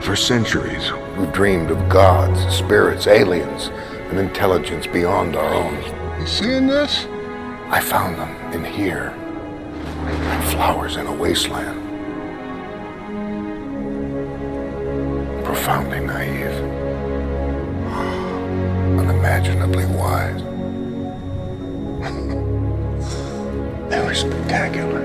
For centuries, we've dreamed of gods, spirits, aliens, an intelligence beyond our own. You seeing this? I found them in here, like flowers in a wasteland. Profoundly naive, unimaginably wise. They were spectacular.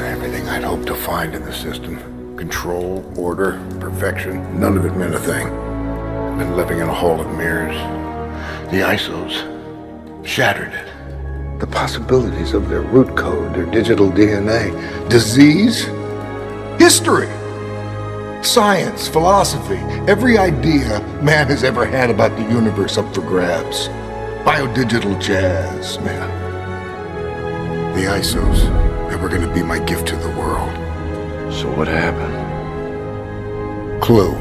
Everything I'd hoped to find in the system. Control, order, perfection, none of it meant a thing. I've been living in a hall of mirrors. The ISOs shattered it. The possibilities of their root code, their digital DNA, disease, history, science, philosophy, every idea man has ever had about the universe up for grabs. Biodigital jazz, man. The ISOs, they were going to be my gift to the world. So what happened? Clue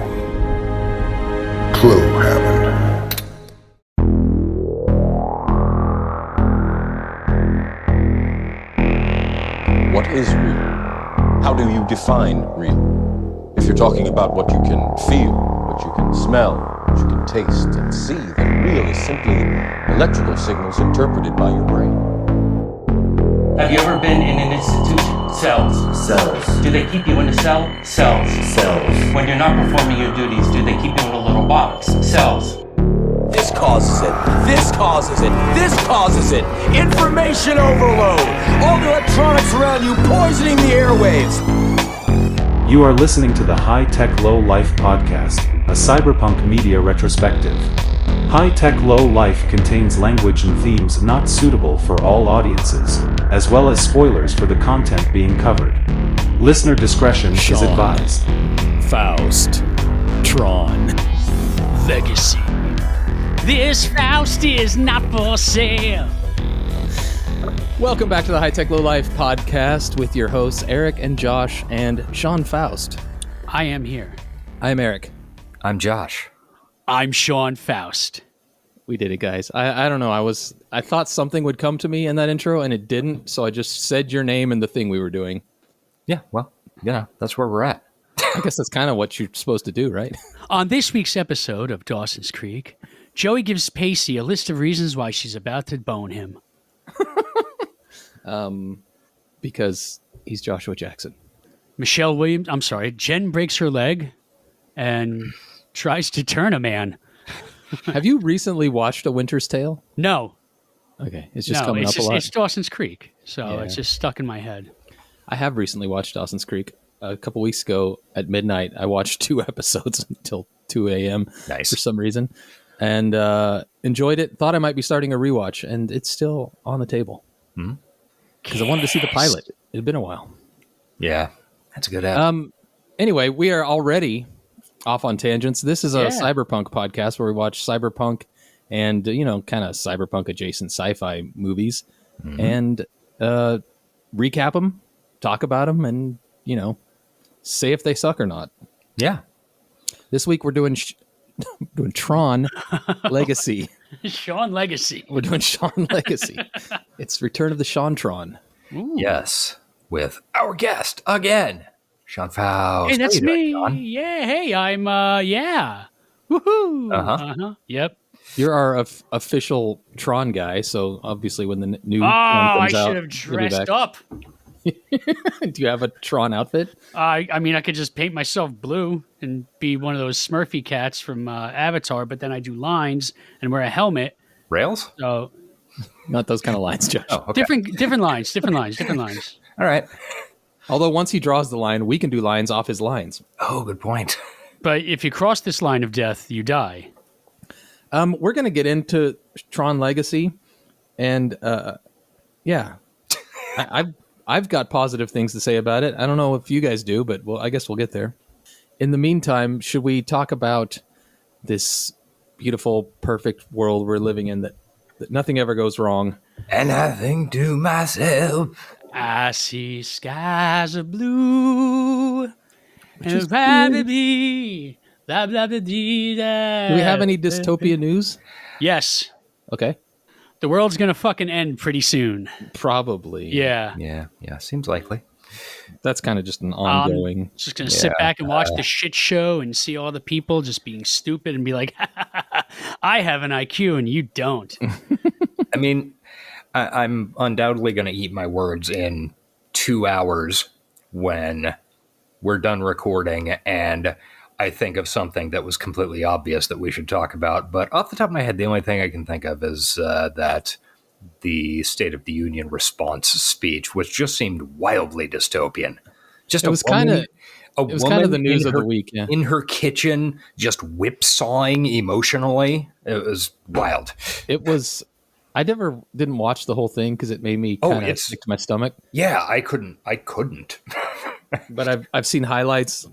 happened. What is real? How do you define real? If you're talking about what you can feel, what you can smell, what you can taste and see, then real is simply electrical signals interpreted by your brain. Have you ever been in an institution? Cells. Cells. Do they keep you in a cell? Cells. Cells. When you're not performing your duties, do they keep you in a little box? Cells. This causes it. This causes it. This causes it. Information overload. All the electronics around you poisoning the airwaves. You are listening to the High Tech Low Life podcast, a cyberpunk media retrospective. High Tech Low Life contains language and themes not suitable for all audiences, as well as spoilers for the content being covered. Listener discretion is advised. Faust. Tron. Legacy. This Faust is not for sale. Welcome back to the High Tech Low Life podcast with your hosts Eric and Josh and Sean Faust. I am here. I'm Eric. I'm Josh. I'm Sean Faust. We did it, guys. I don't know. I thought something would come to me in that intro, and it didn't. So I just said your name and the thing we were doing. Yeah, well, that's where we're at. I guess that's kind of what you're supposed to do, right? On this week's episode of Dawson's Creek, Joey gives Pacey a list of reasons why she's about to bone him. Because he's Joshua Jackson. Jen breaks her leg and tries to turn a man. Have you recently watched A Winter's Tale? No. Okay, it's just coming up a lot. It's Dawson's Creek, so It's just stuck in my head. I have recently watched Dawson's Creek. A couple weeks ago at midnight, I watched 2 episodes until 2 a.m. Nice. For some reason. And enjoyed it. Thought I might be starting a rewatch, and it's still on the table. Because I wanted to see the pilot. It had been a while. Yeah, that's a good app. Anyway, we are already off on tangents. This is a cyberpunk podcast where we watch cyberpunk and, kind of cyberpunk adjacent sci-fi movies and recap them, talk about them, and, say if they suck or not. Yeah. This week we're doing Tron Legacy. Sean Legacy. We're doing Sean Legacy. It's Return of the Sean Tron. Ooh. Yes, with our guest again, Sean Faust. Hey, that's me. Doing, yeah, hey, I'm, Woohoo. Yep. You're our official Tron guy, so obviously when the new one I comes out, should have dressed up. Do you have a Tron outfit? I mean, I could just paint myself blue and be one of those Smurfy cats from Avatar, but then I do lines and wear a helmet. Rails? So, not those kind of lines, Josh. Oh, okay. Different lines. All right. Although once he draws the line, we can do lines off his lines. Oh, good point. But if you cross this line of death, you die. We're going to get into Tron Legacy, and I've got positive things to say about it. I don't know if you guys do, but I guess we'll get there. In the meantime, should we talk about this beautiful, perfect world we're living in that nothing ever goes wrong? And I think to myself, I see skies of blue, and probably blah blah blah. Do we have any dystopia news? Yes. Okay. The world's gonna fucking end pretty soon. Probably. Yeah. Yeah. Seems likely. That's kind of just an ongoing. Just gonna sit back and watch the shit show and see all the people just being stupid and be like, I have an IQ and you don't. I mean, I'm undoubtedly going to eat my words in 2 hours when we're done recording and I think of something that was completely obvious that we should talk about. But off the top of my head, the only thing I can think of is that the State of the Union response speech, which just seemed wildly dystopian. Just It was kind of the news of the week. Yeah. In her kitchen, just whipsawing emotionally. It was wild. It was. I didn't watch the whole thing because it made me kind of sick to my stomach. Yeah, I couldn't. But I've seen highlights,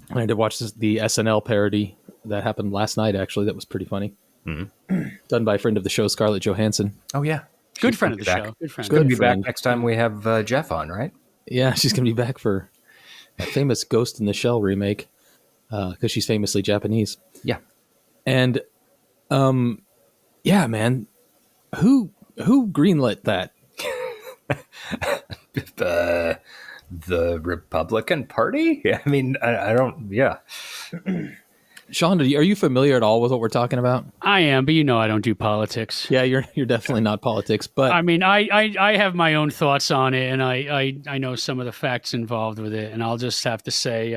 and I did watch the SNL parody that happened last night. Actually, that was pretty funny. Mm-hmm. Done by a friend of the show, Scarlett Johansson. Oh yeah, good friend of the show. Good friend. She's going to be back next time we have Jeff on, right? Yeah, she's going to be back for that famous Ghost in the Shell remake because she's famously Japanese. Yeah, and yeah, man, who greenlit that? The Republican Party? I mean, I don't. Yeah. Sean, are you familiar at all with what we're talking about? I am, but I don't do politics. Yeah, you're definitely not politics, but I mean, I have my own thoughts on it, and I know some of the facts involved with it, and I'll just have to say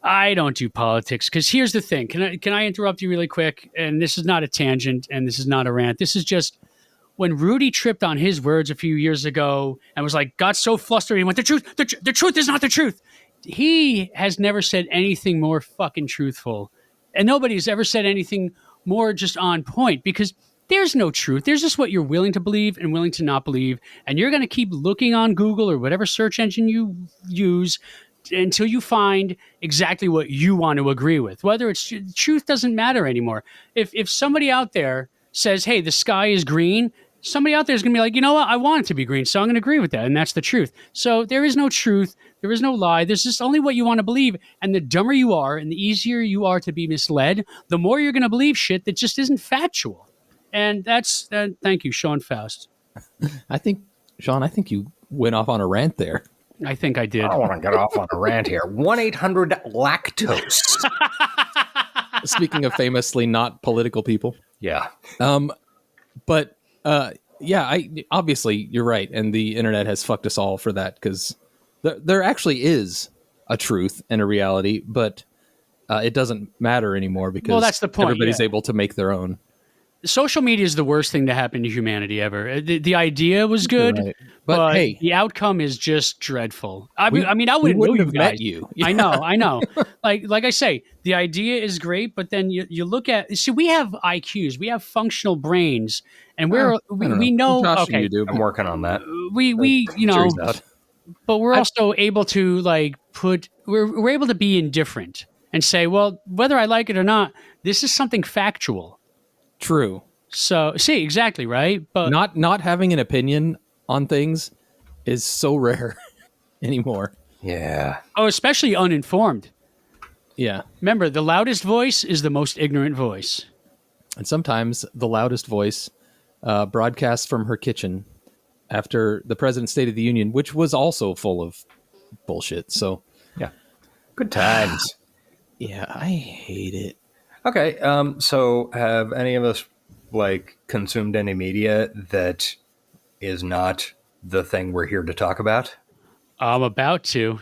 I don't do politics because here's the thing. Can I interrupt you really quick? And this is not a tangent, and this is not a rant. This is just when Rudy tripped on his words a few years ago and was like, got so flustered, he went, the truth is not the truth. He has never said anything more fucking truthful. And nobody's ever said anything more just on point because there's no truth. There's just what you're willing to believe and willing to not believe. And you're going to keep looking on Google or whatever search engine you use until you find exactly what you want to agree with. Whether it's truth doesn't matter anymore. If somebody out there says, hey, the sky is green, somebody out there is going to be like, you know what? I want it to be green, so I'm going to agree with that. And that's the truth. So there is no truth. There is no lie. There's just only what you want to believe. And the dumber you are and the easier you are to be misled, the more you're going to believe shit that just isn't factual. And thank you, Sean Faust. I think you went off on a rant there. I think I did. I don't want to get off on a rant here. 1-800-LACTOSE. Speaking of famously not political people. Yeah. But yeah, obviously you're right, and the internet has fucked us all for that because there actually is a truth and a reality, but it doesn't matter anymore because that's the point. Everybody's able to make their own. Social media is the worst thing to happen to humanity ever. The idea was good, right. but hey, the outcome is just dreadful. I wouldn't have met you. I know. like I say, the idea is great, but then you look at we have IQs, we have functional brains, and we know. Okay, you do, I'm working on that. We but we're also able to we're able to be indifferent and say, well, whether I like it or not, this is something factual. True. So, see, exactly, right? But not having an opinion on things is so rare anymore. Yeah. Oh, especially uninformed. Yeah. Remember, the loudest voice is the most ignorant voice. And sometimes the loudest voice broadcasts from her kitchen after the President's State of the Union, which was also full of bullshit. So, yeah. Good times. Yeah, I hate it. Okay, so have any of us consumed any media that is not the thing we're here to talk about? I'm about to.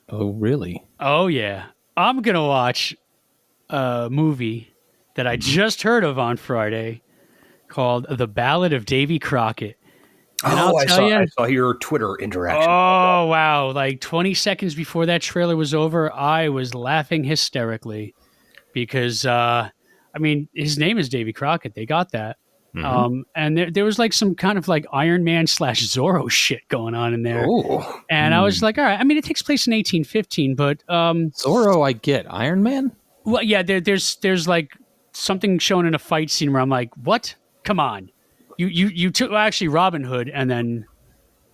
Oh, really? Oh, yeah. I'm going to watch a movie that I just heard of on Friday called The Ballad of Davy Crockett. And I saw your Twitter interaction. Oh, wow. 20 seconds before that trailer was over, I was laughing hysterically. Because, his name is Davy Crockett. They got that. Mm-hmm. And there was some kind of Iron Man / Zorro shit going on in there. Ooh. And I was like, all right. I mean, it takes place in 1815, but... Zorro, I get. Iron Man? Well, yeah, there's something shown in a fight scene where I'm like, what? Come on. You took actually Robin Hood and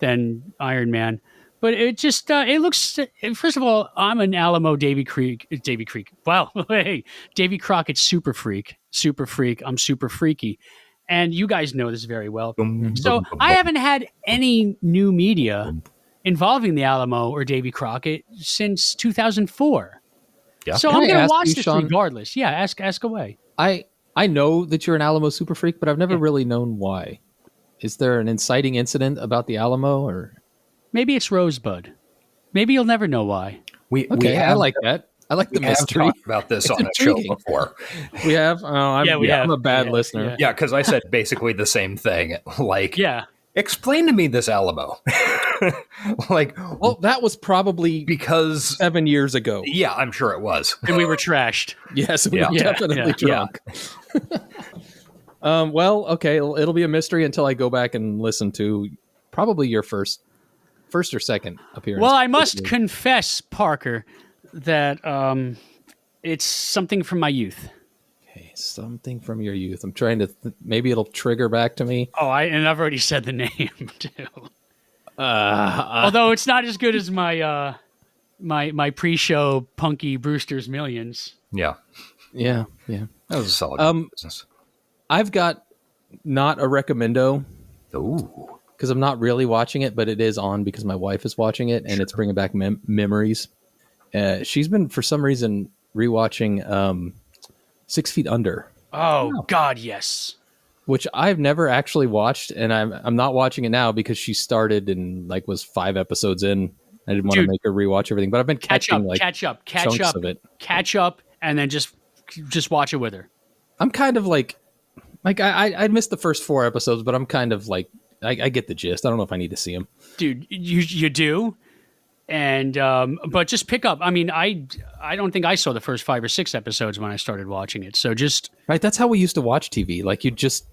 then Iron Man. But it just, it looks, first of all, I'm an Alamo Davy Creek. Wow. Hey, Davy Crockett super freak. I'm super freaky. And you guys know this very well. So I haven't had any new media involving the Alamo or Davy Crockett since 2004. Yeah. So Can I'm I going to ask watch you, this Sean? regardless. Yeah, ask away. I know that you're an Alamo super freak, but I've never really known why. Is there an inciting incident about the Alamo, or Maybe it's Rosebud. Maybe you'll never know why. We I like that. I like the we have mystery. talked about this It's on a show intriguing. before. We have. Oh, I'm, we have. I'm a bad Yeah, listener. yeah. Yeah, because I said basically the same thing. Like, Yeah. explain to me this Alamo. Like, Well, that was probably because 7 years ago. yeah, I'm sure it was. And we were trashed. Yes, we Yeah. were Yeah, definitely yeah, drunk. Well, okay, it'll be a mystery until I go back and listen to probably your first or second appearance. Well, I must confess, Parker, that it's something from my youth. Okay, something from your youth. I'm trying to. Maybe it'll trigger back to me. Oh, and I've already said the name too. Although it's not as good as my my pre-show Punky Brewster's Millions. Yeah, Yeah. that was a solid business. I've got not a recommendo Ooh, because I'm not really watching it, but it is on because my wife is watching it, and it's bringing back memories. She's been, for some reason, rewatching 6 Feet Under, Oh God, yes. which I've never actually watched, and I'm not watching it now because she started and was 5 episodes in. I didn't want to Dude, make her rewatch everything, but I've been Catch catching up, catch up, catch chunks up, of it. catch up, and then just watch it with her. I'm kind of I missed the first 4 episodes, but I'm kind of I get the gist. I don't know if I need to see them. Dude, you do, and but just pick up. I mean, I don't think I saw the first 5 or 6 episodes when I started watching it. So just Right, that's how we used to watch TV. You just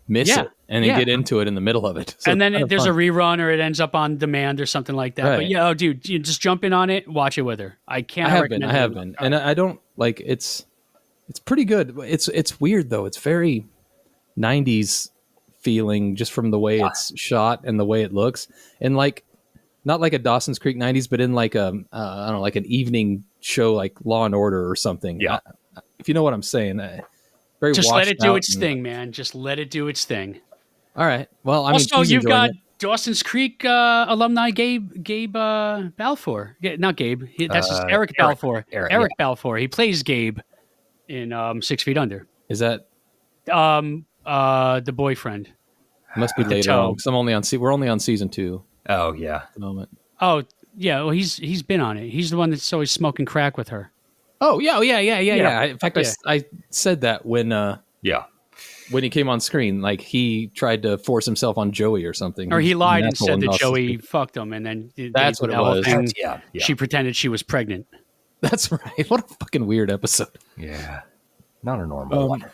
miss Yeah, it and then yeah. get into it in the middle of it. So and then it's kind of there's fun. a rerun or it ends up on demand or something like that. But Right. yeah, oh dude, you just jump in on it, watch it with her. I can't. I recommend have it been, enough. and I don't it's pretty good. It's weird though. It's very 90s feeling just from the way it's shot and the way it looks, and not like a Dawson's Creek 90s, but in I don't know, like an evening show like Law and Order or something. Yeah. If you know what I'm saying. Very Just let washed it do out its and- thing, man. Just let it do its thing. All right. Well, I mean, Also, she's you've enjoying got it. Dawson's Creek alumni Gabe Balfour. Not Gabe. That's just Eric Balfour. Eric, Eric Balfour. He plays Gabe in 6 Feet Under. Is that The boyfriend. must be the later toe. on? 'Cause we're only on season 2 oh yeah. at the moment. Oh yeah. Well, he's been on it. He's the one that's always smoking crack with her. Oh yeah, yeah. In fact, Yeah. I said that Yeah. when he came on screen, he tried to force himself on Joey or something. Or he lied and Asshole said that enough. Joey fucked him, and then That's what it was. thing, Yeah. She pretended she was pregnant. That's right. What a fucking weird episode. Yeah. Not a normal one.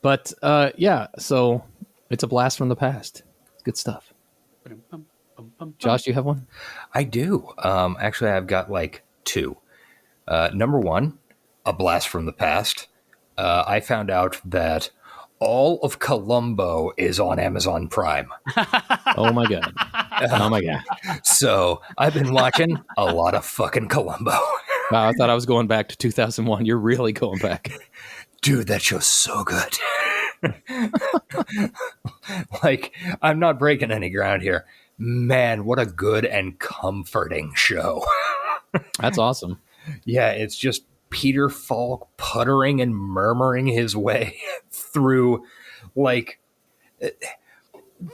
But yeah, so it's a blast from the past. It's good stuff. Josh, you have one? I do. Actually, I've got 2. Number 1, a blast from the past. I found out that all of Columbo is on Amazon Prime. Oh my god. Oh my god. So I've been watching a lot of fucking Columbo. Wow, I thought I was going back to 2001. You're really going back. Dude, that show's so good. I'm not breaking any ground here. Man, what a good and comforting show. That's awesome. Yeah, it's just Peter Falk puttering and murmuring his way through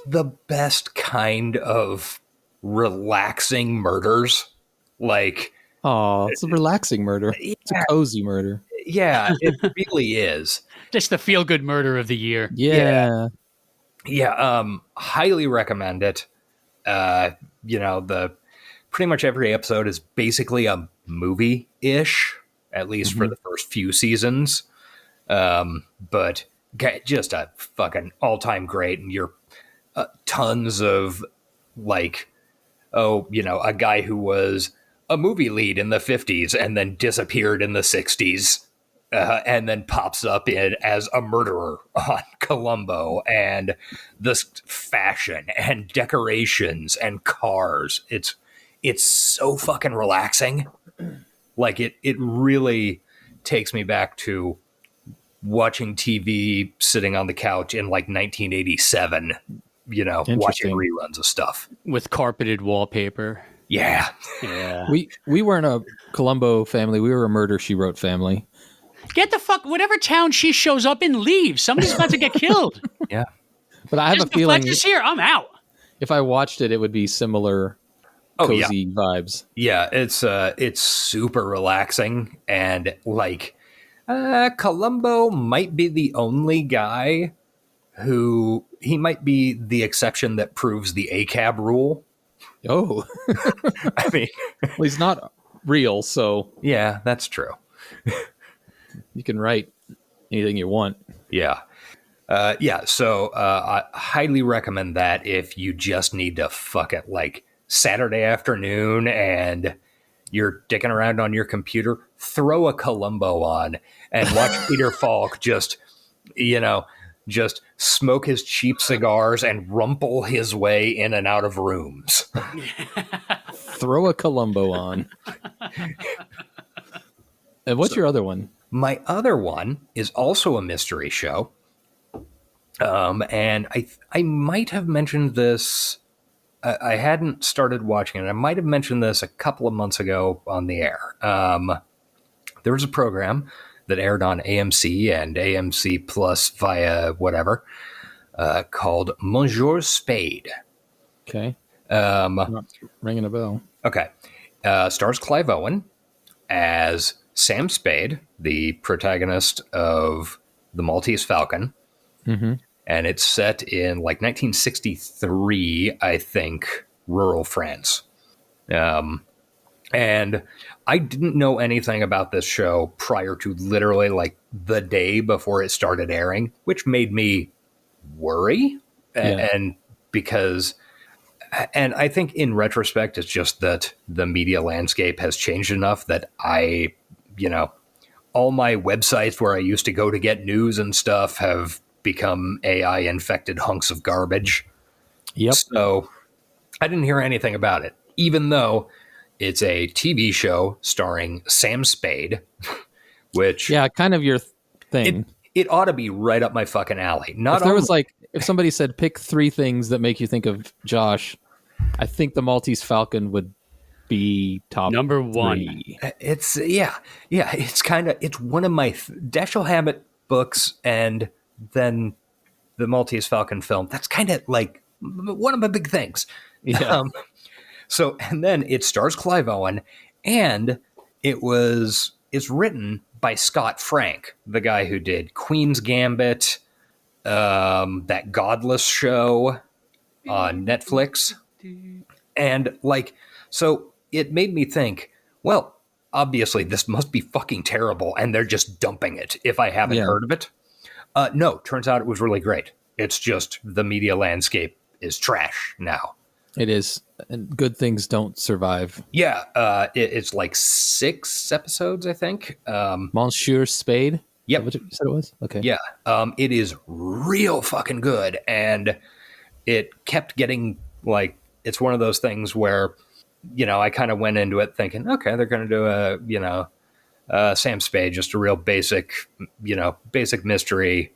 the best kind of relaxing murders. Oh, it's a relaxing murder. It's a cozy murder. Yeah, it really is. Just the feel good murder of the year. Yeah. Yeah, highly recommend it. The pretty much every episode is basically a movie-ish, at least for the first few seasons. But just a fucking all-time great, and you're tons of a guy who was a movie lead in the 50s and then disappeared in the 60s. And then pops up as a murderer on Columbo, and this fashion and decorations and cars. It's so fucking relaxing. It really takes me back to watching TV sitting on the couch in 1987 watching reruns of stuff with carpeted wallpaper. Yeah. We weren't a Columbo family. We were a Murder, She Wrote family. Get the fuck, whatever town she shows up in, leave. Somebody's about to get killed. Yeah. But I have a feeling the Fletch is here. I'm out. If I watched it, it would be similar cozy vibes. Yeah, it's super relaxing, and like Columbo might be the only guy who he might be the exception that proves the ACAB rule. Oh, I mean, well, he's not real, so yeah, that's true. You can write anything you want. Yeah. So I highly recommend that if you just need to fuck it like Saturday afternoon and you're dicking around on your computer, throw a Columbo on and watch Peter Falk just smoke his cheap cigars and rumple his way in and out of rooms. Throw a Columbo on. And what's your other one? My other one is also a mystery show. And I might have mentioned this. I hadn't started watching it. I might have mentioned this a couple of months ago on the air. There was a program that aired on AMC and AMC Plus via whatever, called Monsieur Spade. Okay. Not ringing a bell. Okay. Stars Clive Owen as Sam Spade, the protagonist of The Maltese Falcon. Mm-hmm. And it's set in like 1963, I think, rural France. And I didn't know anything about this show prior to literally like the day before it started airing, which made me worry. Yeah. And I think in retrospect, it's just that the media landscape has changed enough that all my websites where I used to go to get news and stuff have become AI infected hunks of garbage. Yep. So I didn't hear anything about it, even though it's a TV show starring Sam Spade, which kind of your thing. It ought to be right up my fucking alley. If somebody said pick 3 things that make you think of Josh, I think the Maltese Falcon would be top number 1. 3. It's it's one of my Dashiell Hammett books, and then the Maltese Falcon film. That's kind of like one of my big things. Yeah. And then it stars Clive Owen, and it's written by Scott Frank, the guy who did Queen's Gambit, that Godless show on Netflix. And so it made me think, well, obviously this must be fucking terrible, and they're just dumping it if I haven't heard of it. No, turns out it was really great. It's just the media landscape is trash now. It is. And good things don't survive. Yeah, it's like 6 episodes, I think. Monsieur Spade? Yep. What you said it was? Okay. Yeah, it is real fucking good. And it kept getting, it's one of those things where, I kind of went into it thinking, okay, they're going to do Sam Spade, just a real basic mystery.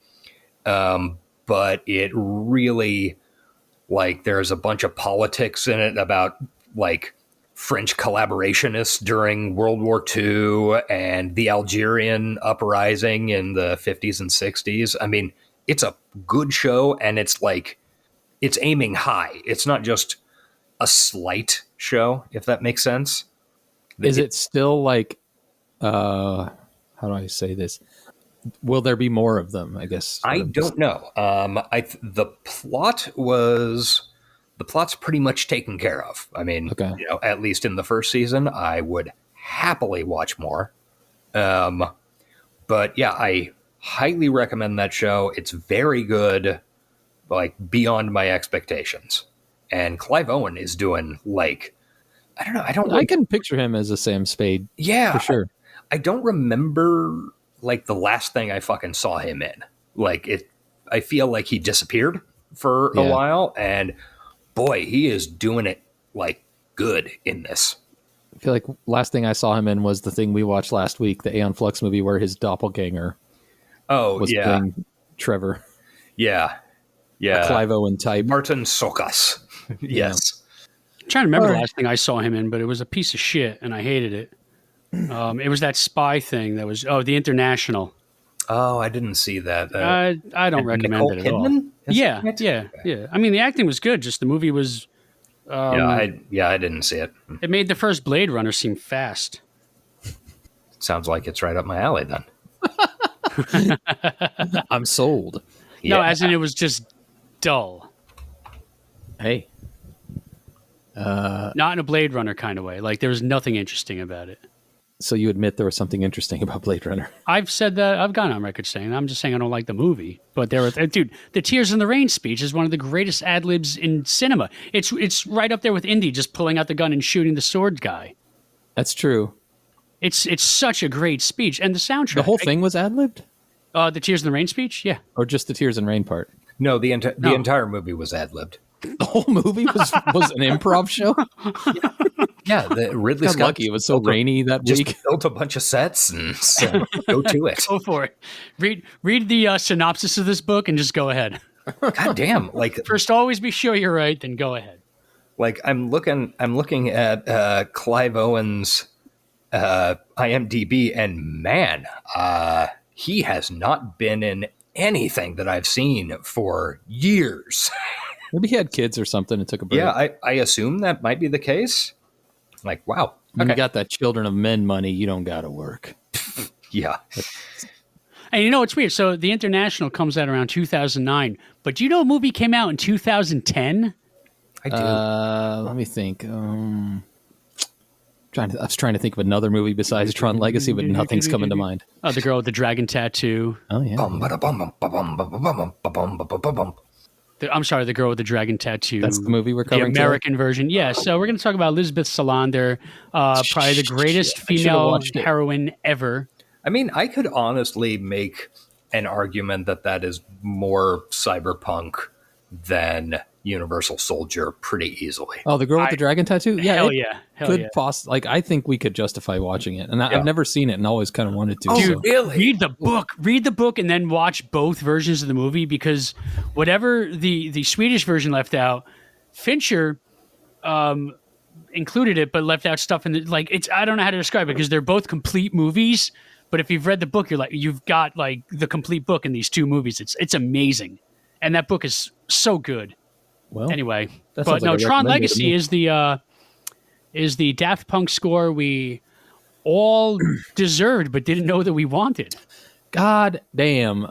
But it really, there's a bunch of politics in it about French collaborationists during World War II and the Algerian uprising in the 50s and 60s. I mean, it's a good show, and it's aiming high. It's not just a slight show, if that makes sense. Is it still how do I say this? Will there be more of them? I guess I don't know. The plot's pretty much taken care of. I mean, okay. At least in the first season, I would happily watch more. But yeah, I highly recommend that show. It's very good, beyond my expectations. And Clive Owen is doing I don't know. I can picture him as a Sam Spade. Yeah, for sure. I don't remember the last thing I fucking saw him in. I feel like he disappeared for a while, and boy, he is doing it good in this. I feel like last thing I saw him in was the thing we watched last week, the Aeon Flux movie where his doppelganger was playing Trevor. Yeah. Yeah. a Clive Owen type. Martin Sokas. Yes. I'm trying to remember the last thing I saw him in, but it was a piece of shit, and I hated it. It was that spy thing that was The International. Oh, I didn't see that. I don't recommend Nicole it at Kidman? all. Yeah. I mean, the acting was good. Just the movie was. I didn't see it. It made the first Blade Runner seem fast. Sounds like it's right up my alley then. I'm sold. No, as in it was just dull. Hey. Not in a Blade Runner kind of way. Like there was nothing interesting about it. So you admit there was something interesting about Blade Runner? I've said that. I've gone on record saying that. I'm just saying I don't like the movie. But there was, dude, the Tears in the Rain speech is one of the greatest ad libs in cinema. It's right up there with Indy just pulling out the gun and shooting the sword guy. That's true. It's such a great speech, and the soundtrack. The whole thing was ad libbed, the Tears in the Rain speech, yeah, or just the Tears in Rain part? No, the entire movie was ad libbed. The whole movie was an improv show. Yeah, Ridley Got Scott lucky. It was so rainy that week. Built a bunch of sets and so go to it. Go for it. Read the synopsis of this book and just go ahead. God damn! Like first, always be sure you're right, then go ahead. Like I'm looking at Clive Owen's IMDb, and man, he has not been in anything that I've seen for years. Maybe he had kids or something and took a break. Yeah, I assume that might be the case. Like, wow. When you got that Children of Men money, you don't got to work. Yeah. And you know, it's weird. So The International comes out around 2009, but do you know a movie came out in 2010? I do. Let me think. I was trying to think of another movie besides Tron Legacy, but nothing's coming to mind. Oh, the girl with the dragon tattoo. Oh, yeah. I'm sorry, the girl with the dragon tattoo. That's the movie we're covering. The American version. Yeah, so we're going to talk about Elizabeth Salander, probably the greatest female heroine ever. I mean, I could honestly make an argument that is more cyberpunk than Universal Soldier pretty easily. Oh, the girl with the dragon tattoo? Yeah. Hell yeah. I think we could justify watching it. And I've never seen it and always kind of wanted to. Dude, so. Really? Read the book and then watch both versions of the movie, because whatever the Swedish version left out, Fincher included it, but left out stuff in the, I don't know how to describe it, because they're both complete movies. But if you've read the book, you've got like the complete book in these two movies. It's amazing. And that book is so good. Well, anyway, but no, Tron Legacy is the Daft Punk score we all deserved but didn't know that we wanted. God damn.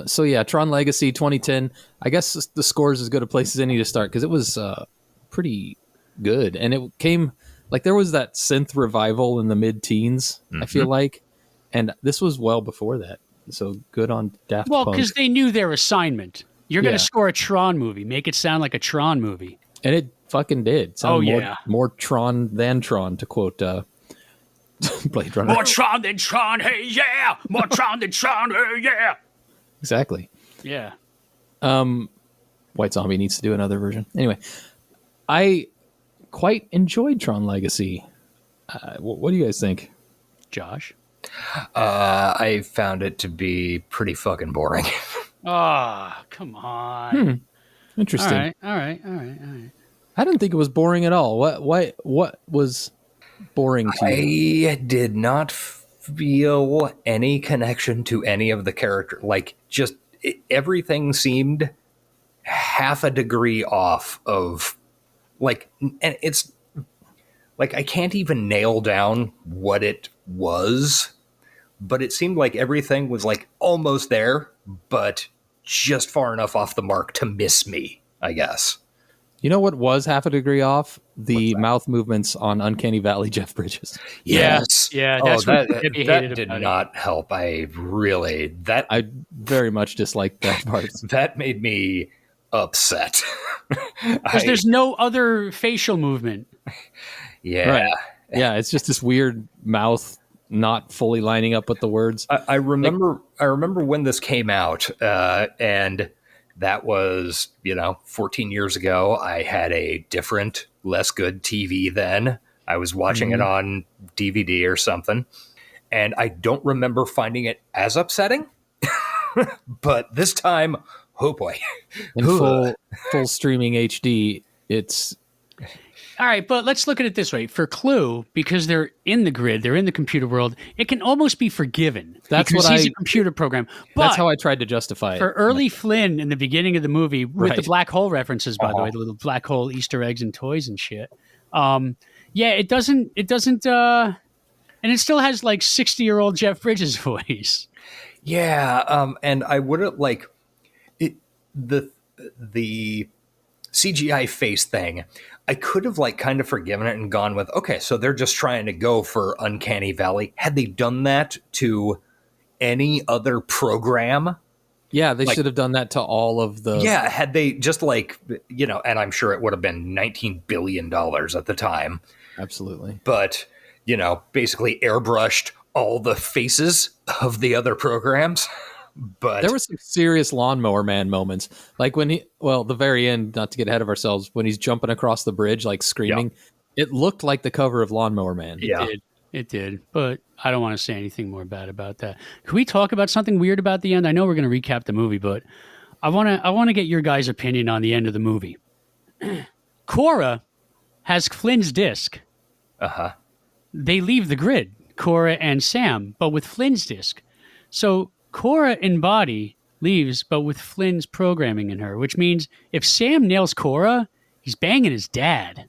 So yeah, Tron Legacy 2010. I guess the score is as good a place as any to start, because it was pretty good, and it came like there was that synth revival in the mid-teens. I feel like, and this was well before that. So good on Daft Punk. Well, because they knew their assignment. You're going to score a Tron movie. Make it sound like a Tron movie. And it fucking did. More Tron than Tron, to quote Blade Runner. More Tron than Tron, hey yeah! More Tron than Tron, hey yeah! Exactly. Yeah. White Zombie needs to do another version. Anyway, I quite enjoyed Tron Legacy. What do you guys think? Josh? I found it to be pretty fucking boring. Oh, come on. Interesting. All right. I didn't think it was boring at all. What was boring to you? I did not feel any connection to any of the characters. Like, just everything seemed half a degree off of, like, and it's like I can't even nail down what it was, but it seemed like everything was like almost there, but just far enough off the mark to miss me, I guess. You know what was half a degree off? The mouth movements on Uncanny Valley Jeff Bridges. Yes. Yeah, that's that did not help. I very much disliked that part. That made me upset. Because there's no other facial movement. Yeah. Right. Yeah, it's just this weird mouth not fully lining up with the words. I remember when this came out, and that was, 14 years ago. I had a different, less good TV then. I was watching it on DVD or something, and I don't remember finding it as upsetting. But this time, Oh boy. In full streaming HD, it's All right, but let's look at it this way. For Clue, because they're in the grid, they're in the computer world, it can almost be forgiven. That's because what he's a computer program. But that's how I tried to justify it. for early Flynn in the beginning of the movie, with the Right. black hole references, by the way, the little black hole Easter eggs and toys and shit. Yeah, it doesn't, and it still has like 60-year-old Jeff Bridges voice. Yeah, and I would have the CGI face thing. I could have kind of forgiven it and gone with, okay, so they're just trying to go for Uncanny Valley. Had they done that to any other program? Yeah, they should have done that to all of the. Yeah, had they just and I'm sure it would have been $19 billion at the time. Absolutely. But, basically airbrushed all the faces of the other programs. But there was some serious Lawnmower Man moments. Like when the very end, not to get ahead of ourselves, when he's jumping across the bridge, screaming, it looked like the cover of Lawnmower Man. It did. But I don't want to say anything more bad about that. Can we talk about something weird about the end? I know we're going to recap the movie, but I want to get your guys' opinion on the end of the movie. Cora has Flynn's disc. Uh-huh. They leave the grid, Cora and Sam, but with Flynn's disc. So Cora in body leaves, but with Flynn's programming in her, which means if Sam nails Cora, he's banging his dad.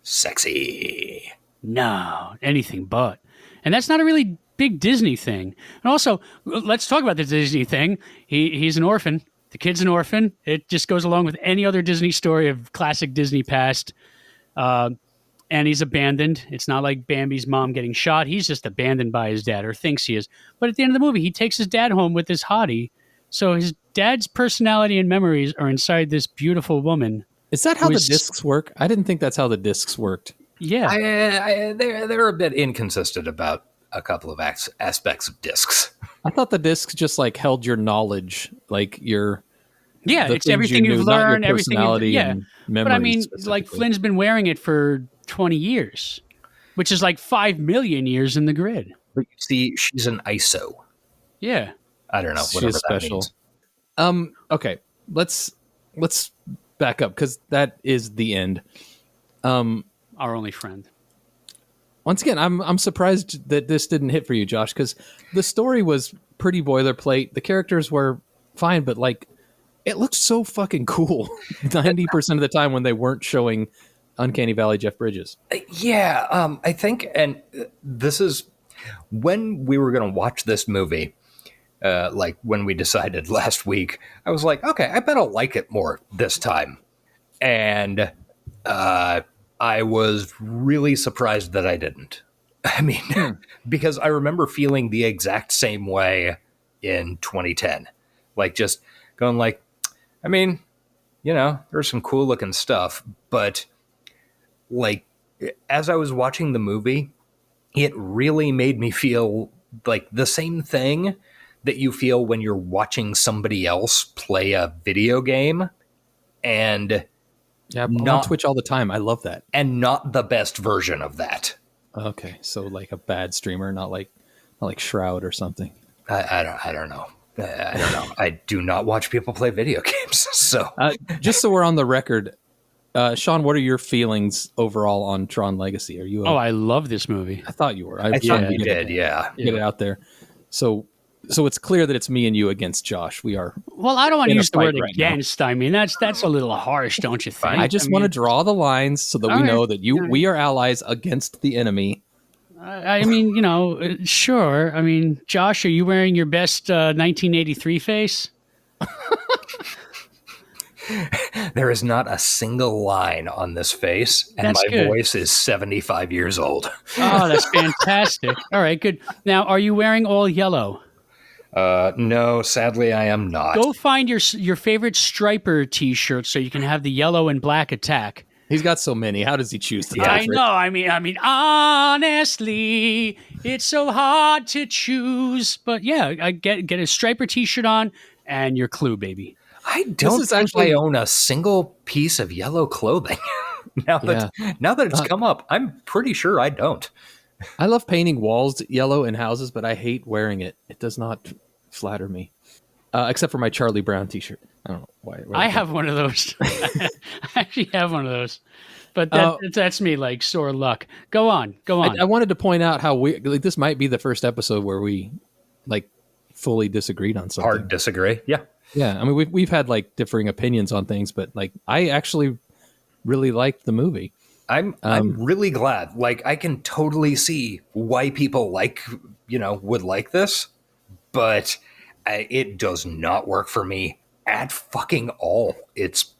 Sexy. No, anything but. And that's not a really big Disney thing. And also, let's talk about the Disney thing. He's an orphan. The kid's an orphan. It just goes along with any other Disney story of classic Disney past. And he's abandoned. It's not like Bambi's mom getting shot. He's just abandoned by his dad, or thinks he is. But at the end of the movie, he takes his dad home with his hottie. So his dad's personality and memories are inside this beautiful woman. Is that how the discs work? I didn't think that's how the discs worked. Yeah. They're a bit inconsistent about a couple of aspects of discs. I thought the discs just held your knowledge, your... Yeah, it's everything you've learned, everything. And but I mean, Flynn's been wearing it for 20 years, which is 5 million years in the grid. But you see, she's an ISO. Yeah, I don't know. Whatever she's that special. means. Okay, let's back up because that is the end. Our only friend. Once again, I'm surprised that this didn't hit for you, Josh, because the story was pretty boilerplate. The characters were fine, but it looked so fucking cool 90% of the time when they weren't showing Uncanny Valley Jeff Bridges. Yeah, I think, and this is when we were going to watch this movie, when we decided last week, I was like, okay, I bet I'll like it more this time. And I was really surprised that I didn't. I mean, because I remember feeling the exact same way in 2010. Just going I mean, there's some cool looking stuff, but as I was watching the movie, it really made me feel the same thing that you feel when you're watching somebody else play a video game, and I'm on Twitch all the time. I love that. And not the best version of that. Okay, so a bad streamer, not like Shroud or something. I don't know. I don't know. I do not watch people play video games. So just so we're on the record, Sean, what are your feelings overall on Tron Legacy? Are you? I love this movie. I thought you were. I thought you did. Yeah, get it out there. So it's clear that it's me and you against Josh. We are. Well, I don't want to use the word right against. Now. I mean, that's a little harsh, don't you think? I just want to draw the lines so that we know that we are allies against the enemy. I mean, sure. I mean, Josh, are you wearing your best 1983 face? There is not a single line on this face, and that's my good. voice is 75 years old. Oh, that's fantastic. All right, good. Now, are you wearing all yellow? No, sadly, I am not. Go find your favorite Striper t-shirt so you can have the yellow and black attack. He's got so many. How does he choose the I know. I mean, honestly, it's so hard to choose. But yeah, I get a Striper t-shirt on and your Clue, baby. I don't think I own a single piece of yellow clothing. now that it's come up, I'm pretty sure I don't. I love painting walls yellow in houses, but I hate wearing it. It does not flatter me. except for my Charlie Brown T-shirt. I don't know why. I have one of those. I actually have one of those, but that's me, like sore luck. Go on. I wanted to point out how this might be the first episode where we like fully disagreed on something. Hard disagree. Yeah. Yeah. I mean, we've had like differing opinions on things, but like I actually really liked the movie. I'm really glad. Like, I can totally see why people would like this, but it does not work for me at fucking all. It's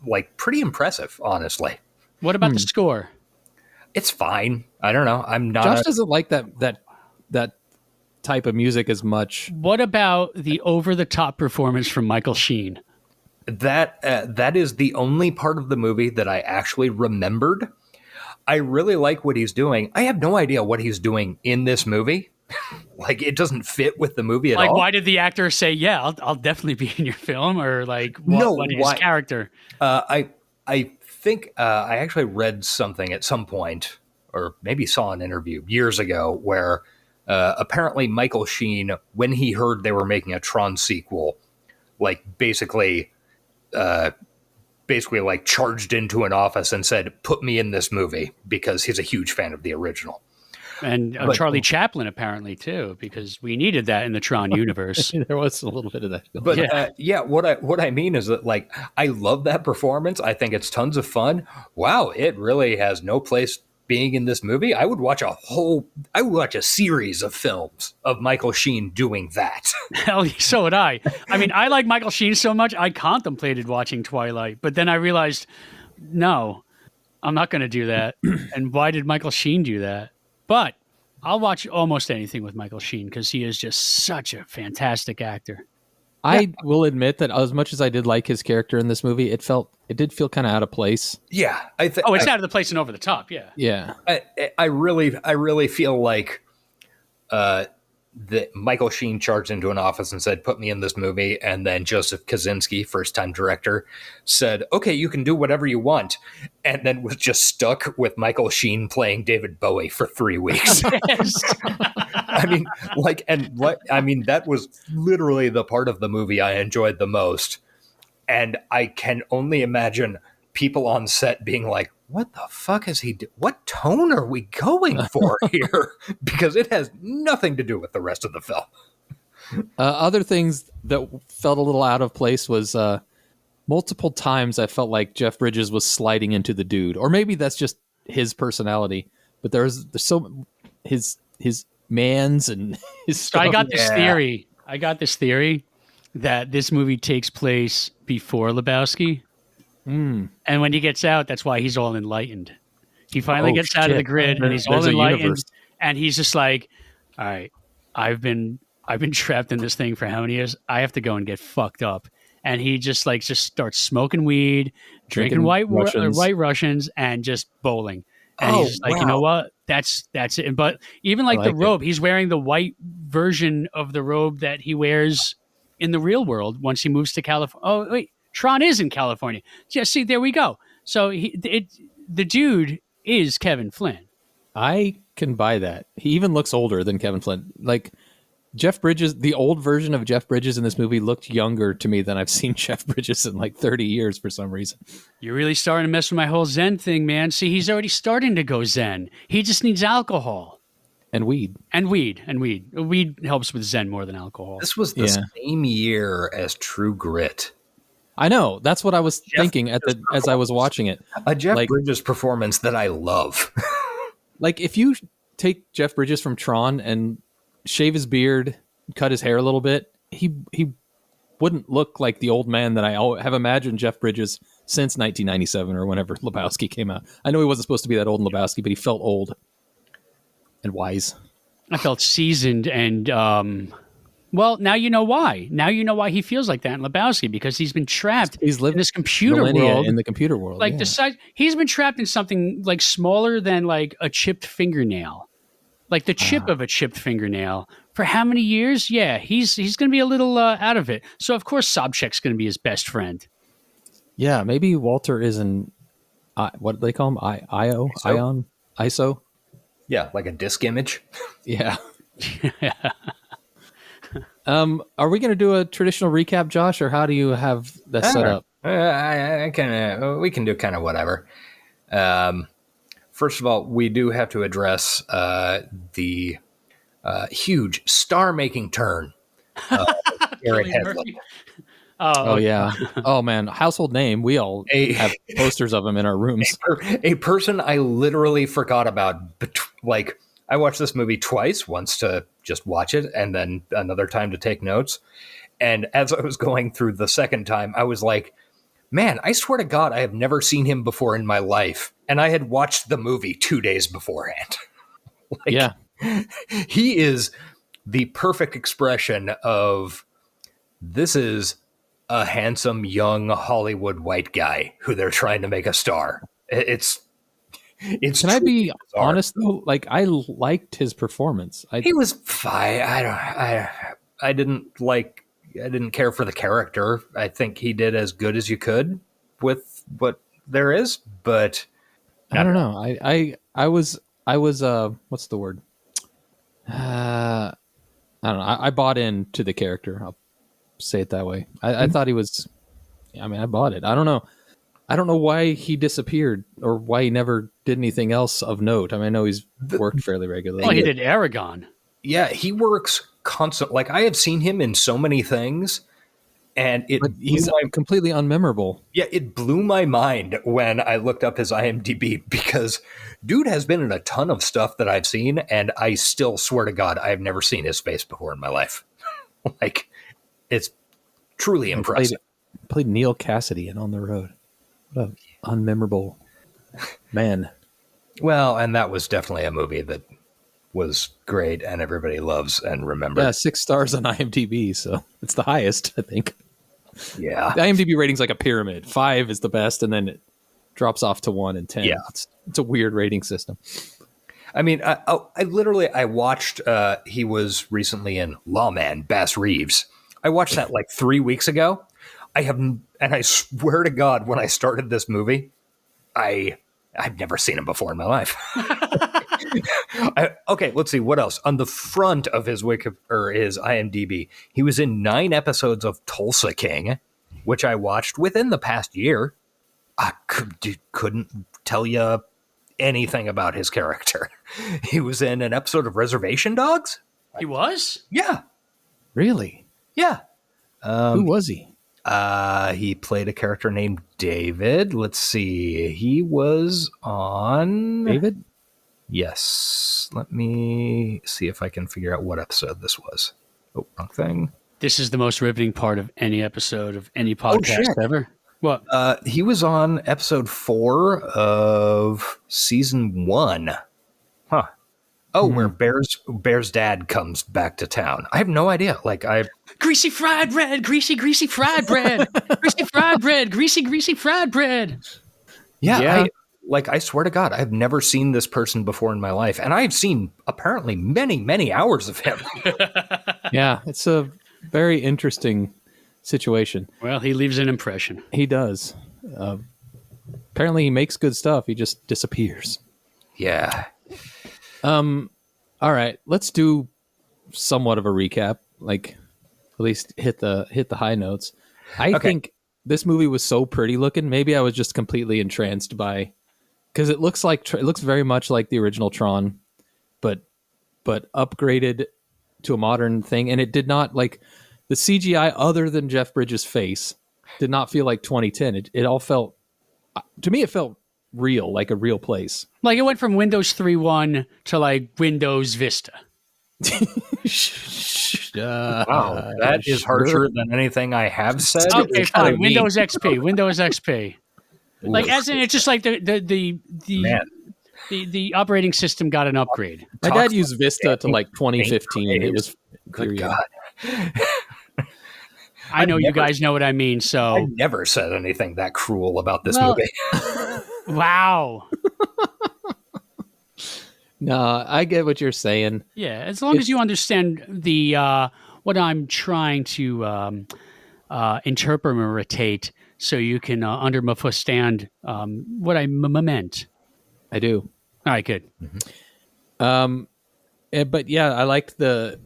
like pretty impressive, honestly. What about the score? It's fine. I don't know. I'm not. Josh doesn't like that type of music as much. What about the over-the-top performance from Michael Sheen? That is the only part of the movie that I actually remembered. I really like what he's doing. I have no idea what he's doing in this movie. Like, it doesn't fit with the movie at all. Like, why did the actor say, "Yeah, I'll definitely be in your film"? Or like, what is his character? I think I actually read something at some point, or maybe saw an interview years ago, where apparently Michael Sheen, when he heard they were making a Tron sequel, like basically like charged into an office and said, "Put me in this movie," because he's a huge fan of the original. And Charlie Chaplin, apparently, too, because we needed that in the Tron universe. There was a little bit of that. But what I mean is that, like, I love that performance. I think it's tons of fun. Wow, it really has no place being in this movie. I would watch a series of films of Michael Sheen doing that. Hell, so would I. I mean, I like Michael Sheen so much, I contemplated watching Twilight, but then I realized, no, I'm not going to do that. And why did Michael Sheen do that? But I'll watch almost anything with Michael Sheen because he is just such a fantastic actor. I will admit that as much as I did like his character in this movie, it did feel kind of out of place. Yeah, it's out of the place and over the top. Yeah, yeah. I really feel like that Michael Sheen charged into an office and said, "Put me in this movie," and then Joseph Kosinski, first-time director, said, "Okay, you can do whatever you want," and then was just stuck with Michael Sheen playing David Bowie for 3 weeks. I mean, that was literally the part of the movie I enjoyed the most, and I can only imagine people on set being like, "What the fuck is he what tone are we going for here?" Because it has nothing to do with the rest of the film. Other things that felt a little out of place was multiple times I felt like Jeff Bridges was sliding into the dude, or maybe that's just his personality. But there's so his mans and his stuff. I got this theory. I got this theory that this movie takes place before Lebowski. And when he gets out, that's why he's all enlightened. He finally gets out of the grid and he's all enlightened. And he's just like, all right, I've been trapped in this thing for how many years? I have to go and get fucked up. And he just starts smoking weed, drinking white Russians, and just bowling. And he's just like, you know what? That's it. But even like the robe, he's wearing the white version of the robe that he wears in the real world once he moves to California. Oh, wait. Tron is in California. Yeah, see, there we go. So the dude is Kevin Flynn. I can buy that. He even looks older than Kevin Flynn. Like Jeff Bridges, the old version of Jeff Bridges in this movie looked younger to me than I've seen Jeff Bridges in like 30 years for some reason. You're really starting to mess with my whole Zen thing, man. See, he's already starting to go Zen. He just needs alcohol. And weed. And weed. Weed helps with Zen more than alcohol. This was the same year as True Grit. I know. That's what I was thinking as I was watching it. A Jeff Bridges performance that I love. Like, if you take Jeff Bridges from Tron and shave his beard, cut his hair a little bit, he wouldn't look like the old man that I have imagined Jeff Bridges since 1997 or whenever Lebowski came out. I know he wasn't supposed to be that old in Lebowski, but he felt old and wise. I felt seasoned and... Well, now you know why. Now you know why he feels like that in Lebowski, because he's been trapped in this computer world. In the computer world. Like the size, he's been trapped in something like smaller than like a chipped fingernail. Like the chip of a chipped fingernail. For how many years? Yeah, he's going to be a little out of it. So, of course, Sobchak's going to be his best friend. Yeah, maybe Walter is an, what do they call him? ISO? Yeah, like a disk image. Yeah. Are we going to do a traditional recap, Josh, or how do you have that set up? We can do kind of whatever. First of all, we do have to address the huge star-making turn of Aaron Headley. Oh yeah. Oh man, household name. We all have posters of him in our rooms. A person I literally forgot about. Like, I watched this movie twice, once to just watch it and then another time to take notes. And as I was going through the second time, I was like, man, I swear to God, I have never seen him before in my life. And I had watched the movie 2 days beforehand. Yeah. He is the perfect expression of, this is a handsome young Hollywood white guy who they're trying to make a star. It's Can I be honest though? Like, I liked his performance. He was fine. I didn't care for the character. I think he did as good as you could with what there is, but I don't know. I was what's the word? I don't know. I bought into the character. I'll say it that way. I thought he was. I mean, I bought it. I don't know. I don't know why he disappeared or why he never did anything else of note. I mean, I know he's worked fairly regularly. Oh, he did Aragon. Yeah, he works constant. Like, I have seen him in so many things, and he's completely unmemorable. Yeah, it blew my mind when I looked up his IMDb, because dude has been in a ton of stuff that I've seen, and I still swear to God, I've never seen his face before in my life. Like, it's truly impressive. Played Neil Cassidy in On the Road. What an unmemorable man. Well, and that was definitely a movie that was great and everybody loves and remembers. Yeah, 6 stars on IMDb, so it's the highest, I think. Yeah. The IMDb rating's like a pyramid. 5 is the best, and then it drops off to 1 and 10. Yeah. It's a weird rating system. I mean, I watched, he was recently in Lawman, Bass Reeves. I watched that like 3 weeks ago. And I swear to God, when I started this movie, I've never seen him before in my life. Okay, let's see what else. On the front of his his IMDb, he was in 9 episodes of Tulsa King, which I watched within the past year. I couldn't tell you anything about his character. He was in an episode of Reservation Dogs. He was? Yeah. Really? Yeah. Who was he? He played a character named David. Let's see. He was on David? Yes. Let me see if I can figure out what episode this was. Oh, wrong thing. This is the most riveting part of any episode of any podcast ever. What? He was on episode 4 of season 1. Huh. Oh, where Bear's dad comes back to town. I have no idea. Greasy fried bread, greasy fried bread, greasy fried bread, greasy fried bread. Yeah. I swear to God, I've never seen this person before in my life. And I've seen apparently many, many hours of him. Yeah, it's a very interesting situation. Well, he leaves an impression. He does. Apparently he makes good stuff. He just disappears. Yeah. All right, let's do somewhat of a recap. Like, at least hit the high notes. I think this movie was so pretty looking. Maybe I was just completely entranced by, because it looks very much like the original Tron, but upgraded to a modern thing. And it did not, like, the CGI other than Jeff Bridges' face did not feel like 2010. It all felt, to me, it felt real, like a real place. Like, it went from Windows 3.1 to like Windows Vista. Wow, that is harsher than anything I have said. Okay, fine. Windows XP. Windows XP. Like, as in, it's just like the operating system got an upgrade. My dad used Vista to like 2015. It was good God. I know you guys know what I mean. So I never said anything that cruel about this movie. Wow. No, I get what you're saying. Yeah, as long as you understand the what I'm trying to interpretate, so you can understand what I meant. I do. All right, good. Mm-hmm. But yeah, I liked the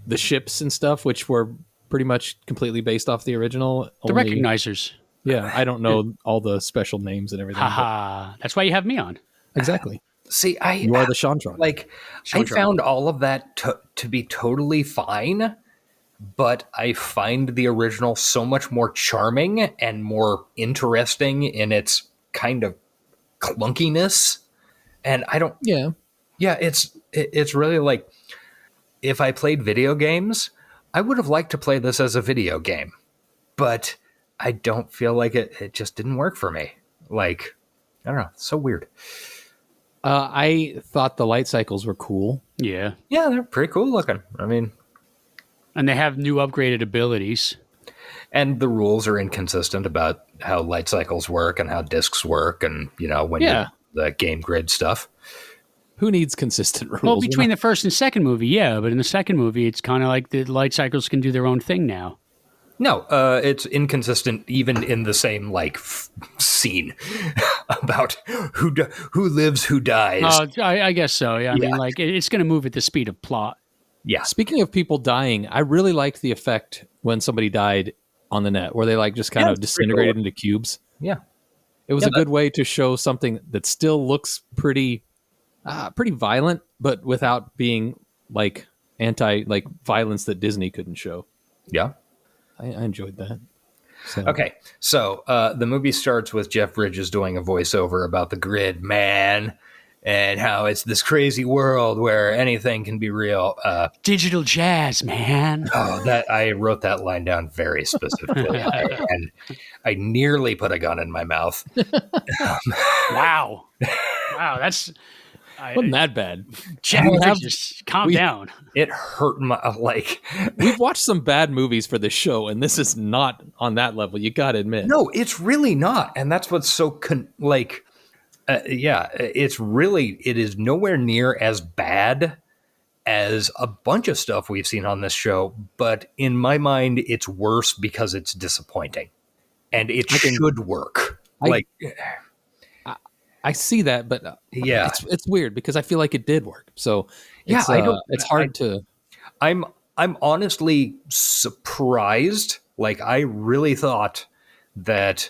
the ships and stuff, which were pretty much completely based off the original. The recognizers. Yeah, I don't know all the special names and everything. Haha. That's why you have me on. Exactly. See, You are the Shantron. like I found all of that to be totally fine, but I find the original so much more charming and more interesting in its kind of clunkiness. And I don't. Yeah. Yeah, it's really like, if I played video games, I would have liked to play this as a video game, but I don't feel like it just didn't work for me. Like, I don't know. It's so weird. I thought the light cycles were cool. Yeah. Yeah, they're pretty cool looking. I mean, and they have new upgraded abilities. And the rules are inconsistent about how light cycles work and how discs work, and when the game grid stuff. Who needs consistent rules? Well, between the first and second movie, yeah, but in the second movie, it's kind of like the light cycles can do their own thing now. No, it's inconsistent even in the same scene about who lives, who dies. I guess so. Yeah, I mean, like it's going to move at the speed of plot. Yeah. Speaking of people dying, I really liked the effect when somebody died on the net, where they just kind of disintegrated into cubes. Yeah, it was a good way to show something that still looks pretty violent, but without being violence that Disney couldn't show. Yeah. I enjoyed that. So. Okay, so the movie starts with Jeff Bridges doing a voiceover about the grid, man, and how it's this crazy world where anything can be real. Digital jazz, man. Oh, I wrote that line down very specifically, and I nearly put a gun in my mouth. Wow, that's. Wasn't that bad? Jeff Bridges, calm down. It hurt my We've watched some bad movies for this show, and this is not on that level. You got to admit. No, it's really not, and that's what's so it is nowhere near as bad as a bunch of stuff we've seen on this show. But in my mind, it's worse because it's disappointing, and it should work. I see that, but it's weird because I feel like it did work. So it's hard to. I'm honestly surprised. Like, I really thought that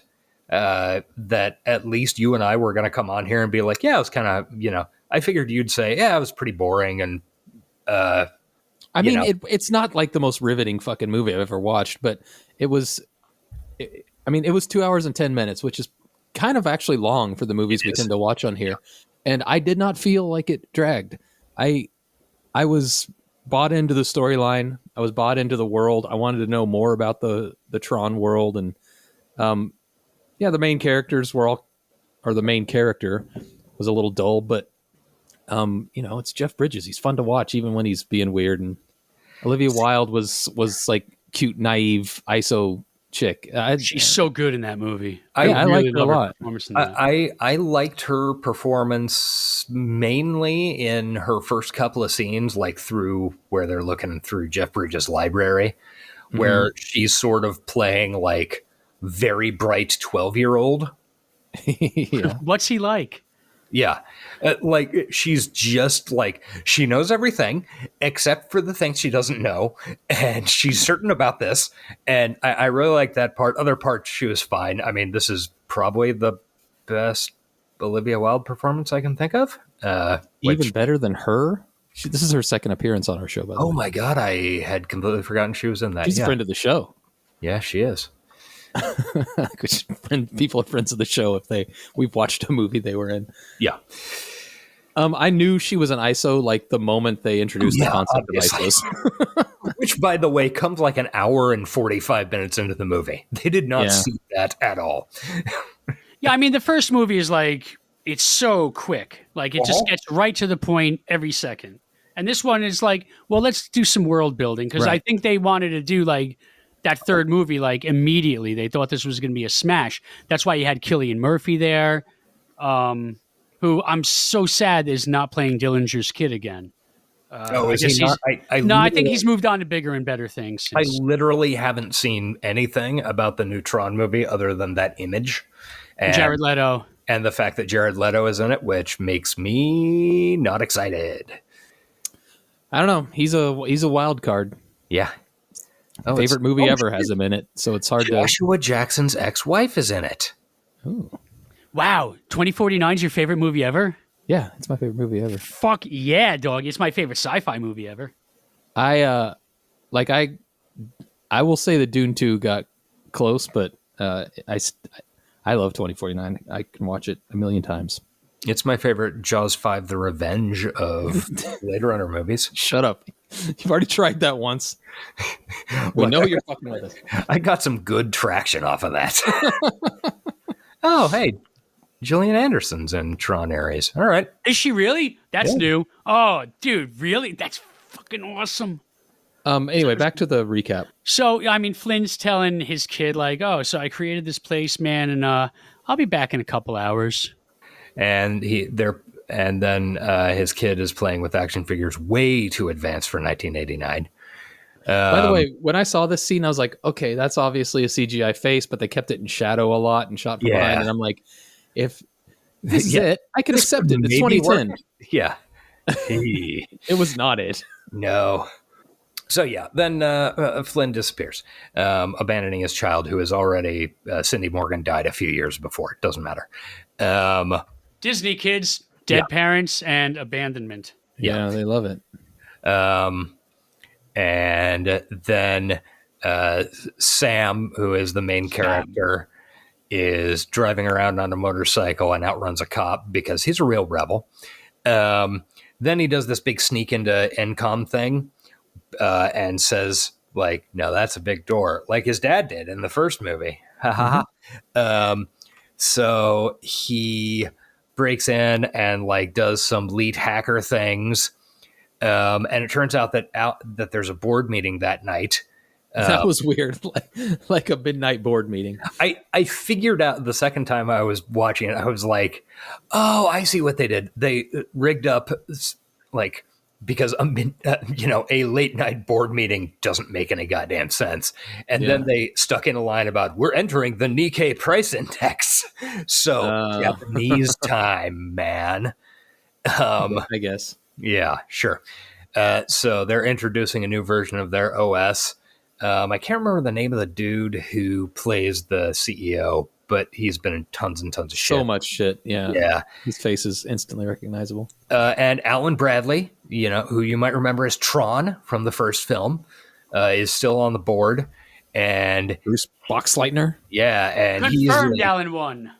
that at least you and I were going to come on here and be like, yeah, it was kind of, I figured you'd say, yeah, it was pretty boring. And it's not like the most riveting fucking movie I've ever watched, but it was 2 hours and 10 minutes, which is kind of actually long for the movies we tend to watch on here. And I did not feel like it dragged. I was bought into the storyline. I was bought into the world. I wanted to know more about the Tron world. And the main characters the main character was a little dull, but it's Jeff Bridges. He's fun to watch even when he's being weird. And Olivia Wilde was like cute, naive ISO chick. She's so good in that movie. I liked her a lot. I liked her performance mainly in her first couple of scenes, like through where they're looking through Jeff Bridges' library, where she's sort of playing like very bright 12-year-old. Yeah. What's he like? Yeah. She's just she knows everything except for the things she doesn't know. And she's certain about this. And I really like that part. Other parts, she was fine. I mean, this is probably the best Olivia Wilde performance I can think of. Even better than her? This is her second appearance on our show, by the way. Oh my God. I had completely forgotten she was in that. She's a friend of the show. Yeah, she is. People are friends of the show if we've watched a movie they were in. Yeah. I knew she was an ISO like the moment they introduced the concept obviously. Of ISOs. Which, by the way, comes like an hour and 45 minutes into the movie. They did not see that at all. Yeah, I mean, the first movie is it's so quick. Like, it just gets right to the point every second. And this one is well, let's do some world building. Because I think they wanted to do that third movie, immediately. They thought this was going to be a smash. That's why you had Cillian Murphy there, who I'm so sad is not playing Dillinger's kid again. Is he not? I think he's moved on to bigger and better things. I literally haven't seen anything about the new Tron movie other than that image. And Jared Leto. And the fact that Jared Leto is in it, which makes me not excited. I don't know. He's a wild card. Yeah. Oh, Favorite movie ever has him in it, so it's hard Joshua Jackson's ex-wife is in it. to. Ooh. Wow, 2049 is your favorite movie ever? Yeah, it's my favorite movie ever. Fuck yeah, dog! It's my favorite sci-fi movie ever. I will say that Dune 2 got close, but I love 2049. I can watch it a million times. It's my favorite Jaws 5: The Revenge of Blade Runner movies. Shut up. You've already tried that once. We know you're fucking with us. I got some good traction off of that. Oh, hey, Gillian Anderson's in Tron Ares. All right. Is she really? That's new. Oh, dude, really? That's fucking awesome. Anyway, back to the recap. So, I mean, Flynn's telling his kid, like, oh, so I created this place, man, and I'll be back in a couple hours. And then his kid is playing with action figures way too advanced for 1989. By the way, when I saw this scene, I was like, okay, that's obviously a CGI face, but they kept it in shadow a lot and shot from behind. And I'm like, if this is it, I can accept it. It's 2010. Yeah. It was not it. No. So yeah, then Flynn disappears, abandoning his child, who is already Cindy Morgan died a few years before. It doesn't matter. Disney kids, dead parents, and abandonment. Yeah, they love it. And then Sam, who is the main character, is driving around on a motorcycle and outruns a cop because he's a real rebel. Then he does this big sneak into Encom thing and says, like, no, that's a big door, like his dad did in the first movie. So he breaks in and like does some lead hacker things. And it turns out that there's a board meeting that night. That was weird, like a midnight board meeting. I figured out the second time I was watching it, I was like, oh, I see what they did. They rigged up, like, because a late night board meeting doesn't make any goddamn sense. And then they stuck in a line about, we're entering the Nikkei price index. So Japanese time, man. I guess. Yeah, sure. So they're introducing a new version of their OS. I can't remember the name of the dude who plays the CEO, but he's been in tons and tons of shit. So much shit, yeah. His face is instantly recognizable. And Alan Bradley, who you might remember as Tron from the first film, is still on the board. And Bruce Boxleitner? Yeah, and confirmed Alan won.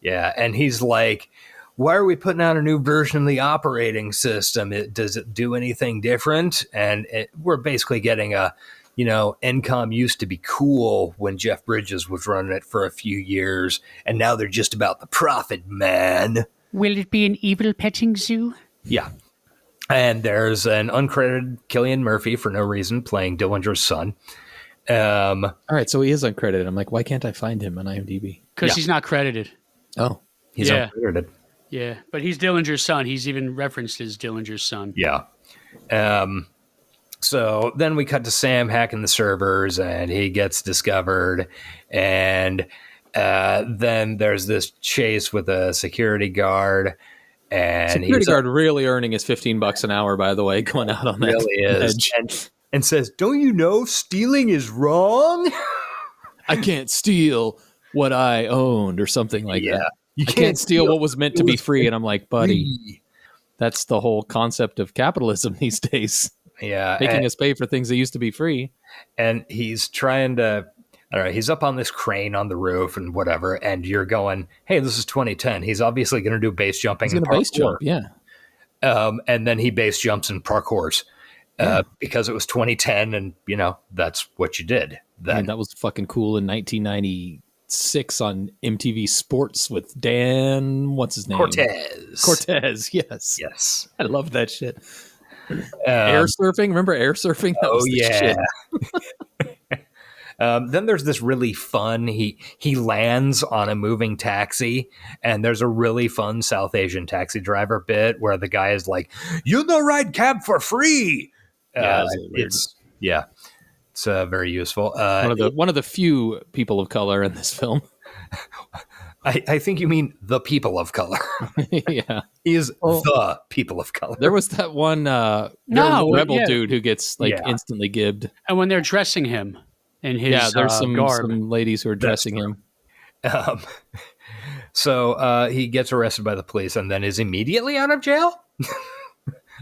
Yeah, and he's like, why are we putting out a new version of the operating system? Does it do anything different? And we're basically getting a, Encom used to be cool when Jeff Bridges was running it for a few years, and now they're just about the profit, man. Will it be an evil petting zoo? Yeah. And there's an uncredited Cillian Murphy for no reason playing Dillinger's son. All right, so he is uncredited. I'm like, why can't I find him on IMDb? Because he's not credited. Oh. He's uncredited. Yeah, but he's Dillinger's son. He's even referenced as Dillinger's son. Yeah. So then we cut to Sam hacking the servers, and he gets discovered. And then there's this chase with a security guard. And security guard really earning his $15 an hour, by the way, going out on that. Really is. And says, don't you know stealing is wrong? I can't steal what I owned or something like that. You can't steal what was meant to be free. And I'm like, buddy, that's the whole concept of capitalism these days. Yeah. Making us pay for things that used to be free. And he's trying to, I don't know, he's up on this crane on the roof and whatever. And you're going, hey, this is 2010. He's obviously going to do base jumping. He's going to base jump, yeah. And then he base jumps and parkours because it was 2010. And, that's what you did. That was fucking cool in 1996 on MTV Sports with Dan, what's his name? Cortez, yes. Yes. I love that shit. Air surfing, remember air surfing? That was the shit. Then there's this really fun, he lands on a moving taxi, and there's a really fun South Asian taxi driver bit where the guy is like, you'll no ride cab for free. It's very useful. One of the few people of color in this film. I think you mean the people of color. Yeah. Is the people of color. There was that one rebel dude who gets instantly gibbed. And when they're dressing him in his there's some garb. ladies who are dressing him. So he gets arrested by the police and then is immediately out of jail?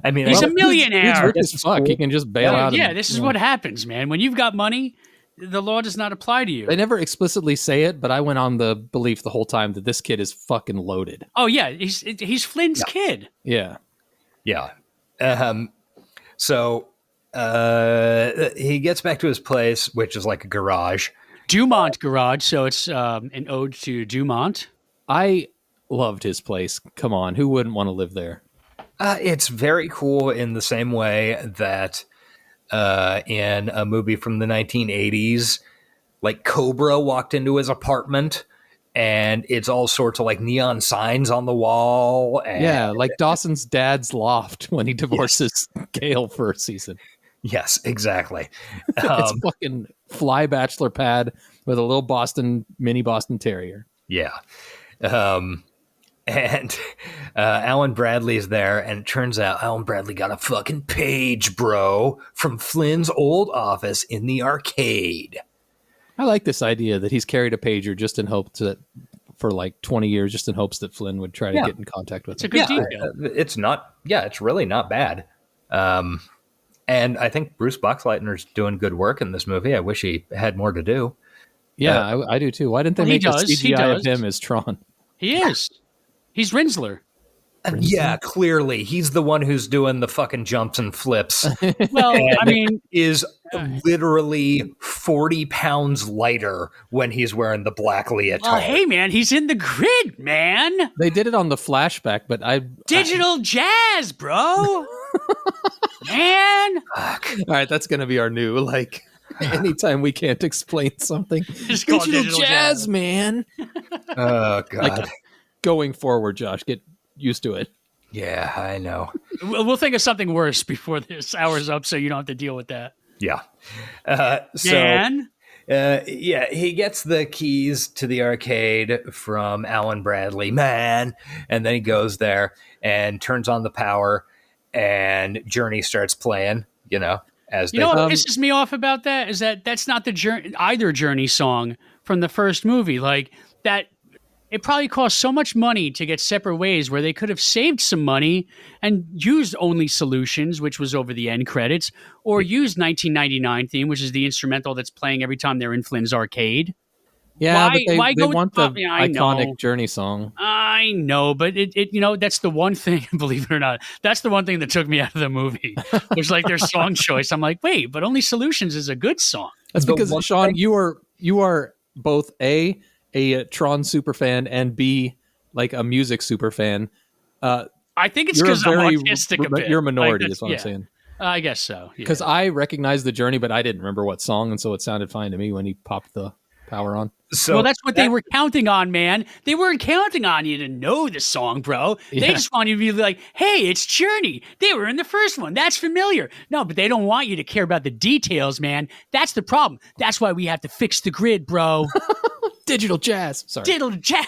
I mean, he's a millionaire. He's rich as fuck. He can just bail out. Yeah, this is what happens, man. When you've got money, the law does not apply to you. They never explicitly say it, but I went on the belief the whole time that this kid is fucking loaded. Oh yeah, he's Flynn's kid. Yeah. So he gets back to his place, which is like a garage. Dumont garage, so it's an ode to Dumont. I loved his place. Come on, who wouldn't want to live there? It's very cool in the same way that in a movie from the 1980s, like Cobra walked into his apartment and it's all sorts of like neon signs on the wall. And, like Dawson's dad's loft when he divorces Gail for a season. Yes, exactly. It's a fucking fly bachelor pad with a little mini Boston Terrier. Yeah. And Alan Bradley's there, and it turns out Alan Bradley got a fucking page, bro, from Flynn's old office in the arcade. I like this idea that he's carried a pager just in hopes that for like 20 years, just in hopes that Flynn would try to get in contact with him. It's a good detail. It's really not bad. And I think Bruce Boxleitner's doing good work in this movie. I wish he had more to do. Yeah, I do too. Why didn't they make a CGI of him as Tron? He is. He's Rinsler. Yeah, clearly. He's the one who's doing the fucking jumps and flips. Well, I mean... is literally 40 pounds lighter when he's wearing the black leotard. Well, hey, man, he's in the grid, man. They did it on the flashback, but Digital jazz, bro. Man. Fuck. All right, that's going to be our new, like... Anytime we can't explain something, digital jazz, man. Oh, God. Like, going forward, Josh, get used to it. Yeah, I know. We'll think of something worse before this hour's up, so you don't have to deal with that. Yeah. He gets the keys to the arcade from Alan Bradley, man, and then he goes there and turns on the power, and Journey starts playing, what pisses me off about that is that's not the either Journey song from the first movie. Like that, it probably cost so much money to get separate ways where they could have saved some money and used Only Solutions, which was over the end credits, or used 1999 theme, which is the instrumental that's playing every time they're in Flynn's arcade. Yeah, but they want the iconic Journey song. I know, but it that's the one thing, believe it or not, that's the one thing that took me out of the movie. There's like their song choice. I'm like, wait, but Only Solutions is a good song. That's because, Sean, you are both A Tron super fan and B, like a music super fan. I think it's because I'm autistic a bit. You're a minority, is what I'm saying. I guess so. Because I recognized the Journey, but I didn't remember what song, and so it sounded fine to me when he popped the power on. So that's what they were counting on, man. They weren't counting on you to know the song, bro. They just want you to be like, hey, it's Journey. They were in the first one. That's familiar. No, but they don't want you to care about the details, man. That's the problem. That's why we have to fix the grid, bro. Digital jazz. Sorry. Digital jazz.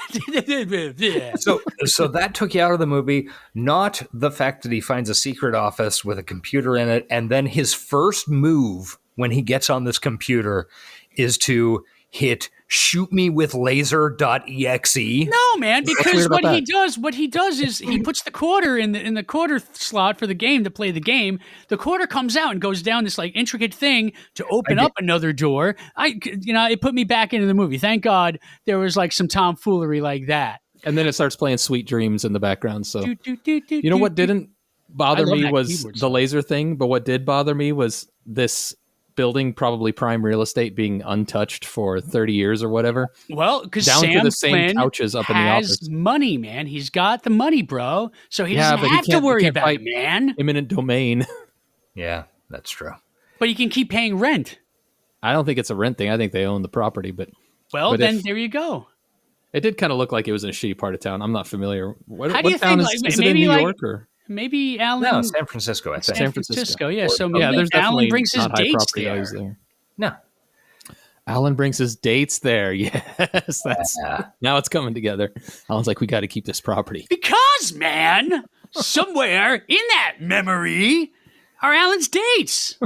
So that took you out of the movie, not the fact that he finds a secret office with a computer in it, and then his first move when he gets on this computer is to hit shootmewithlaser.exe. No, man, because what he does is he puts the quarter in the quarter slot for the game to play the game. The quarter comes out and goes down this like intricate thing to open up another door. It put me back into the movie. Thank God there was like some tomfoolery like that. And then it starts playing Sweet Dreams in the background. So you know what didn't bother me was the laser thing, but what did bother me was this building, probably prime real estate, being untouched for 30 years or whatever. Well, because down Sam to the same Flynn couches up in the office. Has money, man. He's got the money, bro. So he doesn't have to worry about it, man. Eminent domain. Yeah, that's true. But you can keep paying rent. I don't think it's a rent thing. I think they own the property, but then there you go. It did kind of look like it was in a shitty part of town. I'm not familiar. What town is it in New York or? Maybe Alan. No, San Francisco. I think. San Francisco. Yeah. So there's Alan brings his not high dates property values there. No. Alan brings his dates there. Yes, that's now it's coming together. Alan's like, we got to keep this property. Because, man, somewhere in that memory are Alan's dates.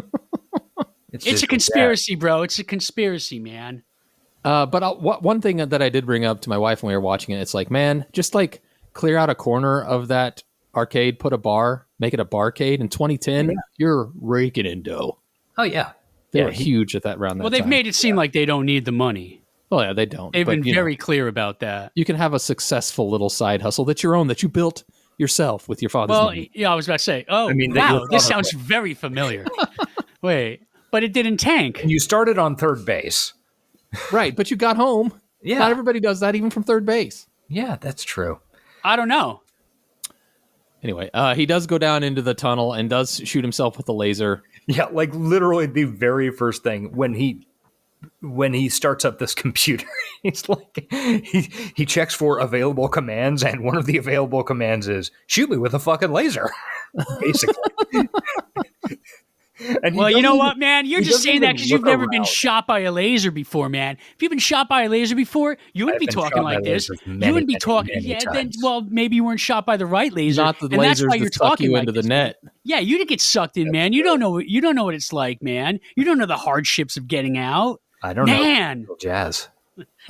It's a conspiracy, bro. It's a conspiracy, man. But one thing that I did bring up to my wife when we were watching it, it's like, man, just like clear out a corner of that arcade, put a bar, make it a barcade. In 2010, you're raking in dough. Oh, yeah. They were huge at that round. Well, they've made it seem like they don't need the money. Well, yeah, they don't. They've been very clear about that. You can have a successful little side hustle that's your own, that you built yourself with your father's money. Yeah, I was about to say, wow, this sounds very familiar. Wait, but it didn't tank. And you started on third base. Right, but you got home. Yeah. Not everybody does that, even from third base. Yeah, that's true. I don't know. Anyway, he does go down into the tunnel and does shoot himself with a laser. Yeah, like literally the very first thing when he starts up this computer, he's like he checks for available commands, and one of the available commands is shoot me with a fucking laser, basically. And well, you know what, man? You're just saying that because you've never been shot by a laser before, man. If you've been shot by a laser before, you wouldn't be talking like this. You wouldn't be talking. Yeah, then maybe you weren't shot by the right laser. Not the lasers that suck you into the net. Yeah, you didn't get sucked in, man. You don't know. You don't know what it's like, man. You don't know the hardships of getting out. I don't know. Digital jazz.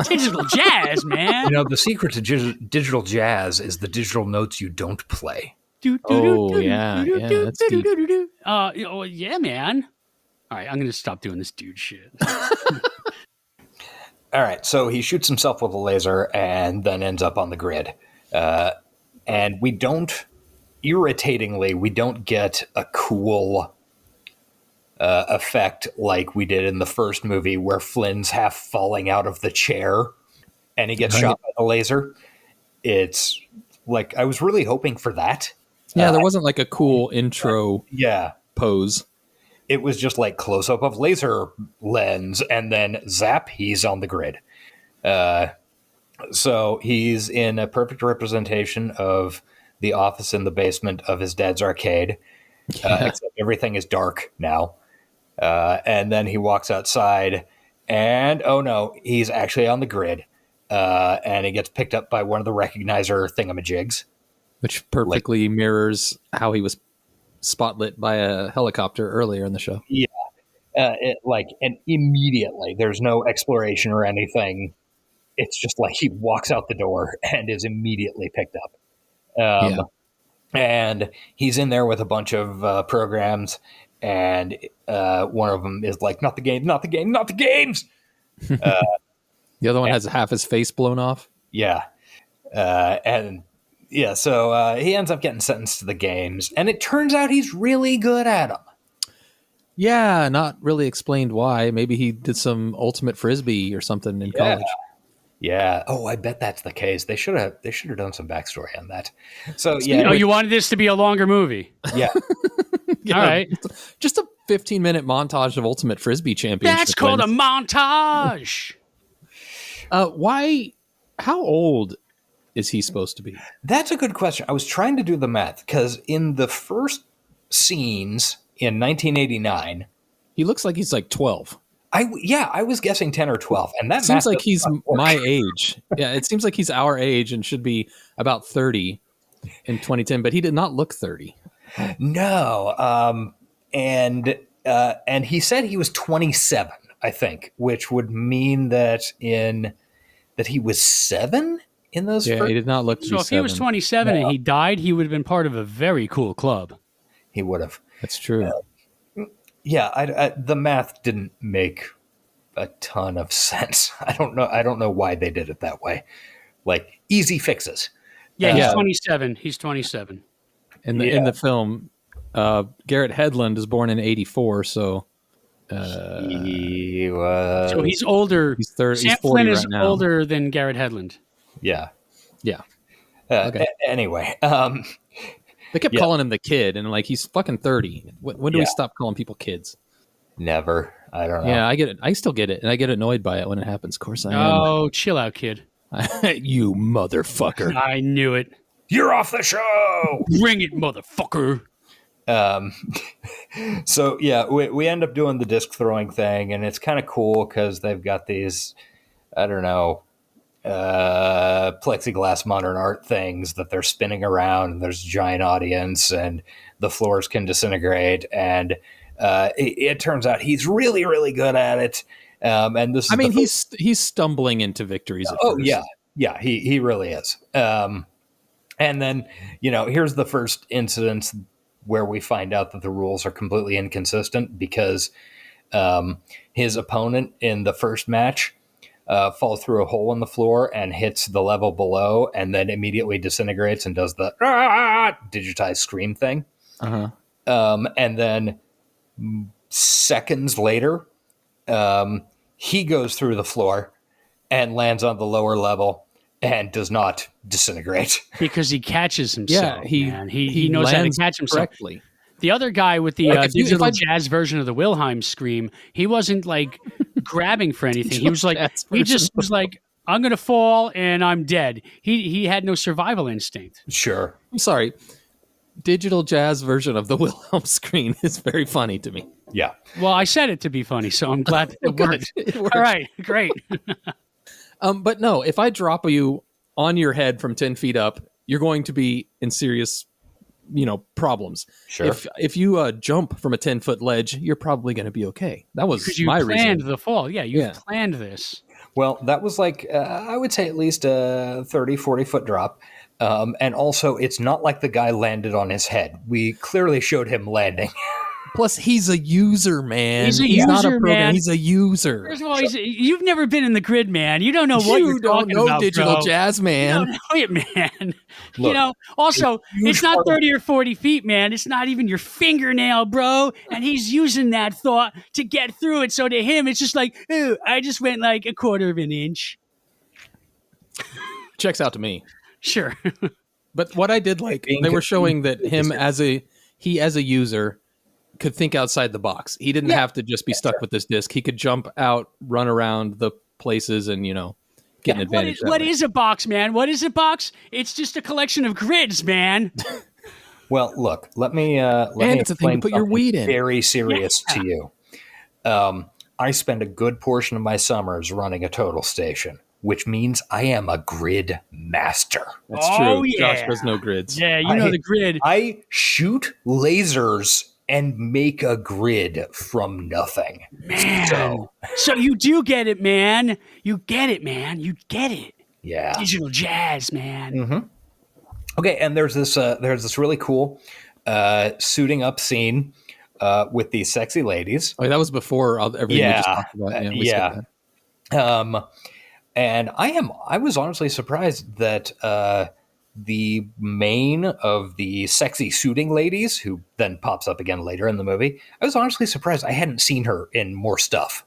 Digital jazz, man. You know, the secret to digital jazz is the digital notes you don't play. Oh, yeah, that's deep. Yeah, man. All right, I'm going to stop doing this dude shit. All right, so he shoots himself with a laser and then ends up on the grid. And we don't get a cool effect like we did in the first movie where Flynn's half falling out of the chair and he gets shot by the laser. It's like, I was really hoping for that. Yeah, there wasn't like a cool intro pose. It was just like close up of laser lens and then zap, he's on the grid. So he's in a perfect representation of the office in the basement of his dad's arcade. Except everything is dark now. And then he walks outside and, oh no, he's actually on the grid. And he gets picked up by one of the recognizer thingamajigs. Which perfectly mirrors how he was spotlit by a helicopter earlier in the show. Yeah. And immediately, there's no exploration or anything. It's just like he walks out the door and is immediately picked up. And he's in there with a bunch of programs, and one of them is like, not the game, not the game, not the games! The other one has half his face blown off? Yeah. So he ends up getting sentenced to the games, and it turns out he's really good at them. Yeah, not really explained why. Maybe he did some ultimate frisbee or something in college. Yeah. Oh, I bet that's the case. They should have done some backstory on that. So you wanted this to be a longer movie. Yeah. All right. Just a 15-minute montage of ultimate frisbee championship. That's called a montage. Why? How old is he supposed to be? That's a good question. I was trying to do the math because in the first scenes in 1989, he looks like he's like 12. I was guessing 10 or 12, and that seems like he's my age. Yeah, it seems like he's our age and should be about 30 in 2010, but he did not look 30. No, and he said he was 27, I think, which would mean that he was 7 in those. Yeah, he did not look. So if he was 27 and he died, he would have been part of a very cool club. He would have. That's true. The math didn't make a ton of sense. I don't know why they did it that way. Like easy fixes. Yeah, he's 27. He's 27. In the film, Garrett Hedlund is born in 84, so he was. So he's older. He's 30. Sam he's 40 Flynn is right now. older than Garrett Hedlund. Yeah. Okay. Anyway, they kept calling him the kid, and like he's fucking 30. When do we stop calling people kids? Never. I don't know. Yeah, I get it. I still get it, and I get annoyed by it when it happens. Of course, I am. Oh, chill out, kid. You motherfucker! I knew it. You're off the show. Bring it, motherfucker. So yeah, we end up doing the disc throwing thing, and it's kind of cool because they've got these, I don't know, plexiglass modern art things that they're spinning around, and there's a giant audience, and the floors can disintegrate, and it turns out he's really, really good at it. And this, he's stumbling into victories. At first. Yeah, he really is. And then here's the first incident where we find out that the rules are completely inconsistent because his opponent in the first match falls through a hole in the floor and hits the level below, and then immediately disintegrates and does the digitized scream thing. And then seconds later, he goes through the floor and lands on the lower level and does not disintegrate because he catches himself. Yeah, he knows how to catch himself correctly. The other guy with the digital jazz version of the Wilhelm scream, he wasn't like grabbing for anything. He was like, he just was like, I'm going to fall and I'm dead. He had no survival instinct. Sure. I'm sorry. Digital jazz version of the Wilhelm scream is very funny to me. Yeah. Well, I said it to be funny, so I'm glad that it worked. All right, great. But no, if I drop you on your head from 10 feet up, you're going to be in serious, problems. Sure. If you jump from a 10-foot ledge, you're probably going to be okay. That was because you my planned reason. the fall. Yeah, you planned this. Well, that was like, I would say at least a 30, 40-foot drop. And also, it's not like the guy landed on his head. We clearly showed him landing. Plus, he's a user, man. He's not a user, program. man. He's a user. First of all, you've never been in the grid, man. You don't know what you're talking about, You don't know digital bro. jazz, man. You don't know it, man. Look, Also, it's not 30 or 40 feet, man. It's not even your fingernail, bro. And he's using that thought to get through it. So to him, it's just like, ooh, I just went like a quarter of an inch. Checks out to me. Sure. But what I did like, they were showing that him as a user could think outside the box. He didn't have to just be stuck with this disc. He could jump out, run around the places, and get an advantage. What is a box, man? What is a box? It's just a collection of grids, man. Well, look, let me and it's a thing to explain put your something weed in. very serious to you. I spend a good portion of my summers running a total station, which means I am a grid master. That's Oh, true. yeah. Josh does no grids. Yeah, you know the grid. I shoot lasers and make a grid from nothing. Man. So you do get it, man. You get it, man. You get it. Yeah. Digital jazz, man. Mm-hmm. Okay, and there's this really cool suiting up scene with these sexy ladies. Oh, that was before everything we just talked about. Yeah. And I was honestly surprised that the main of the sexy suiting ladies, who then pops up again later in the movie, I was honestly surprised I hadn't seen her in more stuff.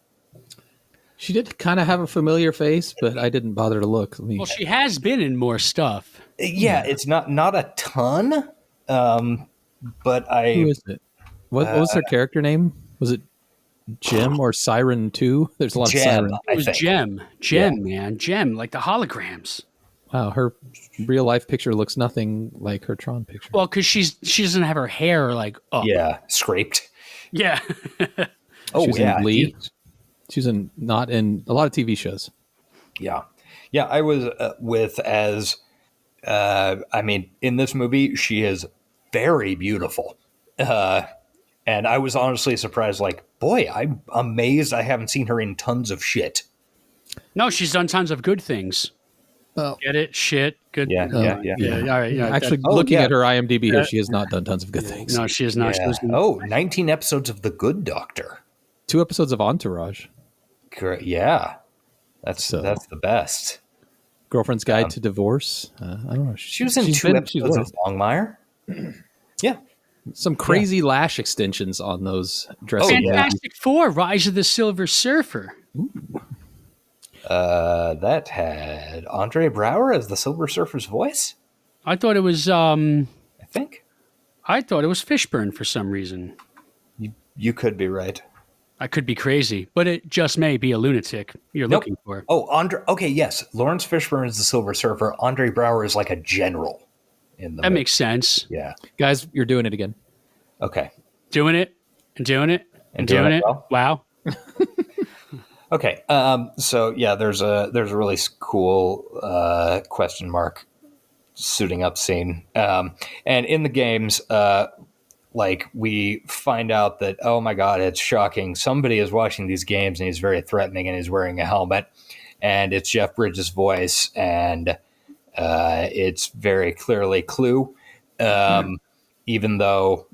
She did kind of have a familiar face, but I didn't bother to look. Well, she has been in more stuff. Yeah, it's not a ton, but I... Who is it? What was her character name? Was it Gem or Siren 2? There's a lot of Siren. It was Gem. Man. Gem, like the holograms. Wow, her real life picture looks nothing like her Tron picture. Well, because she doesn't have her hair like up. Yeah, scraped. Yeah. She was in Glee. She's not in a lot of TV shows. Yeah. Yeah, I was in this movie, she is very beautiful. And I was honestly surprised, like, boy, I'm amazed I haven't seen her in tons of shit. No, she's done tons of good things. Oh. Get it? Shit. Good. Yeah. All right. Yeah, actually, looking at her IMDb here, she has not done tons of good things. No, she has not. Yeah. 19 episodes of The Good Doctor. 2 episodes of Entourage. Great. Yeah. That's the best. Girlfriend's Guide to Divorce. I don't know. She was in 2 episodes of Longmire. Yeah. Some crazy lash extensions on those dresses. Fantastic Four, Rise of the Silver Surfer. Ooh. That had Andre Braugher as the Silver Surfer's voice. I thought it was. I think. I thought it was Fishburne for some reason. You could be right. I could be crazy, but it just may be a lunatic you're looking for. Oh, Andre. Okay, yes. Lawrence Fishburne is the Silver Surfer. Andre Braugher is like a general in the movie. Makes sense. Yeah. Guys, you're doing it again. Okay. Doing it and doing it and doing it. Well? Wow. Okay. So yeah, there's a really cool question mark suiting up scene. And in the games, like we find out that, oh my God, it's shocking. Somebody is watching these games and he's very threatening and he's wearing a helmet, and it's Jeff Bridges' voice, and it's very clearly Clue, even though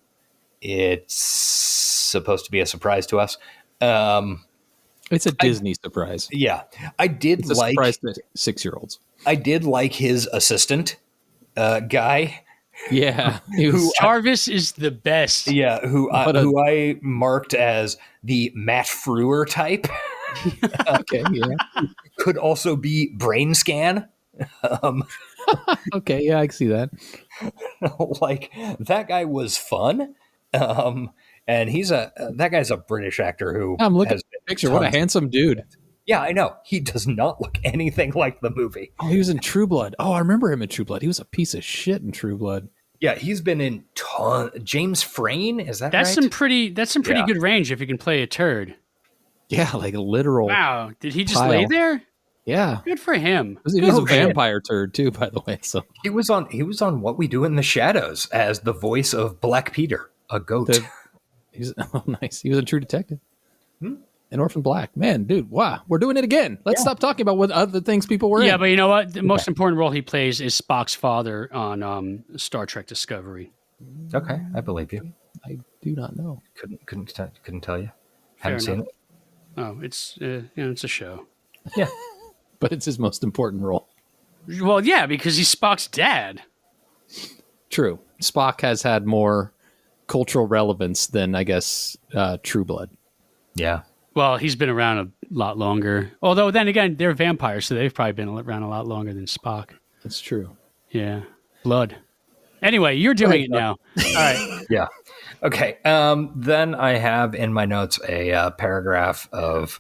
it's supposed to be a surprise to us. It's a Disney surprise. Yeah, I did It's a like surprise to 6-year-olds. I did like his assistant guy. Yeah, Jarvis is the best. Yeah, who I marked as the Matt Frewer type. Okay, yeah. Could also be Brain Scan. Okay, yeah, I can see that. Like, that guy was fun. And that guy's a British actor who I'm looking has at the picture. What a handsome dude. Yeah, I know. He does not look anything like the movie. Oh, he was in True Blood. Oh, I remember him in True Blood. He was a piece of shit in True Blood. Yeah, he's been in James Frayne. Is that That's right? some pretty good range if you can play a turd. Yeah, like a literal. Wow, did he just pile. lay there? Yeah, Good for him. he was a vampire turd too, by the way. So he was on What We Do in the Shadows as the voice of Black Peter, a goat. Nice. He was in True Detective. And Orphan Black. Man, dude, wow. We're doing it again. Let's stop talking about what other things people were in. Yeah, but you know what? The most important role he plays is Spock's father on Star Trek Discovery. Okay, I believe you. I do not know. Couldn't tell you. Fair Haven't seen enough. it. Oh, it's a show. Yeah, But it's his most important role. Well, yeah, because he's Spock's dad. True. Spock has had more cultural relevance than, I guess, True Blood. yeah. Well, he's been around a lot longer. Although, then again, they're vampires, so they've probably been around a lot longer than Spock. That's true. Yeah. Blood. Anyway, you're doing it now. All right. Yeah. Okay. Then I have in my notes a paragraph of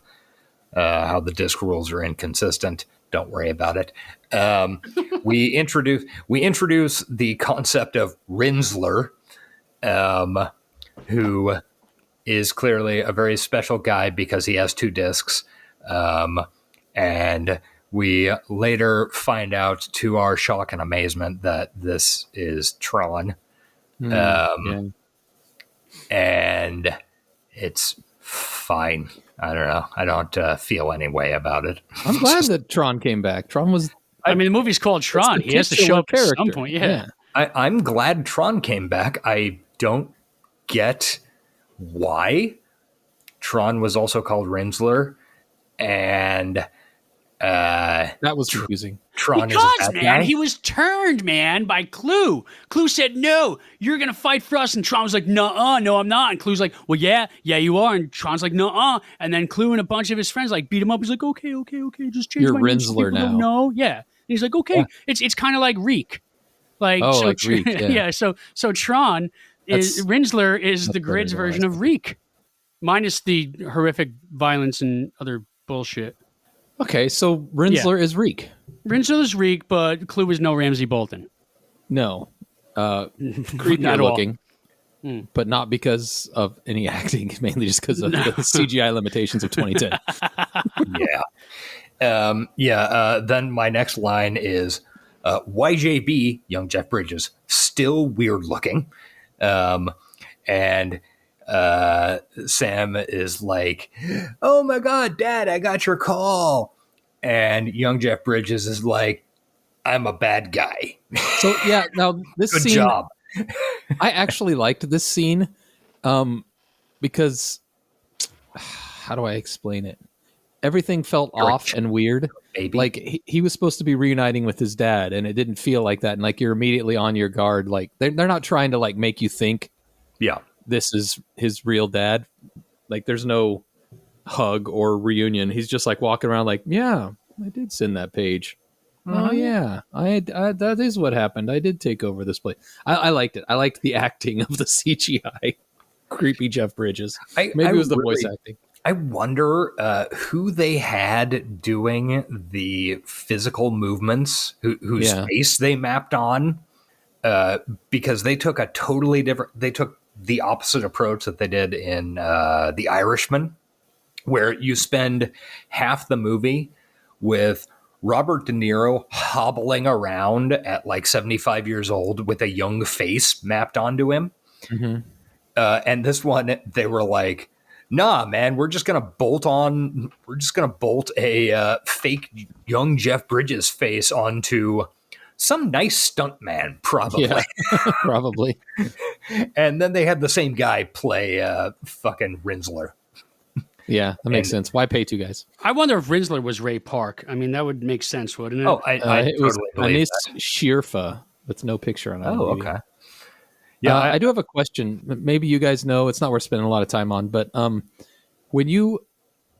how the disc rules are inconsistent. Don't worry about it. We introduce the concept of Rinsler, who is clearly a very special guy because he has 2 discs. And we later find out, to our shock and amazement, that this is Tron. And it's fine. I don't know. I don't feel any way about it. I'm glad that Tron came back. Tron was... I mean, the movie's called Tron. He has to show up at some point. Yeah. I'm glad Tron came back. I don't get why Tron was also called Rinsler, and that was confusing. Tron because, is a bad man, guy. he was turned, man, by Clue. Clue said, "No, you're gonna fight for us," and Tron was like, "Nuh-uh, no, I'm not." And Clue's like, "Well, yeah, you are." And Tron's like, "Nuh-uh," and then Clue and a bunch of his friends like beat him up. He's like, "Okay, just change You're my name so Rinsler people don't now. know." Yeah, and he's like, "Okay." Yeah. It's kind of like Reek, like like Reek, yeah. yeah. So Tron is Rinsler is the Grid's version of Reek, minus the horrific violence and other bullshit. Okay, so Rinsler is Reek. Rinsler is Reek, but Clue is no Ramsay Bolton. No. Creepy Not at all. looking. But not because of any acting, mainly just because of the CGI limitations of 2010. Yeah. Then my next line is YJB, young Jeff Bridges, still weird looking. And Sam is like, "Oh my God, Dad, I got your call." And young Jeff Bridges is like, "I'm a bad guy." So yeah, now this Good scene, job. I actually liked this scene because how do I explain it? Everything felt off and weird. Baby. Like he was supposed to be reuniting with his dad, and it didn't feel like that. And like you're immediately on your guard. Like they're not trying to like make you think, Yeah. this is his real dad. Like there's no hug or reunion. He's just like walking around like, yeah, I did send that page. Oh yeah, I that is what happened. I did take over this place. I liked it. I liked the acting of the CGI creepy Jeff Bridges. Maybe it was the voice acting. I wonder who they had doing the physical movements, whose face they mapped on, because they took a totally different. They took the opposite approach that they did in The Irishman, where you spend half the movie with Robert De Niro hobbling around at like 75 years old with a young face mapped onto him. Mm-hmm. And this one, they were like, nah, man, we're just going to bolt a fake young Jeff Bridges face onto some nice stunt man, probably. Yeah, probably. And then they had the same guy play fucking Rinsler. Yeah, that makes sense. Why pay two guys? I wonder if Rinsler was Ray Park. I mean, that would make sense, wouldn't it? Oh, I it was totally believe Anis that. Shirfa with no picture on it. Oh, okay. Yeah, I do have a question. Maybe you guys know. It's not worth spending a lot of time on, but when you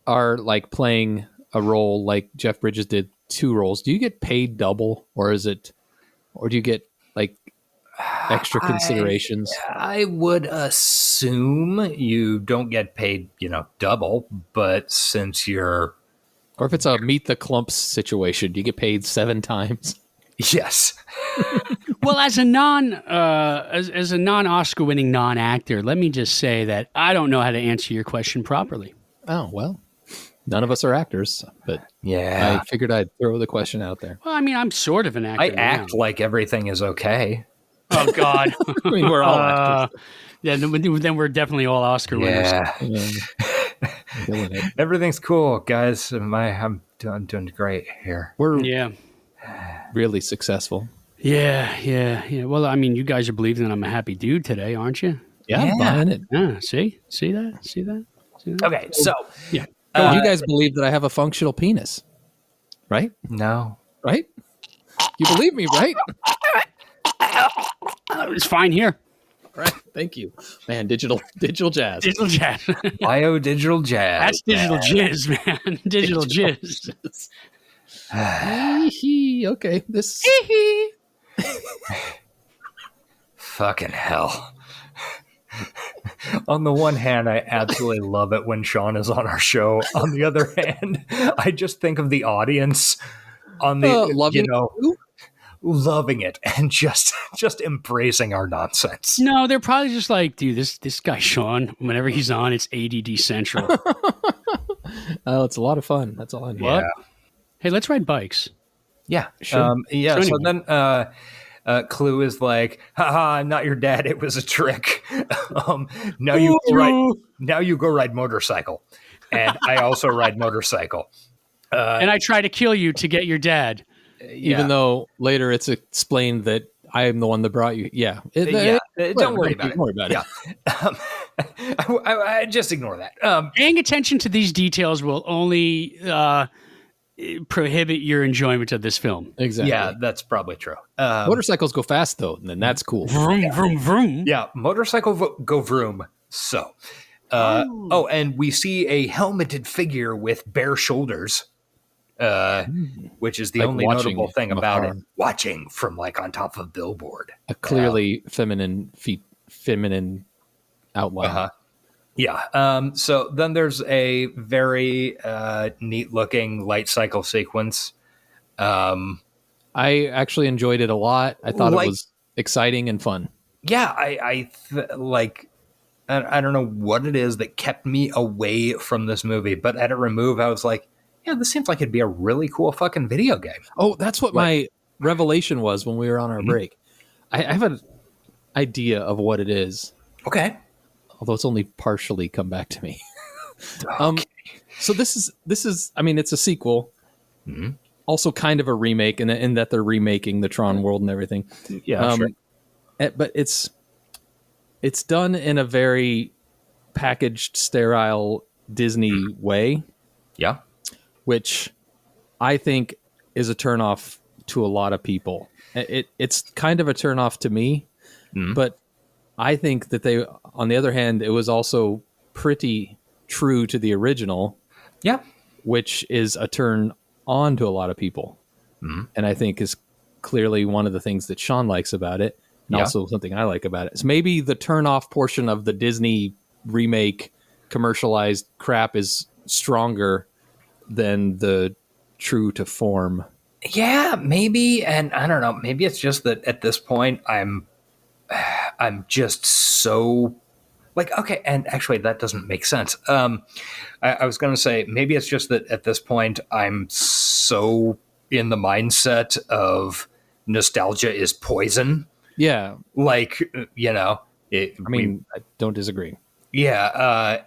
are like playing a role like Jeff Bridges did, 2 roles, do you get paid double, or do you get like extra considerations? I would assume you don't get paid, double, but since you're... Or if it's a meet the clumps situation, do you get paid 7 times? Yes. Well, as a non-Oscar winning non-actor, let me just say that I don't know how to answer your question properly. Oh, well, none of us are actors, but yeah, I figured I'd throw the question out there. Well, I mean, I'm sort of an actor. I act like everything is okay. Oh, God. I mean, we're all actors. Yeah, then we're definitely all Oscar winners. Yeah. Everything's cool, guys. I'm doing great here. We're Yeah. really successful. Yeah. Well, I mean, you guys are believing that I'm a happy dude today, aren't you? Yeah, I'm buying it. Yeah, see that? Okay, so Yeah. You guys believe that I have a functional penis, right? no. Right? You believe me, right? It's fine here. Right. Thank you, man. Digital jazz. Digital jazz. Biodigital jazz. That's digital jizz, man. Digital jizz. Okay. This. Fucking hell. On the one hand, I absolutely love it when Sean is on our show. On the other hand, I just think of the audience on the, loving it and just embracing our nonsense. No, they're probably just like, dude, this guy Sean, whenever he's on, it's ADD Central. Oh, it's a lot of fun. That's all I know. What? Hey, let's ride bikes. Yeah. Sure. Yeah. So So anyway. then Clue is like, haha, I'm not your dad. It was a trick. Now you go ride motorcycle. And I also ride motorcycle. And I try to kill you to get your dad. Even though later it's explained that I am the one that brought you. Yeah. Don't worry about it. Don't worry about it. Yeah. I just ignore that. Paying attention to these details will only prohibit your enjoyment of this film. Exactly. Yeah, that's probably true. Motorcycles go fast though, and then that's cool. Vroom, vroom, vroom. Yeah, motorcycle go vroom. So, and we see a helmeted figure with bare shoulders, which is the Like only watching notable thing from about afar. it. Watching from like on top of a billboard. A clearly feminine outline. Uh-huh. Yeah. So then there's a very neat looking light cycle sequence. I actually enjoyed it a lot. I thought it was exciting and fun. Yeah, I don't know what it is that kept me away from this movie, but at a remove, I was like, yeah, this seems like it'd be a really cool fucking video game. Oh, that's what my revelation was when we were on our break. I have an idea of what it is, Okay. although it's only partially come back to me. So this is, I mean, it's a sequel, also kind of a remake in that they're remaking the Tron world and everything. Yeah, sure. But it's done in a very packaged, sterile Disney way, Yeah. which I think is a turnoff to a lot of people. It's kind of a turnoff to me, but I think that on the other hand, it was also pretty true to the original, Yeah. which is a turn on to a lot of people. And I think is clearly one of the things that Sean likes about it, and also something I like about it. So maybe the turn off portion of the Disney remake commercialized crap is stronger than the true to form. Yeah, maybe. And I don't know. Maybe it's just that at this point, I'm just so Like, okay, and actually that doesn't make sense. I was going to say, maybe it's just that at this point I'm so in the mindset of nostalgia is poison. Yeah. Like, I don't disagree. Yeah.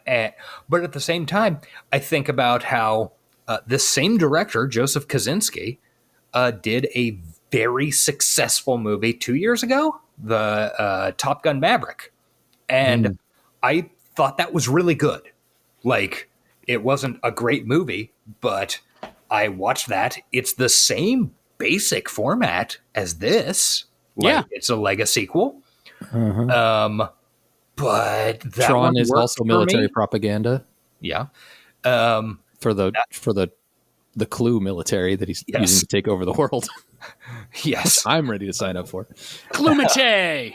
But at the same time, I think about how this same director, Joseph Kosinski, did a very successful movie 2 years ago, the Top Gun Maverick. And I thought that was really good. Like, it wasn't a great movie, but I watched that. It's the same basic format as this. Like, it's a Lego sequel. But that Tron is worked also for military me. propaganda. Yeah. For the Clue military that he's using to take over the world. Yes. I'm ready to sign up for. Klumate.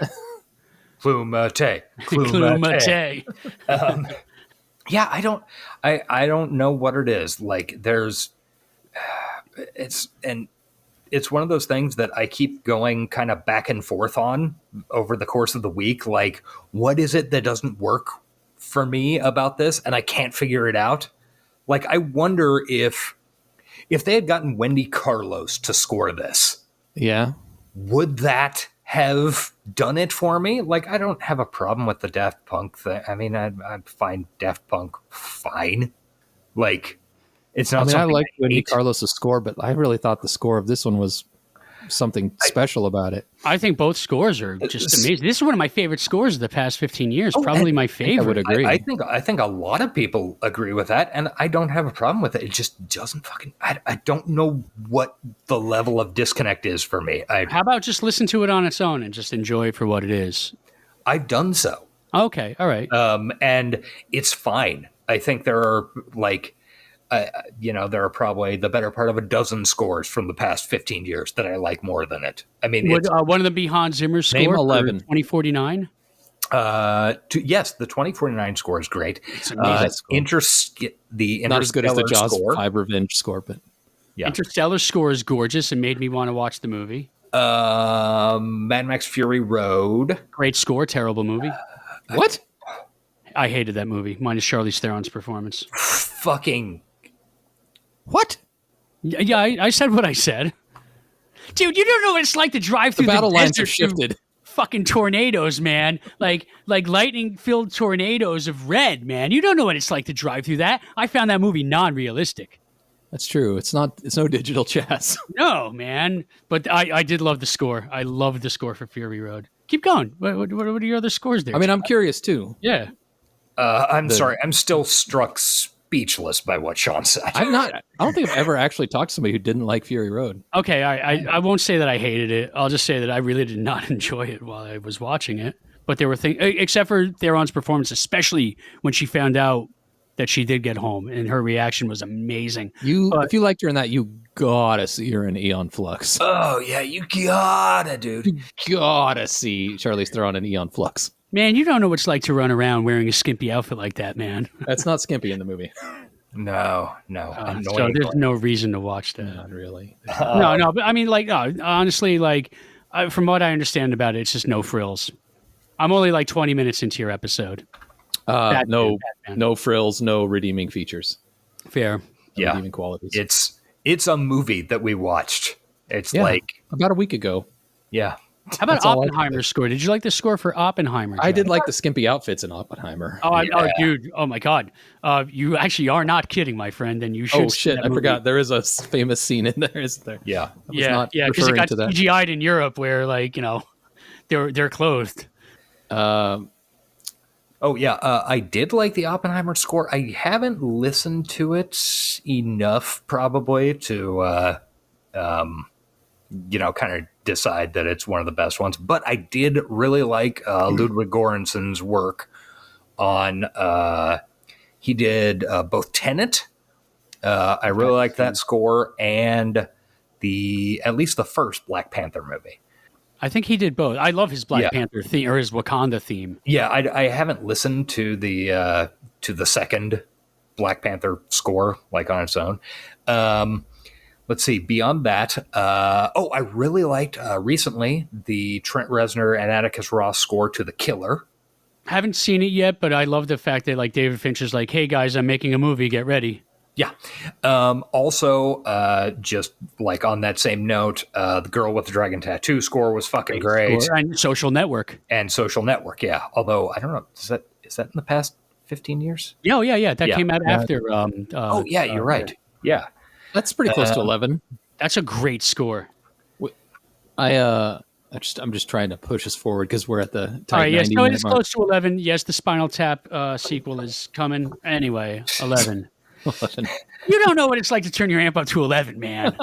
Klumate. Klumate. Yeah, I don't know what it is. Like, it's one of those things that I keep going kind of back and forth on over the course of the week. Like, what is it that doesn't work for me about this? And I can't figure it out. Like, I wonder if they had gotten Wendy Carlos to score this, would that have done it for me? Like, I don't have a problem with the Daft Punk thing. I mean, I find Daft Punk fine. Like, it's not. I like Wendy Carlos' score, but I really thought the score of this one was something special about it. I think both scores are just amazing. This is one of my favorite scores of the past 15 years. Probably my favorite. I would agree. I think a lot of people agree with that, and I don't have a problem with it. It just doesn't fucking. I don't know what the level of disconnect is for me. How about just listen to it on its own and just enjoy it for what it is? I've done so. Okay, all right. And it's fine. I think there are there are probably the better part of a dozen scores from the past 15 years that I like more than it. I mean, would one of them be Hans Zimmer's score? Name 11. 2049? Yes, the 2049 score is great. It's amazing. The not as good as the Jaws score. 5 Revenge score, but Interstellar score is gorgeous and made me want to watch the movie. Mad Max Fury Road. Great score, terrible movie. What? I hated that movie, minus Charlize Theron's performance. Fucking. What? Yeah, I said what I said. Dude, you don't know what it's like to drive through the battle lines desert are shifted. Fucking tornadoes, man. Like lightning-filled tornadoes of red, man. You don't know what it's like to drive through that. I found that movie non-realistic. That's true. It's no digital chess. No, man. But I did love the score. I loved the score for Fury Road. Keep going. What are your other scores there? I mean, I'm curious too. Yeah. I'm sorry. I'm still struck speechless by what Sean said. I don't think I've ever actually talked to somebody who didn't like Fury Road. Okay, I won't say that I hated it. I'll just say that I really did not enjoy it while I was watching it. But there were things, except for Theron's performance, especially when she found out that she did get home, and her reaction was amazing. If you liked her in that, you gotta see her in Eon Flux. Oh yeah, you gotta, dude. You gotta see Charlize Theron in Eon Flux. Man, you don't know what it's like to run around wearing a skimpy outfit like that, man. That's not skimpy in the movie. No. So there's no reason to watch that. Not really. No, but I mean, honestly, from what I understand about it, it's just no frills. I'm only 20 minutes into your episode. No frills, no redeeming features. Fair. No redeeming qualities. It's a movie that we watched. It's about a week ago. Yeah. How about Oppenheimer's score? Did you like the score for Oppenheimer? I did like the skimpy outfits in Oppenheimer. Oh, dude. Oh, my God. You actually are not kidding, my friend. And you should. Oh, shit. I forgot. There is a famous scene in there, isn't there? Yeah. Yeah. Because it got CGI'd in Europe where, they're clothed. I did like the Oppenheimer score. I haven't listened to it enough, probably, to, kind of decide that it's one of the best ones. But I did really like Ludwig Göransson's work on. He did both Tenet. I really like that score, and at least the first Black Panther movie. I think he did both. I love his Black Panther theme or his Wakanda theme. Yeah, I haven't listened to the second Black Panther score on its own. Let's see. Beyond that, I really liked recently the Trent Reznor and Atticus Ross score to The Killer. Haven't seen it yet, but I love the fact that like David Fincher's like, "Hey guys, I'm making a movie. Get ready." Yeah. Also, just like on that same note, the Girl with the Dragon Tattoo score was fucking great. And Social Network. And Social Network, yeah. Although I don't know, is that in the past 15 years? Yeah. That came out after. You're right. Yeah, That's pretty close to 11. That's a great score. I'm just trying to push us forward because we're at the tight All right, yes, 90 no, minute it's mark. close to 11. Yes, the Spinal Tap sequel is coming. Anyway, 11. 11. You don't know what it's like to turn your amp up to 11, man.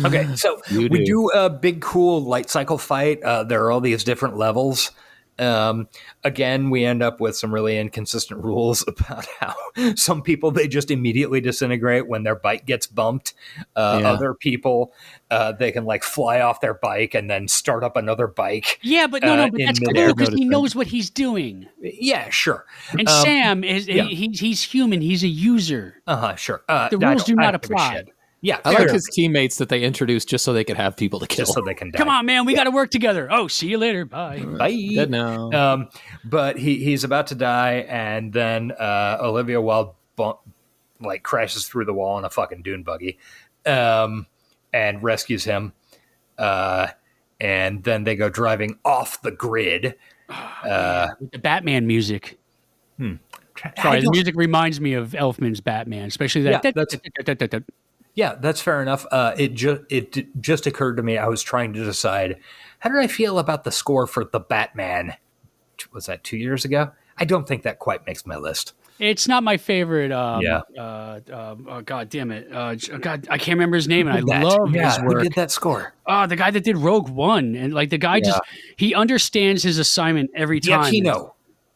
Okay, so we do a big, cool light cycle fight. There are all these different levels. Again, we end up with some really inconsistent rules about how some people, they just immediately disintegrate when their bike gets bumped. Other people, they can like fly off their bike and then start up another bike. Yeah, but but that's cool because he knows what he's doing. Yeah, sure. And Sam he's human. He's a user. Sure. The rules do not apply. Yeah, I like his teammates that they introduced just so they could have people to kill. Just so they can die. Come on, man, we got to work together. Oh, see you later. Bye. Bye. Good now. But he's about to die, and then Olivia Wilde crashes through the wall in a fucking dune buggy, and rescues him. And then they go driving off the grid. With the Batman music. Sorry, the music reminds me of Elfman's Batman, especially that. Yeah, that's fair enough. It just occurred to me. I was trying to decide how did I feel about the score for the Batman. Was that 2 years ago? I don't think that quite makes my list. It's not my favorite. God damn it! God, I can't remember his name, and I love his work. Who did that score? The guy that did Rogue One, and like the guy he understands his assignment every time.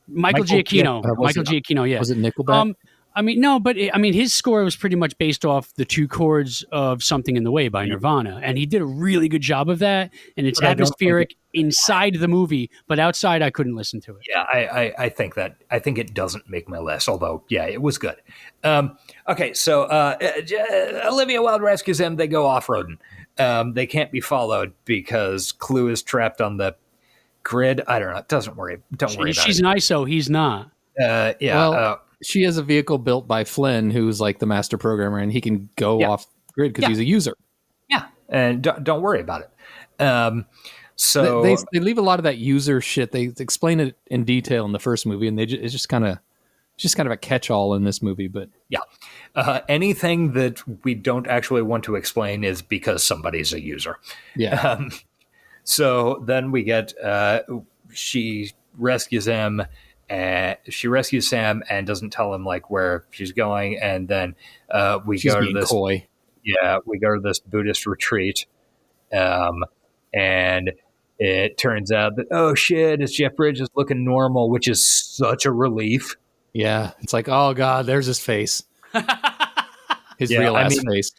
Michael Giacchino. Michael Giacchino. Yeah. Was it Nickelback? I mean, no, but his score was pretty much based off the two chords of "Something in the Way" by Nirvana, and he did a really good job of that. And it's atmospheric inside the movie, but outside, I couldn't listen to it. Yeah, I think it doesn't make my list. Although, yeah, it was good. Okay, so Olivia Wilde rescues him. They go off roading. They can't be followed because Clue is trapped on the grid. I don't know. Don't worry about it. She's an ISO. He's not. She has a vehicle built by Flynn, who's like the master programmer, and he can go off grid because he's a user. Yeah, and don't worry about it. So they leave a lot of that user shit. They explain it in detail in the first movie, and it's just kind of a catch-all in this movie. But anything that we don't actually want to explain is because somebody's a user. Yeah. So then we get she rescues him. She rescues Sam and doesn't tell him like where she's going, and then we go to this coy. Yeah, we go to this Buddhist retreat, and it turns out that oh shit, it's Jeff Bridges looking normal, which is such a relief. Yeah, it's like oh god, there's his face, his real ass face.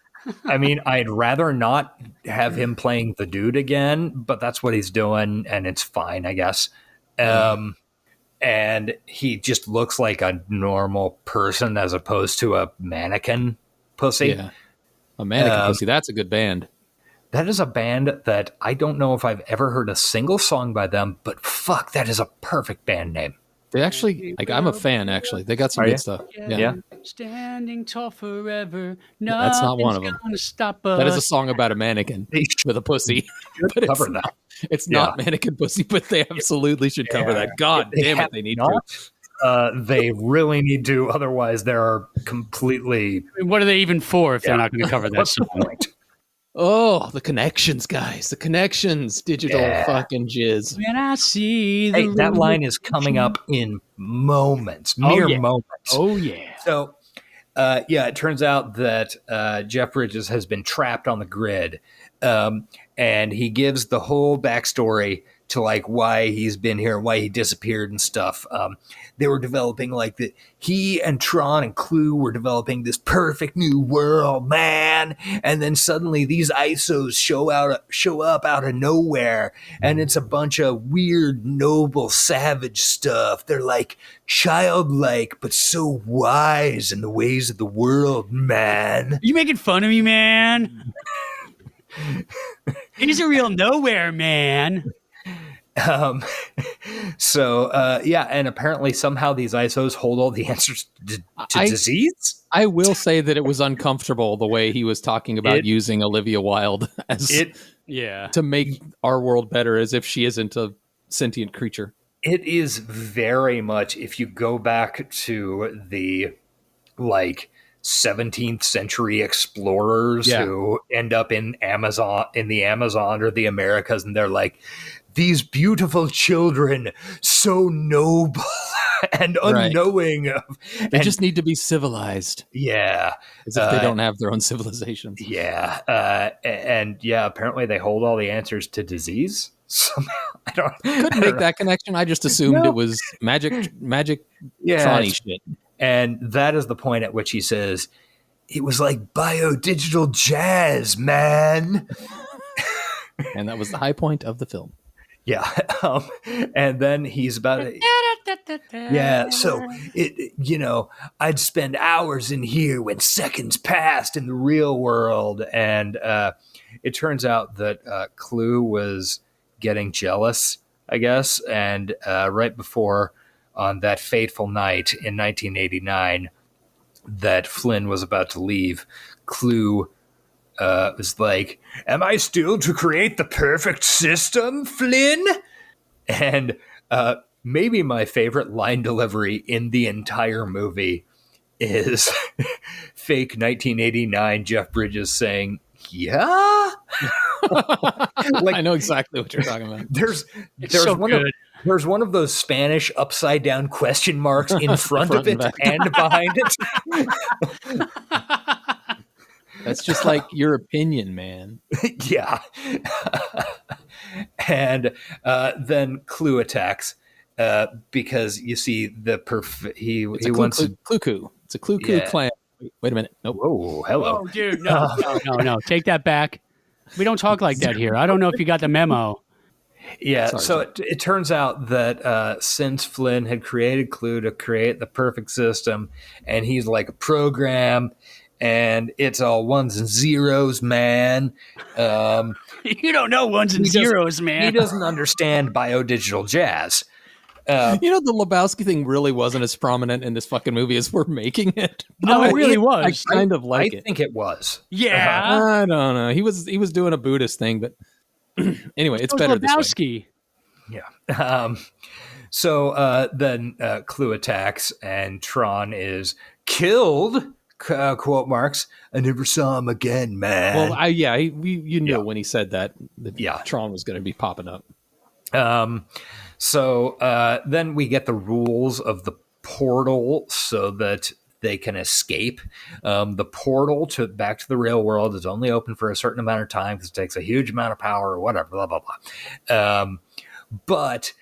I mean, I'd rather not have him playing the dude again, but that's what he's doing, and it's fine, I guess. And he just looks like a normal person as opposed to a mannequin pussy. Yeah. A mannequin pussy. That's a good band. That is a band that I don't know if I've ever heard a single song by them, but fuck, that is a perfect band name. They actually, like, I'm a fan, actually. They got some good stuff. Yeah. Standing tall forever. That's not one of them. Gonna stop us. That is a song about a mannequin with a pussy. But cover that. It's not mannequin pussy, but they absolutely should cover that. God damn it, they need to. They really need to. Otherwise, they're completely. I mean, what are they even for if they're not going to cover that What's song? the point? Oh, the connections, guys. The connections. Digital fucking jizz. When I see the that line is coming up in moments, mere moments. Oh, yeah. So, it turns out that Jeff Bridges has been trapped on the grid. And he gives the whole backstory to like why he's been here, why he disappeared and stuff. They were developing he and Tron and Clue were developing this perfect new world, man. And then suddenly these ISOs show up out of nowhere, and it's a bunch of weird, noble, savage stuff. They're like childlike, but so wise in the ways of the world, man. You making fun of me, man? He's a real nowhere man. Um, yeah, and apparently somehow these ISOs hold all the answers to disease. I will say that it was uncomfortable the way he was talking about using Olivia Wilde to make our world better, as if she isn't a sentient creature. It is very much, if you go back to the 17th century explorers who end up in the Amazon or the Americas, and they're like, these beautiful children, so noble and unknowing. They just need to be civilized. Yeah. As if they don't have their own civilizations. Yeah. Apparently they hold all the answers to disease. Somehow. Couldn't make that connection. I just assumed it was magic Tron-y shit. And that is the point at which he says, it was like biodigital jazz, man. And that was the high point of the film. Yeah. And then he's about to... Yeah, so, I'd spend hours in here when seconds passed in the real world. And it turns out that Clue was getting jealous, I guess. And right before, on that fateful night in 1989, that Flynn was about to leave, Clue was like, am I still to create the perfect system, Flynn? And maybe my favorite line delivery in the entire movie is fake 1989 Jeff Bridges saying, yeah? I know exactly what you're talking about. There's one of those Spanish upside down question marks in front of it and behind it. That's just like your opinion, man. Yeah. And then Clue attacks because you see the he wants Clue. It's a Clue clan. Wait a minute. Nope. Whoa, hello. Oh, dude, no. Take that back. We don't talk like that here. I don't know if you got the memo. Yeah, so it turns out that since Flynn had created Clue to create the perfect system, and he's like a program, and it's all ones and zeros, man. You don't know ones and zeros, man. He doesn't understand biodigital jazz. The Lebowski thing really wasn't as prominent in this fucking movie as we're making it. No, it really was. I kind of like it. I think it was. Yeah. I don't know. He was doing a Buddhist thing, but anyway, it's better Lebowski. This way. Yeah. So then Clue attacks, and Tron is killed. Quote marks. I never saw him again, man. Well, you knew when he said that Tron was going to be popping up. So then we get the rules of the portal so that they can escape. The portal back to the real world is only open for a certain amount of time because it takes a huge amount of power or whatever, blah, blah, blah. But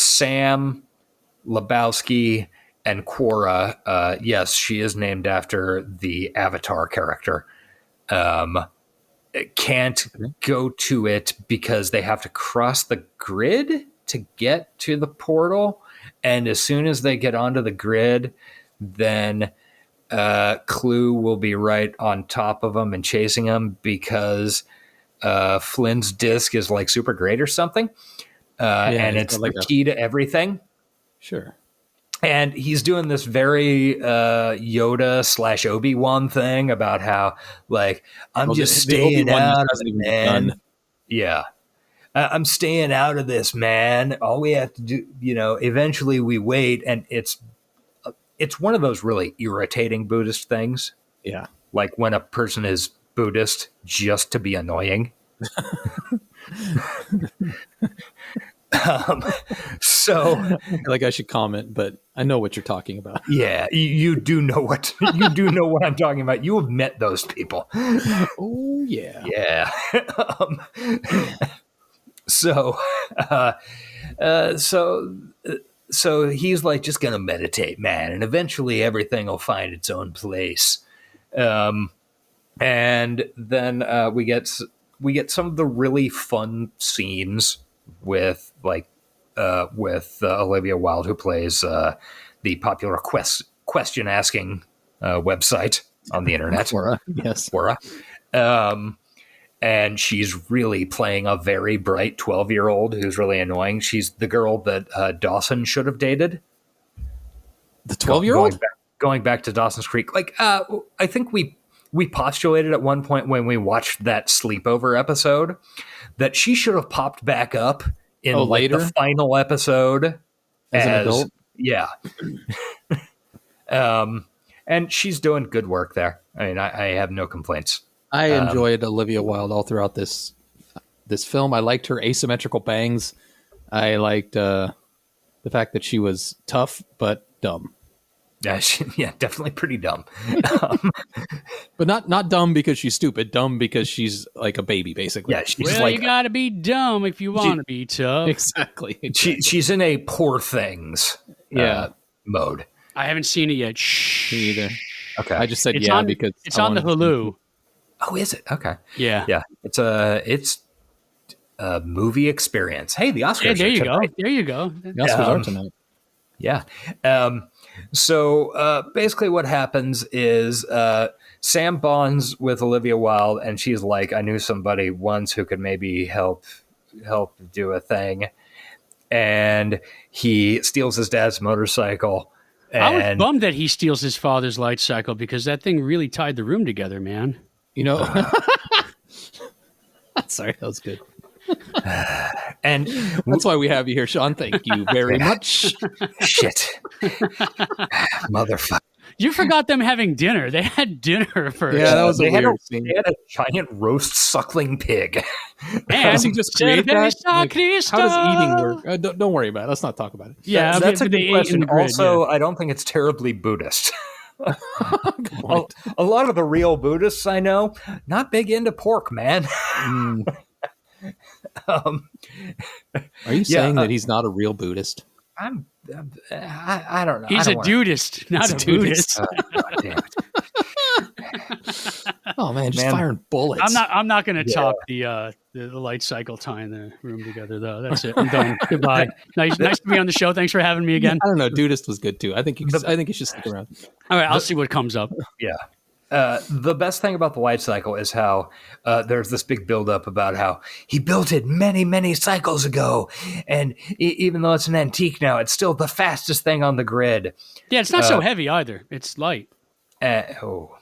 Sam, Lebowski, and Quora, yes, she is named after the Avatar character, can't go to it because they have to cross the grid to get to the portal. And as soon as they get onto the grid, then Clue will be right on top of them and chasing them because Flynn's disc is like super great or something. And it's the key to everything. Sure. And he's doing this very Yoda / Obi-Wan thing about how, like, I'm just staying out of it, man. Yeah. I'm staying out of this, man. All we have to do, eventually we wait. And it's one of those really irritating Buddhist things. Yeah. Like when a person is Buddhist just to be annoying. So like I should comment, but I know what you're talking about. Yeah, you do know what I'm talking about. You have met those people. Oh yeah. Yeah. So he's like just gonna meditate, man, and eventually everything will find its own place. And then we get some of the really fun scenes with Olivia Wilde, who plays the popular question asking website on the internet. Quora, yes. Quora. and she's really playing a very bright 12-year-old who's really annoying. She's the girl that Dawson should have dated. The 12-year-old? Going back to Dawson's Creek. Like, I think we postulated at one point when we watched that sleepover episode that she should have popped back up in later? the final episode as an adult. Yeah. And she's doing good work there. I mean, I have no complaints. I enjoyed Olivia Wilde all throughout this film. I liked her asymmetrical bangs. I liked the fact that she was tough but dumb. Yeah, definitely pretty dumb. But not dumb because she's stupid. Dumb because she's like a baby, basically. Yeah, she's well, like, you gotta be dumb if you want to be tough. Exactly. She's in a poor things mode. I haven't seen it yet. Shh. Me either. Okay. I just said because it's on the Hulu. Oh, is it? Okay. Yeah. It's a movie experience. Hey, the Oscars. Yeah, there you tonight. go. There you go. The Oscars are tonight. Yeah. So basically what happens is Sam bonds with Olivia Wilde, and she's like, I knew somebody once who could maybe help do a thing. And he steals his dad's motorcycle. And I was bummed that he steals his father's light cycle because that thing really tied the room together, man. You know, sorry, that was good. And that's why we have you here, Sean. Thank you very much. Shit. Motherfucker. You forgot them having dinner. They had dinner first. Yeah, that was a weird scene. They had a giant roast suckling pig. And does he just create that? Like, Cristo. how does eating work? Don't worry about it. Let's not talk about it. Yeah, that's a good question. Grid, also, I don't think it's terribly Buddhist. A lot of the real Buddhists I know, not big into pork, man. Are you saying that he's not a real Buddhist? I don't know. He's a dudist, not a Buddhist. God damn it. Oh man, just firing bullets. I'm not going to talk the light cycle tying the room together though. That's it. I'm done. Goodbye. Nice to be on the show. Thanks for having me again. I don't know. Dudist was good too. I think you should stick around. All right, I'll see what comes up. Yeah. The best thing about the light cycle is how there's this big buildup about how he built it many, many cycles ago. And even though it's an antique now, it's still the fastest thing on the grid. Yeah, it's not so heavy either. It's light. No.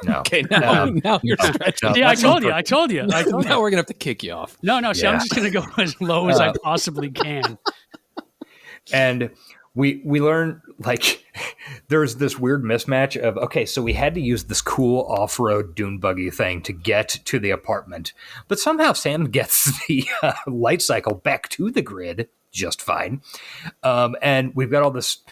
Okay, now you're stretching. Yeah, I told you. Now we're going to have to kick you off. No. See, I'm just going to go as low as I possibly can. And we learn, like, there's this weird mismatch of, okay, so we had to use this cool off-road dune buggy thing to get to the apartment, but somehow Sam gets the light cycle back to the grid just fine. And we've got this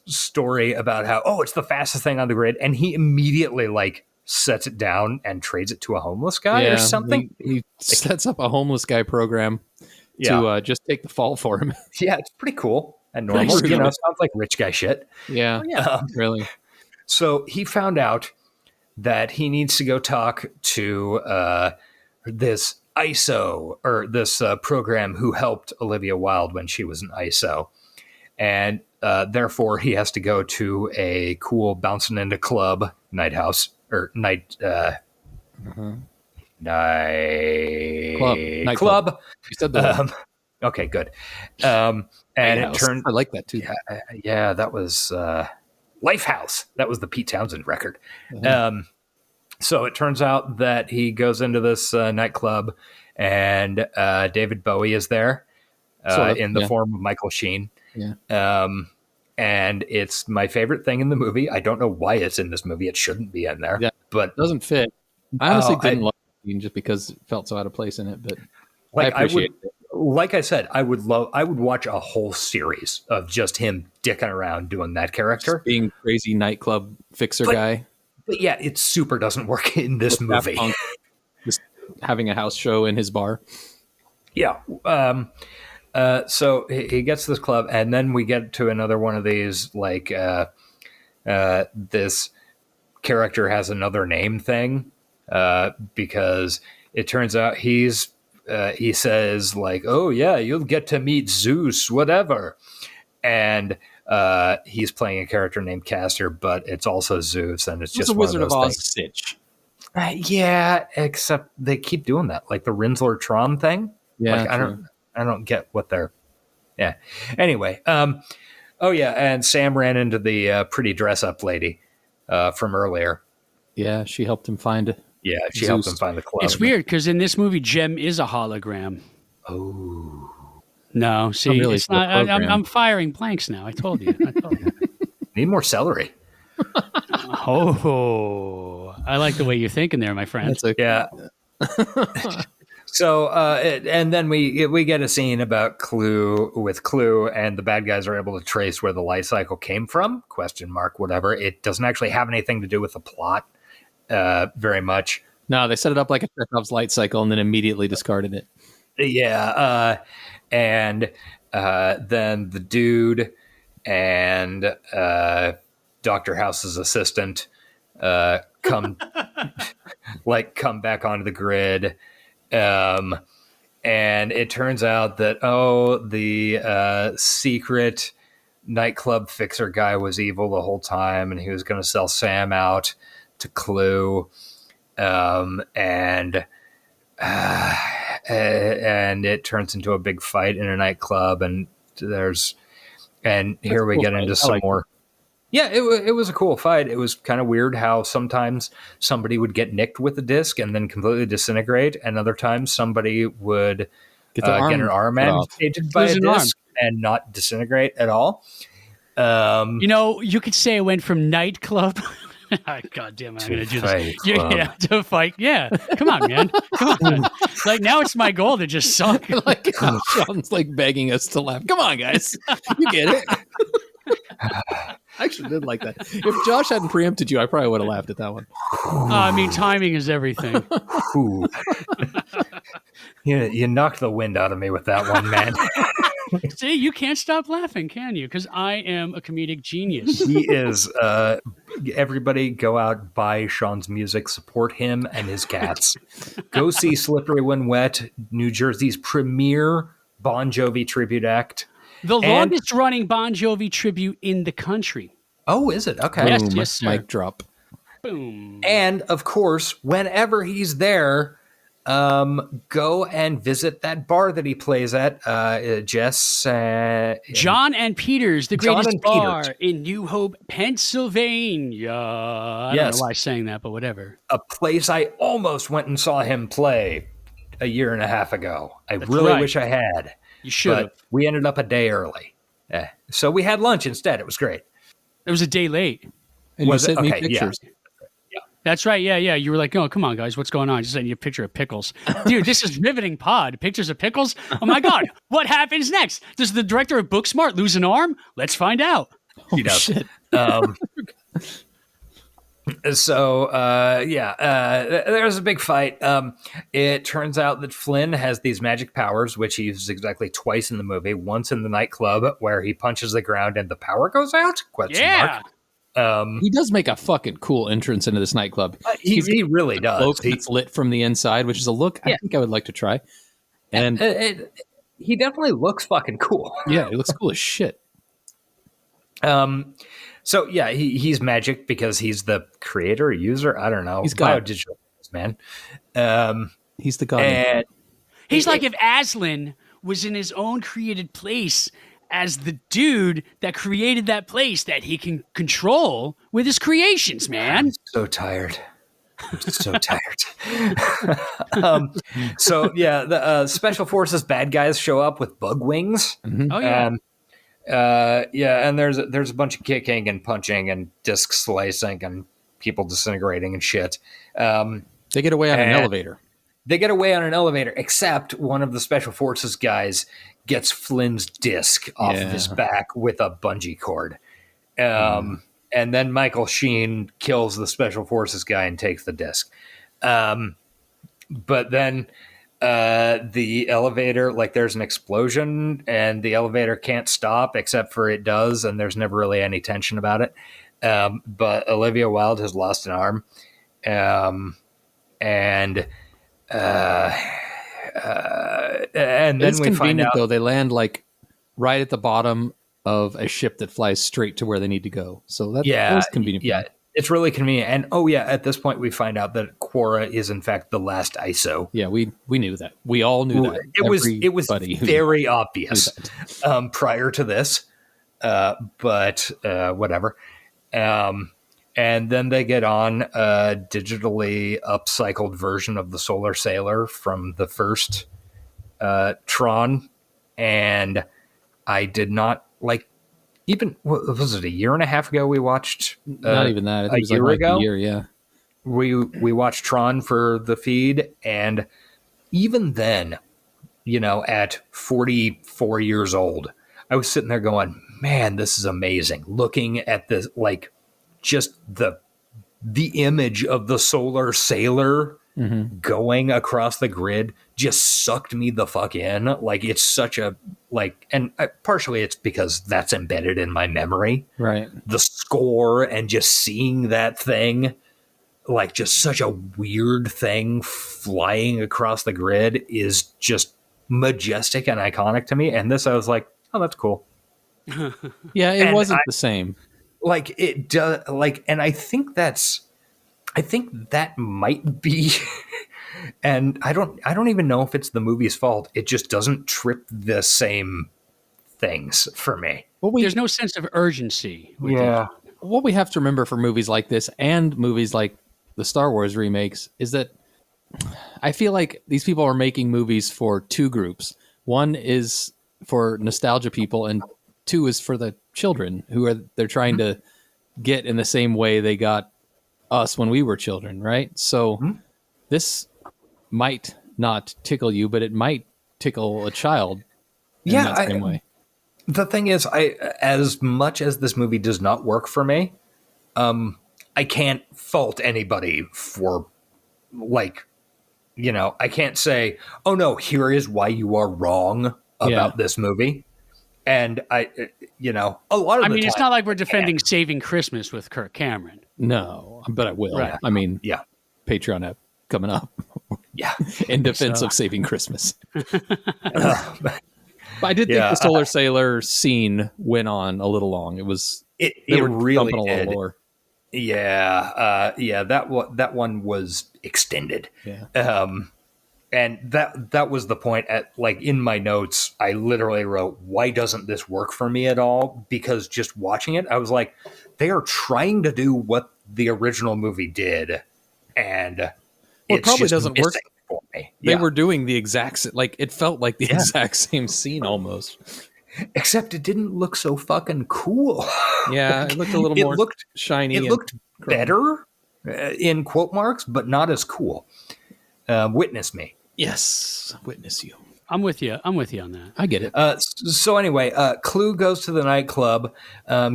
story about how, it's the fastest thing on the grid, and he immediately, like, sets it down and trades it to a homeless guy or something. He sets up a homeless guy program to just take the fall for him. Yeah, it's pretty cool. And normal, sounds like rich guy shit. Yeah, really. So he found out that he needs to go talk to this ISO, or this program who helped Olivia Wilde when she was an ISO. And therefore, he has to go to a cool bouncing into club, night house, or night... Night club. You said that. Okay, good. And it turned. I like that too. Yeah, that was Lifehouse. That was the Pete Townsend record. So it turns out that he goes into this nightclub, and David Bowie is there in the form of Michael Sheen. Yeah. And it's my favorite thing in the movie. I don't know why it's in this movie. It shouldn't be in there. Yeah, but it doesn't fit. I honestly didn't like it just because it felt so out of place in it. But like, I appreciate it. Like I said, I would watch a whole series of just him dicking around doing that character. Just being crazy nightclub fixer guy. But yeah, it super doesn't work in this movie. Just having a house show in his bar. Yeah. So he gets to this club, and then we get to another one of these, like, this character has another name thing, because it turns out he says, like, oh yeah, you'll get to meet Zeus, whatever. And he's playing a character named Castor, but it's also Zeus, and it's just a one Wizard of of Oz things. stitch. Yeah, except they keep doing that, like the Rinsler Tron thing. Yeah, like I don't get what they're. Yeah. Anyway, oh yeah, and Sam ran into the pretty dress up lady from earlier. Yeah, she helped him find. Yeah, she Zeus. helped him find the club. It's weird because in this movie, Jem is a hologram. Oh. No, see, really it's not. program. I'm firing blanks now. I told you. Need more celery. Oh, I like the way you're thinking there, my friend. Yeah. So, and then we get a scene about Clue, and the bad guys are able to trace where the life cycle came from, ? Whatever. It doesn't actually have anything to do with the plot very much. No, they set it up like a Chekhov's light cycle and then immediately discarded it. Yeah. And then the dude and Dr. House's assistant come back onto the grid. And it turns out that, the secret nightclub fixer guy was evil the whole time, and he was going to sell Sam out to Clue. And it turns into a big fight in a nightclub, and here we get into some more. Yeah, it was a cool fight. It was kind of weird how sometimes somebody would get nicked with a disc and then completely disintegrate, and other times somebody would get an arm amputated by a disc and not disintegrate at all. You could say it went from nightclub. God damn it, I'm going to do this. Yeah, to fight. Yeah, come on, man. Come on. Like, now it's my goal to just suck. Like, Sean's like begging us to laugh. Come on, guys. You get it. I actually did like that. If Josh hadn't preempted you, I probably would have laughed at that one. I mean, timing is everything. You knocked the wind out of me with that one, man. See, you can't stop laughing, can you? Because I am a comedic genius. He is. Everybody go out, buy Sean's music, support him and his cats. Go see Slippery When Wet, New Jersey's premier Bon Jovi tribute act. The longest running Bon Jovi tribute in the country. Oh, is it? Okay. Yes, sir. Mic drop. Boom. And of course, whenever he's there, go and visit that bar that he plays at, Jess. John and Peter's, the greatest bar in New Hope, Pennsylvania. I don't know why I sang that, but whatever. A place I almost went and saw him play a year and a half ago. I really wish I had. You should have. We ended up a day early. So we had lunch instead. It was great. It was a day late. And you sent me pictures. Yeah. That's right. Yeah. You were like, oh, come on, guys. What's going on? I just sent you a picture of pickles. Dude, this is riveting pod. Pictures of pickles? Oh, my God. What happens next? Does the director of Booksmart lose an arm? Let's find out. He does. Shit. There's a big fight. It turns out that Flynn has these magic powers, which he uses exactly twice in the movie. Once in the nightclub where he punches the ground and the power goes out? ? He does make a fucking cool entrance into this nightclub. He really does. It's lit from the inside, which is a look I think I would like to try. And he definitely looks fucking cool. Yeah, he looks cool as shit. So yeah, he's magic because he's the creator, user. I don't know. He's God. Biodigital, man. He's the god. And he's like if Aslan was in his own created place as the dude that created that place that he can control with his creations, man. I'm so tired. The Special Forces bad guys show up with bug wings. Mm-hmm. Oh yeah. And there's a bunch of kicking and punching and disc slicing and people disintegrating and shit. They get away on an elevator. They get away on an elevator, except one of the Special Forces guys gets Flynn's disc off of his back with a bungee cord. And then Michael Sheen kills the Special Forces guy and takes the disc. But then the elevator, like there's an explosion and the elevator can't stop except for it does. And there's never really any tension about it. But Olivia Wilde has lost an arm. And then it's we find out though they land like right at the bottom of a ship that flies straight to where they need to go. So that's convenient. Yeah, it's really convenient. And at this point we find out that Quora is in fact the last ISO. Yeah, we knew that. We all knew that. It was Everybody very obvious prior to this, but whatever. And then they get on a digitally upcycled version of the Solar Sailor from the first Tron, and I did not like. Even was it a year and a half ago? We watched not even that. I think it was year like ago. A year, yeah. We watched Tron for the feed, and even then, at 44 years old, I was sitting there going, "Man, this is amazing!" Looking at this, like, just the image of the Solar Sailor going across the grid just sucked me the fuck in. Like, it's such a and partially it's because that's embedded in my memory, right? The score and just seeing that thing, like, just such a weird thing flying across the grid is just majestic and iconic to me. And this, I was like, oh, that's cool. Yeah, it wasn't the same. Like, it does, like, and I think that might be, and I don't even know if it's the movie's fault. It just doesn't trip the same things for me. Well, there's no sense of urgency. What we have to remember for movies like this and movies like the Star Wars remakes is that I feel like these people are making movies for two groups. One is for nostalgia people, and two is for the children they're trying to get in the same way they got us when we were children, right? So this might not tickle you, but it might tickle a child in that same way. The thing is, as much as this movie does not work for me, I can't fault anybody for, like, I can't say, oh no, here is why you are wrong about this movie. And a lot of the time, it's not like we're defending Saving Christmas with Kirk Cameron. No, but I will. Right. I mean, Patreon app coming up. Yeah. In defense of Saving Christmas. But I did think the Solar Sailor scene went on a little long. It was it really did. More. Yeah, that one was extended. Yeah. And that was the point. At, like, in my notes, I literally wrote, "Why doesn't this work for me at all?" Because just watching it, I was like, they are trying to do what the original movie did, and it probably doesn't work for me. They were doing the exact, like, it felt like the exact same scene almost. Except it didn't look so fucking cool. Yeah, it looked a little more shiny. It looked better, in quote marks, but not as cool. Witness me. Yes, witness you. I'm with you on that. I get it. So anyway, Clue goes to the nightclub,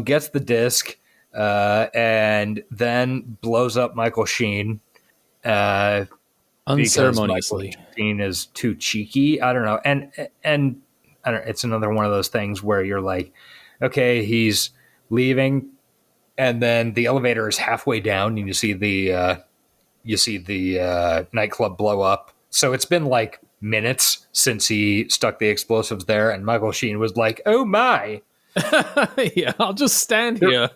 gets the disc, and then blows up Michael Sheen. Unceremoniously. Michael Sheen is too cheeky. I don't know. And I don't know, it's another one of those things where you're like, okay, he's leaving, and then the elevator is halfway down, and you see the nightclub blow up. So it's been like minutes since he stuck the explosives there, and Michael Sheen was like, "Oh my, yeah, I'll just stand here."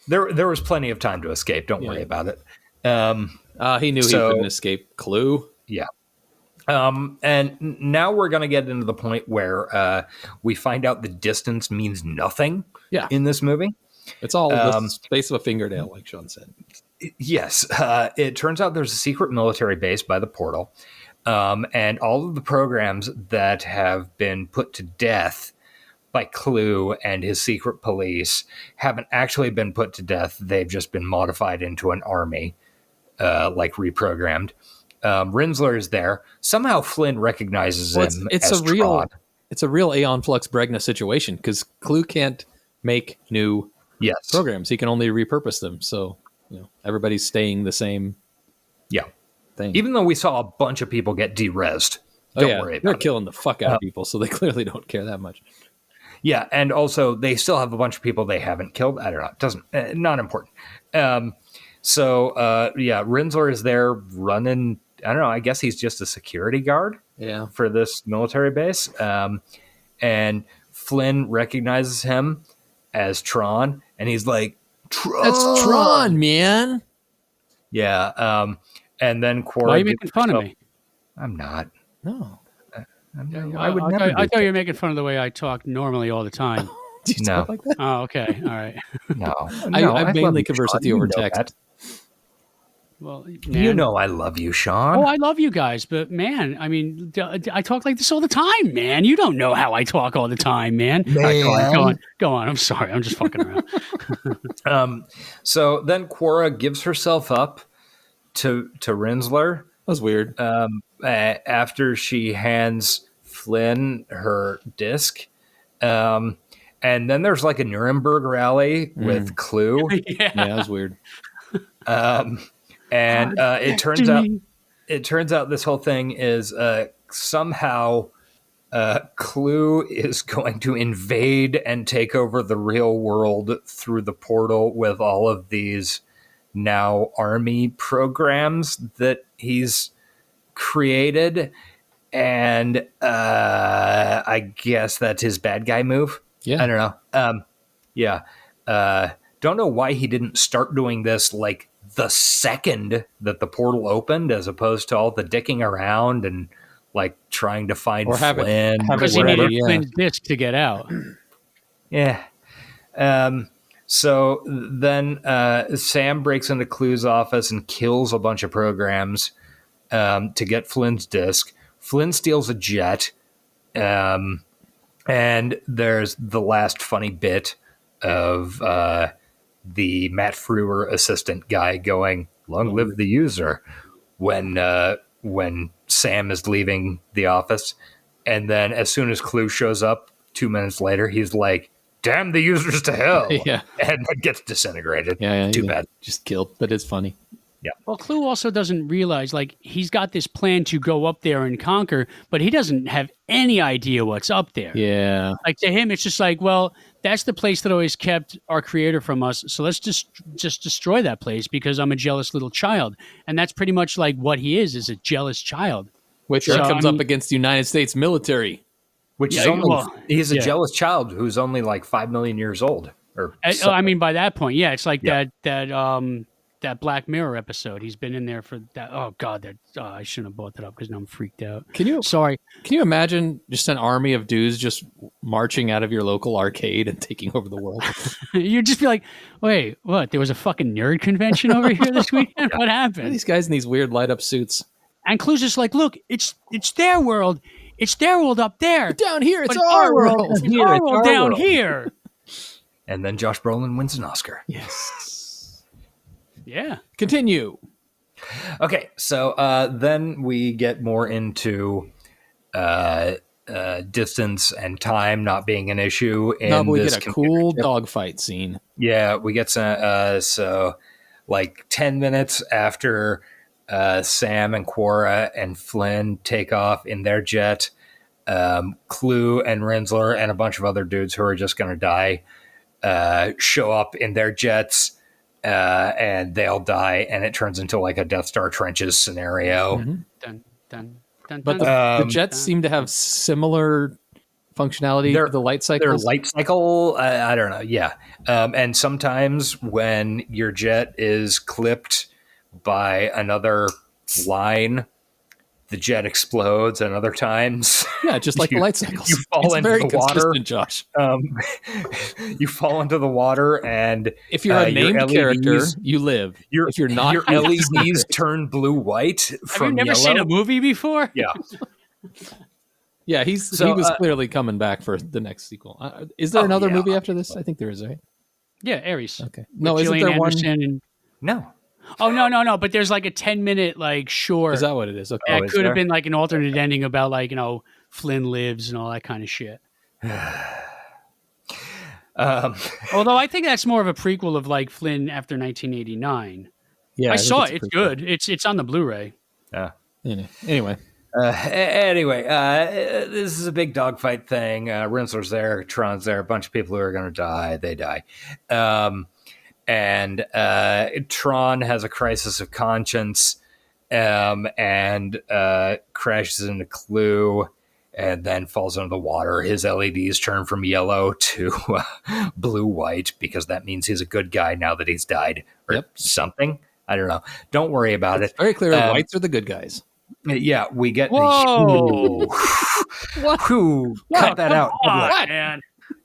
There was plenty of time to escape. Don't worry about it. He knew he couldn't escape. Clue. Yeah. And now we're going to get into the point where we find out the distance means nothing. In this movie, it's all the space of a fingernail, like Sean said. Yes. It turns out there's a secret military base by the portal. And all of the programs that have been put to death by Clue and his secret police haven't actually been put to death. They've just been modified into an army, like reprogrammed. Rinsler is there. Somehow Flynn recognizes him as Tron. It's a real Aeon Flux Bregna situation, because Clue can't make new programs. He can only repurpose them. So, everybody's staying the same thing. Even though we saw a bunch of people get de-rezzed. Don't worry about it. They're killing the fuck out of people, so they clearly don't care that much. Yeah, and also they still have a bunch of people they haven't killed. I don't know. It doesn't, not important. So, Rinsler is there running. I don't know. I guess he's just a security guard for this military base. And Flynn recognizes him as Tron, and he's like, Tron! That's Tron, man! Yeah. And then Quora. Why are you making fun of me? I'm not. No. I would never. I thought you were making fun of the way I talk normally all the time. Do you talk like that? Oh, okay. All right. No. I mainly converse with you over text. Well, man. You know I love you, Sean. Oh, I love you guys, but man, I mean, I talk like this all the time, man. You don't know how I talk all the time, man. All right, go on. I'm sorry. I'm just fucking around. So then Quora gives herself up to Rinsler. That was weird. After she hands Flynn her disc. And then there's like a Nuremberg rally with Clue. Yeah, that was weird. And it turns out this whole thing is somehow Clue is going to invade and take over the real world through the portal with all of these now army programs that he's created. And I guess that's his bad guy move. Yeah. I don't know. Don't know why he didn't start doing this like the second that the portal opened, as opposed to all the dicking around and like trying to find Flynn. Because he needed Flynn's disc to get out. Yeah. So then Sam breaks into Clue's office and kills a bunch of programs to get Flynn's disc. Flynn steals a jet. And there's the last funny bit of the Matt Frewer assistant guy going, "Long live the user," when Sam is leaving the office. And then as soon as Clue shows up 2 minutes later, he's like, "Damn the users to hell." Yeah. And it gets disintegrated. Yeah. Too bad. Just killed, but it's funny. Yeah. Well, Clue also doesn't realize, like, he's got this plan to go up there and conquer, but he doesn't have any idea what's up there. Yeah. Like, to him, it's just like, well, that's the place that always kept our creator from us. So let's just destroy that place because I'm a jealous little child. And that's pretty much like what he is a jealous child. Which comes up against the United States military. Which is he's a jealous child who's only like 5 million years old. I mean, by that point, yeah, it's like that Black Mirror episode. He's been in there for that. Oh God, I shouldn't have brought that up because now I'm freaked out. Sorry. Can you imagine just an army of dudes just marching out of your local arcade and taking over the world? You'd just be like, wait, what? There was a fucking nerd convention over here this weekend? What happened? These guys in these weird light up suits. And Clue's just like, look, it's their world. It's their world up there. But down here, it's our world. It's our world down here. And then Josh Brolin wins an Oscar. Yes. Yeah. Continue. Okay, so then we get more into distance and time not being an issue. But we get a cool dogfight scene. Yeah, we get some. So, like 10 minutes after Sam and Quora and Flynn take off in their jet, Clue and Rinsler and a bunch of other dudes who are just going to die show up in their jets. And they'll die, and it turns into like a Death Star trenches scenario. Mm-hmm. Dun, dun, dun, but the jets seem to have similar functionality to the light cycle. Their light cycle, I don't know. Yeah. And sometimes when your jet is clipped by another line, the jet explodes, and other times, just like the light cycles. You fall into the water, Josh. You fall into the water, and if you're a named character, you live. If you're not, your LEDs turn blue-white from Have you never yellow. seen a movie before? Yeah. Yeah, he was clearly coming back for the next sequel. Is there another movie after this? I think there is, right? Yeah, Ares. Okay. No, isn't there one? No. Oh, no. But there's like a 10-minute like short. Is that what it is? Okay. It could have been like an alternate ending about like, Flynn lives and all that kind of shit. Although I think that's more of a prequel of like Flynn after 1989. Yeah, I saw it. It's good. It's on the Blu-ray. Yeah. Anyway. This is a big dogfight thing. Rinsler's there, Tron's there, a bunch of people who are going to die. They die. And Tron has a crisis of conscience and crashes into Clue and then falls into the water. His LEDs turn from yellow to blue-white because that means he's a good guy now that he's died or something. I don't know. Don't worry about It's it. very clear whites are the good guys. Yeah, we get. Whoa! What? Cut that out. What, man?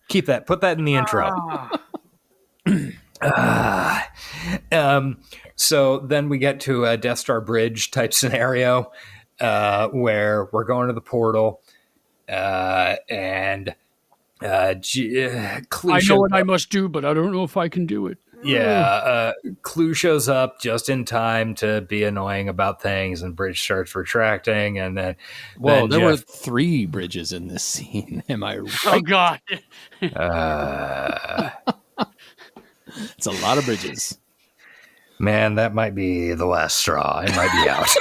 Keep that. Put that in the intro. So then we get to a Death Star bridge type scenario where we're going to the portal and Clue I know what I must do, but I don't know if I can do it. Yeah, Clue shows up just in time to be annoying about things, and Bridge starts retracting, and then there were 3 bridges in this scene. Am I right? Oh God! It's a lot of bridges. Man, that might be the last straw. I might be out.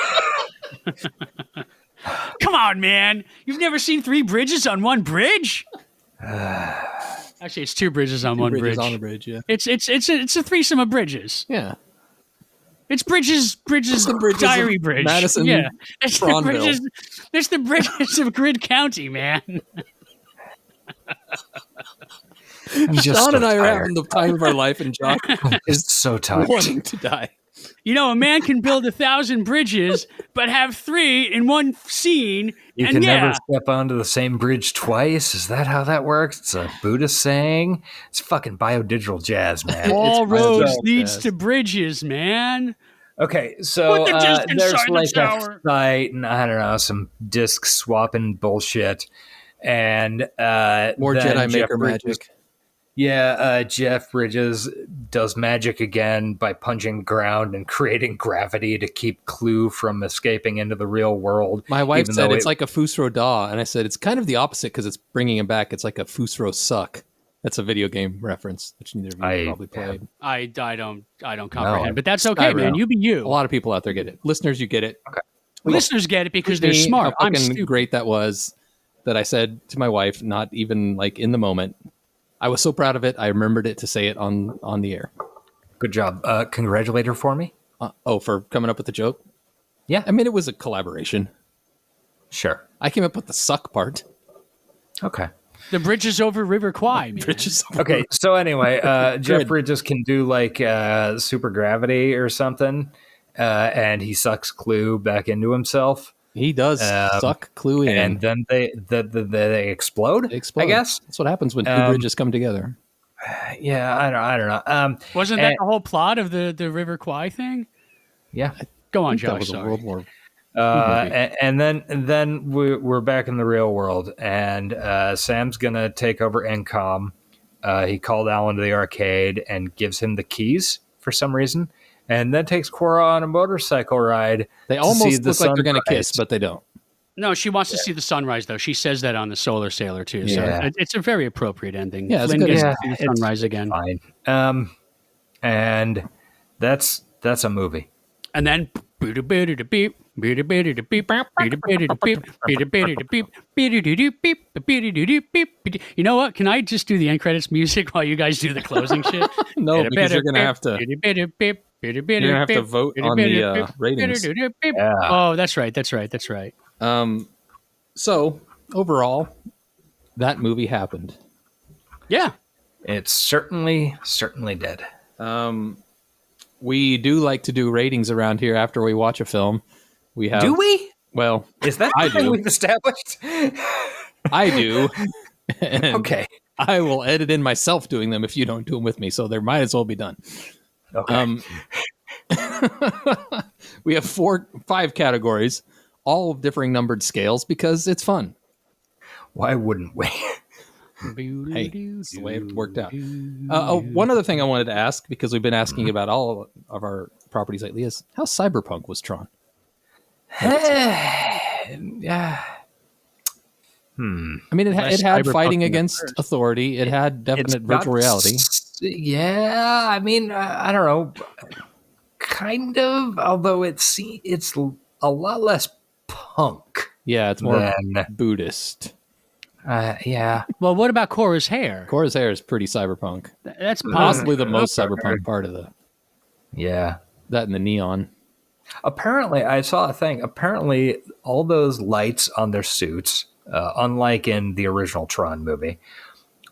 Come on, man! You've never seen 3 bridges on one bridge? Actually, it's 2 bridges on one bridge. On a bridge, yeah. It's a threesome of bridges. Yeah. It's Bridges Diary Bridge. Madison, yeah. It's Tronville. the bridges of Grid County, man. Sean and I are having the time of our life, and John is so tired, wanting to die. You know, a man can build 1,000 bridges, but have 3 in one scene. You can never step onto the same bridge twice. Is that how that works? It's a Buddhist saying. It's fucking biodigital jazz, man. All roads leads to bridges, man. Okay, so there's like the a site, and I don't know, some disc swapping bullshit, and more Jedi Maker magic. Yeah, Jeff Bridges does magic again by punching the ground and creating gravity to keep Clue from escaping into the real world. My wife said it's like a Fusro Da, and I said it's kind of the opposite because it's bringing him back. It's like a Fusro Suck. That's a video game reference, which neither of you probably played. I don't comprehend, but that's okay, man. You be you. A lot of people out there get it. Listeners, you get it. Okay. Listeners get it because they're smart. How fucking great that was that I said to my wife, not even like in the moment. I was so proud of it. I remembered it to say it on the air. Good job. Congratulate her for me. For coming up with the joke? Yeah. I mean, it was a collaboration. Sure. I came up with the suck part. Okay. The bridges over River Kwai, man. Okay, so anyway, Jeff Bridges can do like super gravity or something, and he sucks Clue back into himself. He does suck Clue in. And then they explode? They explode. I guess. That's what happens when 2 bridges come together. Yeah, I don't know. Wasn't that the whole plot of the River Kwai thing? Yeah. Go on, Josh. That was sorry. a World War. And then we're back in the real world, and Sam's gonna take over Encom. He called Alan to the arcade and gives him the keys for some reason, and then takes Cora on a motorcycle ride. They almost look like they're gonna kiss, but they don't. No, she wants to see the sunrise, though. She says that on the Solar Sailor too. So it's a very appropriate ending. Yeah, Flynn gets to see the sunrise again. Fine. And that's a movie. And then you know what? Can I just do the end credits music while you guys do the closing shit? No, because you're gonna have to. You're gonna have to vote on the ratings. Yeah. Oh, that's right. So overall, that movie happened. Yeah, it certainly did. We do like to do ratings around here after we watch a film. Do we? Well, is that something we've established? I do. Okay. I will edit in myself doing them if you don't do them with me, so there might as well be done. Okay. We have 5 categories, all of differing numbered scales, because it's fun. Why wouldn't we? Hey, that's the way it worked out. One other thing I wanted to ask, because we've been asking about all of our properties lately, is how cyberpunk was Tron? Yeah. I mean, it had fighting against authority. It had definite virtual reality. Yeah, I mean, I don't know. Kind of, although it's a lot less punk. Yeah, it's more Buddhist. Yeah. Well, what about Cora's hair? Cora's hair is pretty cyberpunk. That's possibly the most cyberpunk part of the. Yeah. That and the neon. Apparently, I saw a thing. Apparently, all those lights on their suits, unlike in the original Tron movie,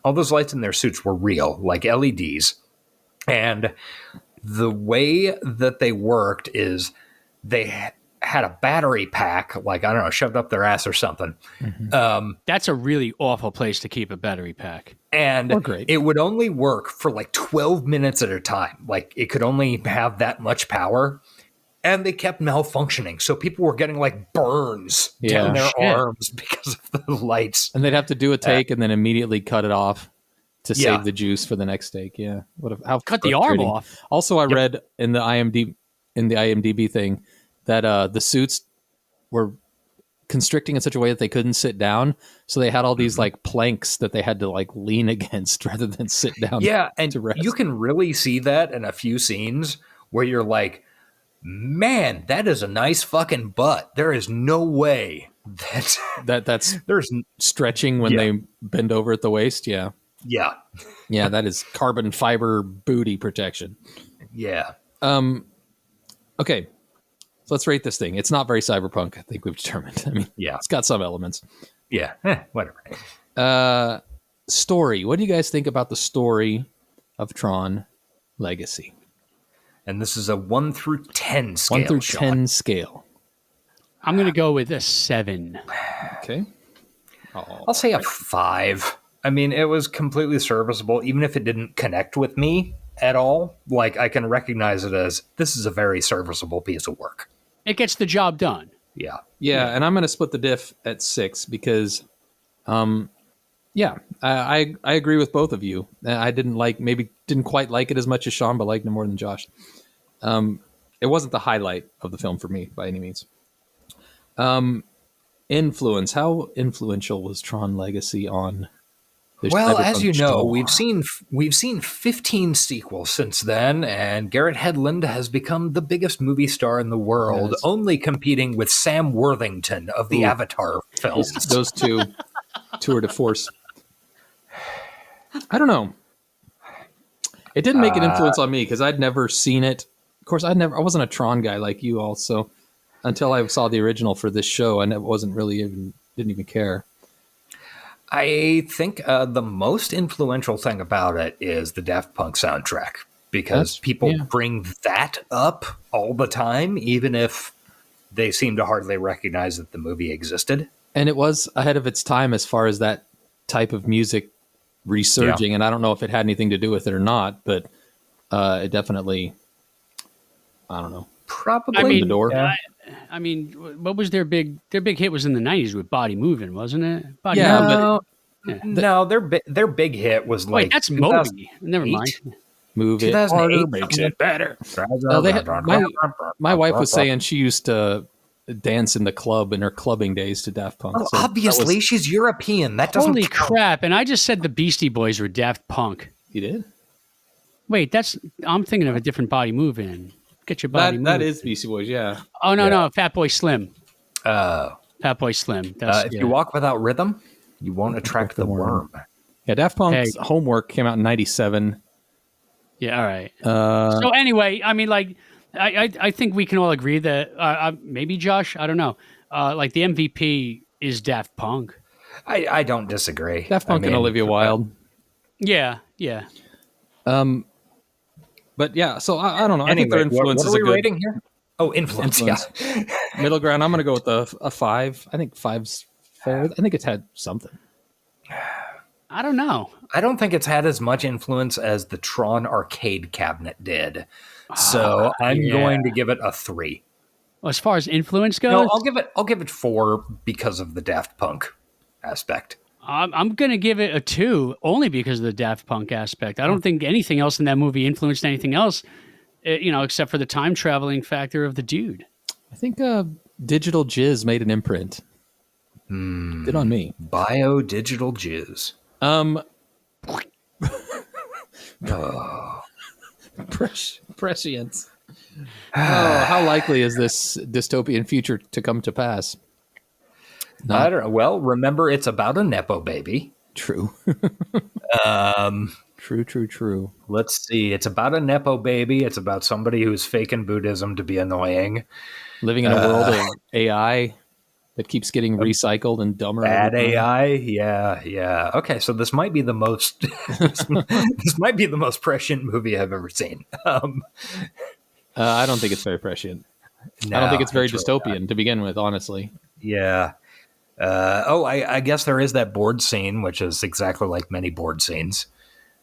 all those lights in their suits were real, like LEDs. And the way that they worked is they had a battery pack, like, I don't know, shoved up their ass or something. That's a really awful place to keep a battery pack. And it would only work for like 12 minutes at a time. Like, it could only have that much power. And they kept malfunctioning. So people were getting like burns down their arms because of the lights. And they'd have to do a take and then immediately cut it off to save the juice for the next take. Yeah. How cut the arm off. Also, I read in the IMDb thing that the suits were constricting in such a way that they couldn't sit down. So they had all these like planks that they had to like lean against rather than sit down. Yeah. And to rest. You can really see that in a few scenes where you're like, man, that is a nice fucking butt. There is no way that's there's stretching when they bend over at the waist. Yeah. Yeah. Yeah. That is carbon fiber booty protection. Yeah. Okay. So let's rate this thing. It's not very cyberpunk, I think we've determined. I mean, it's got some elements. Yeah. Whatever. Story. What do you guys think about the story of Tron Legacy? And this is a 1 through 10 scale. 1 through 10 scale. I'm going to go with a 7. Okay. I'll say a 5. I mean, it was completely serviceable, even if it didn't connect with me at all. Like, I can recognize it as, this is a very serviceable piece of work. It gets the job done. Yeah. Yeah, and I'm going to split the diff at 6 because, I agree with both of you. I didn't quite like it as much as Sean, but liked it more than Josh. It wasn't the highlight of the film for me by any means. Influence. How influential was Tron Legacy on this? Well, as you know, we've seen 15 sequels since then, and Garrett Hedlund has become the biggest movie star in the world, only competing with Sam Worthington of the Avatar films. Those two tour de force. I don't know. It didn't make an influence on me because I'd never seen it. Of course, I wasn't a Tron guy like you all, so until I saw the original for this show, and it didn't even care. I think the most influential thing about it is the Daft Punk soundtrack, because people bring that up all the time, even if they seem to hardly recognize that the movie existed. And it was ahead of its time as far as that type of music resurging, and I don't know if it had anything to do with it or not, but it definitely, I don't know, probably the door. I mean, what was their big hit was in the 90s with Body Moving, wasn't it? No, their big hit was like, wait, that's Moby. Never mind. Move it harder makes it better. My wife was saying she used to dance in the club in her clubbing days to Daft Punk. So obviously, she's European. That doesn't Holy count. crap! And I just said the Beastie Boys were Daft Punk. You did? Wait, I'm thinking of a different Body Moving. Get your body moving. That is Beastie Boys, yeah. Oh no, Fat Boy Slim. Oh, Fat Boy Slim. If you walk without rhythm, you won't attract the worm. Yeah, Daft Punk's Homework came out in '97. Yeah, all right. So anyway, I mean, like, I think we can all agree that maybe Josh, I don't know, like the MVP is Daft Punk. I don't disagree. Daft Punk and Olivia Wilde. Yeah. But yeah, so I don't know. Anyway, I think their influence what are we is a good rating here? Oh, influence. Yeah. Middle ground. I'm going to go with a 5. I think 5's fair. I think it's had something. I don't know. I don't think it's had as much influence as the Tron arcade cabinet did. So I'm going to give it a 3. Well, as far as influence goes, no, I'll give it 4 because of the Daft Punk aspect. I'm going to give it a 2 only because of the Daft Punk aspect. I don't think anything else in that movie influenced anything else, except for the time traveling factor of the dude. I think Digital Jizz made an imprint. Good on me. Bio-digital jizz. Prescience. How likely is this dystopian future to come to pass? I don't know. Well, remember, it's about a Nepo baby. True. True. Let's see. It's about a Nepo baby. It's about somebody who's faking Buddhism to be annoying. Living in a world of AI that keeps getting recycled and dumber. Bad AI, yeah. Okay, so this might be the most this might be the most prescient movie I've ever seen. I don't think it's very prescient. No, I don't think it's very really dystopian to begin with, honestly. Yeah. I guess there is that board scene, which is exactly like many board scenes,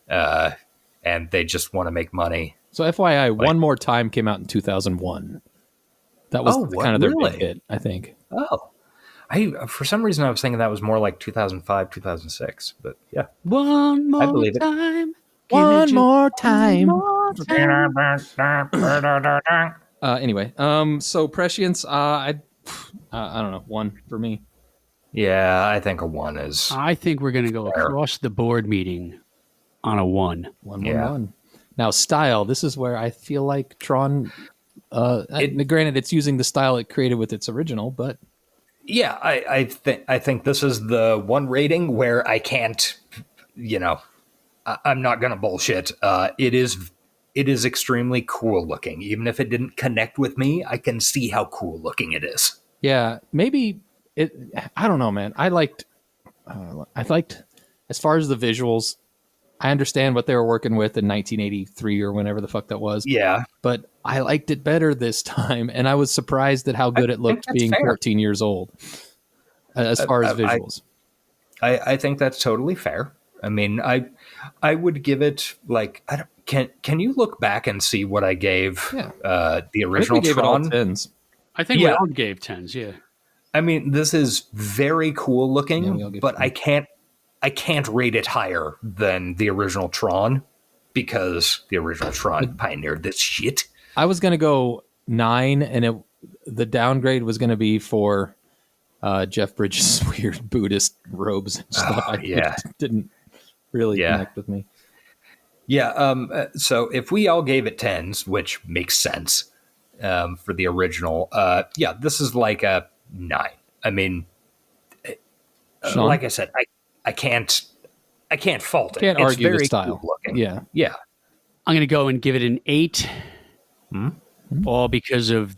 and they just want to make money. So, FYI, One More Time came out in 2001. That was kind of their big hit, I think. Oh, for some reason I was thinking that was more like 2005, 2006, but yeah. One more I believe it. time. One more time. Anyway, so prescience, I don't know, 1 for me. Yeah, I think a 1 is. I think we're going to go across the board meeting on a 1. 1. Now, style. This is where I feel like Tron. Granted, it's using the style it created with its original, but yeah, I think this is the one rating where I can't. I'm not going to bullshit. It is extremely cool looking. Even if it didn't connect with me, I can see how cool looking it is. Yeah, maybe it. I don't know, man. I liked as far as the visuals. I understand what they were working with in 1983 or whenever the fuck that was. Yeah, but I liked it better this time, and I was surprised at how good it looked being 14 years old. As far as visuals, I think that's totally fair. I mean, I would give it like can you look back and see what I gave the original Tron? I think we all gave 10s. Yeah. I mean, this is very cool looking, but 10. I can't rate it higher than the original Tron because the original Tron pioneered this shit. I was going to go 9, and the downgrade was going to be for Jeff Bridges' weird Buddhist robes and stuff. It didn't really connect with me. Yeah. So if we all gave it 10s, which makes sense for the original, this is like a 9. I mean, Sean? Like I said, I can't fault it. Can't it's argue very the style. Cool looking. Yeah. I'm going to go and give it an 8. All because of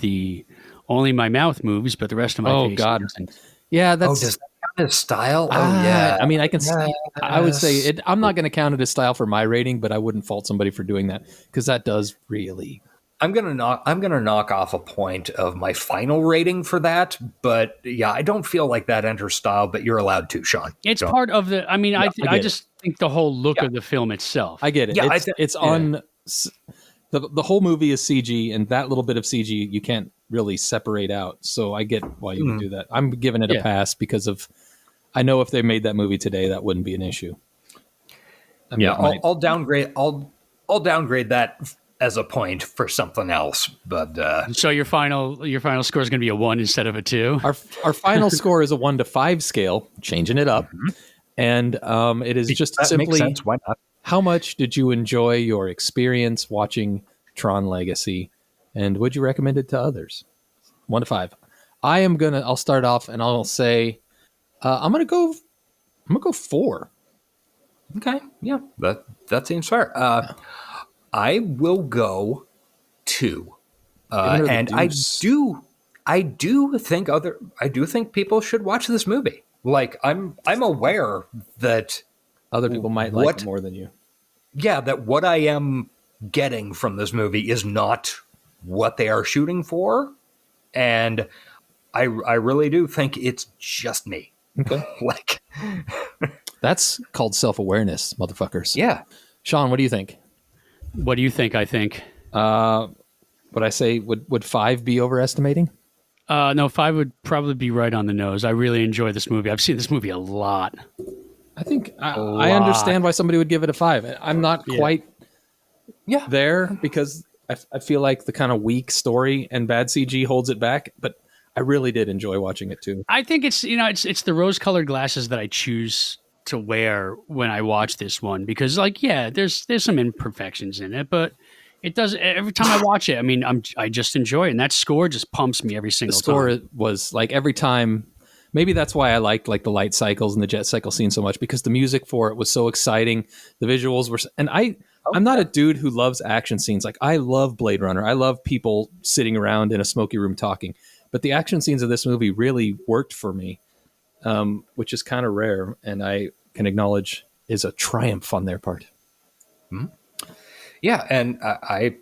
only my mouth moves, but the rest of my face doesn't. Yeah, that's does that count as style? Yeah. I mean, I can see. I would say it. I'm not going to count it as style for my rating, but I wouldn't fault somebody for doing that because that does really. I'm gonna knock off a point of my final rating for that, but yeah, I don't feel like that enters style. But you're allowed to, Sean. It's part of the. I mean, I just think the whole look of the film itself. I get it. Yeah, it's on. The whole movie is CG, and that little bit of CG you can't really separate out. So I get why you would do that. I'm giving it a pass because of. I know if they made that movie today, that wouldn't be an issue. I mean, I'll downgrade. I'll downgrade that as a point for something else, but so your final score is going to be a 1 instead of a 2. Our final score is a 1 to 5 scale, changing it up, and it is just simply makes sense. Why not? How much did you enjoy your experience watching Tron Legacy, and would you recommend it to others? 1 to 5. I'll start off and I'll say I'm gonna go 4. Okay, yeah, that seems fair. I will go 2, and I do think people should watch this movie. Like I'm aware that other people might like it more than you. Yeah, that what I am getting from this movie is not what they are shooting for, and I really do think it's just me. Okay, that's called self-awareness, motherfuckers. Yeah, Sean, what do you think? What do you think? I think. Would I say would 5 be overestimating? No, 5 would probably be right on the nose. I really enjoy this movie. I've seen this movie a lot. I think I understand why somebody would give it a 5. I'm not quite there because I feel like the kind of weak story and bad CG holds it back, but I really did enjoy watching it too. I think it's the rose-colored glasses that I choose to wear when I watch this one because there's some imperfections in it, but it does every time I watch it. I mean, I just enjoy it, and that score just pumps me every single time. The score was like every time. Maybe that's why I liked like the light cycles and the jet cycle scene so much because the music for it was so exciting. The visuals were, and I'm not a dude who loves action scenes. Like, I love Blade Runner. I love people sitting around in a smoky room talking. But the action scenes of this movie really worked for me, which is kind of rare, and I can acknowledge is a triumph on their part. Yeah, and I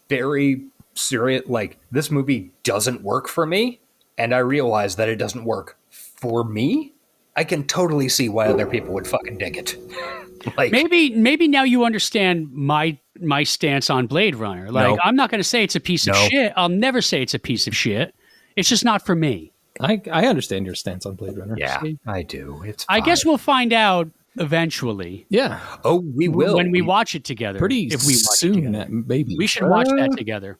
very serious, like, this movie doesn't work for me, and I realize that it doesn't work for me. I can totally see why other people would fucking dig it. Like, maybe now you understand my stance on Blade Runner. Like, I'm not going to say it's a piece of shit. I'll never say it's a piece of shit. It's just not for me. I understand your stance on Blade Runner. Yeah, See? I do. It's fine. I guess we'll find out eventually. Yeah. Oh, we will. When we watch it together. Pretty if we watch soon, it together. maybe. We should watch that together.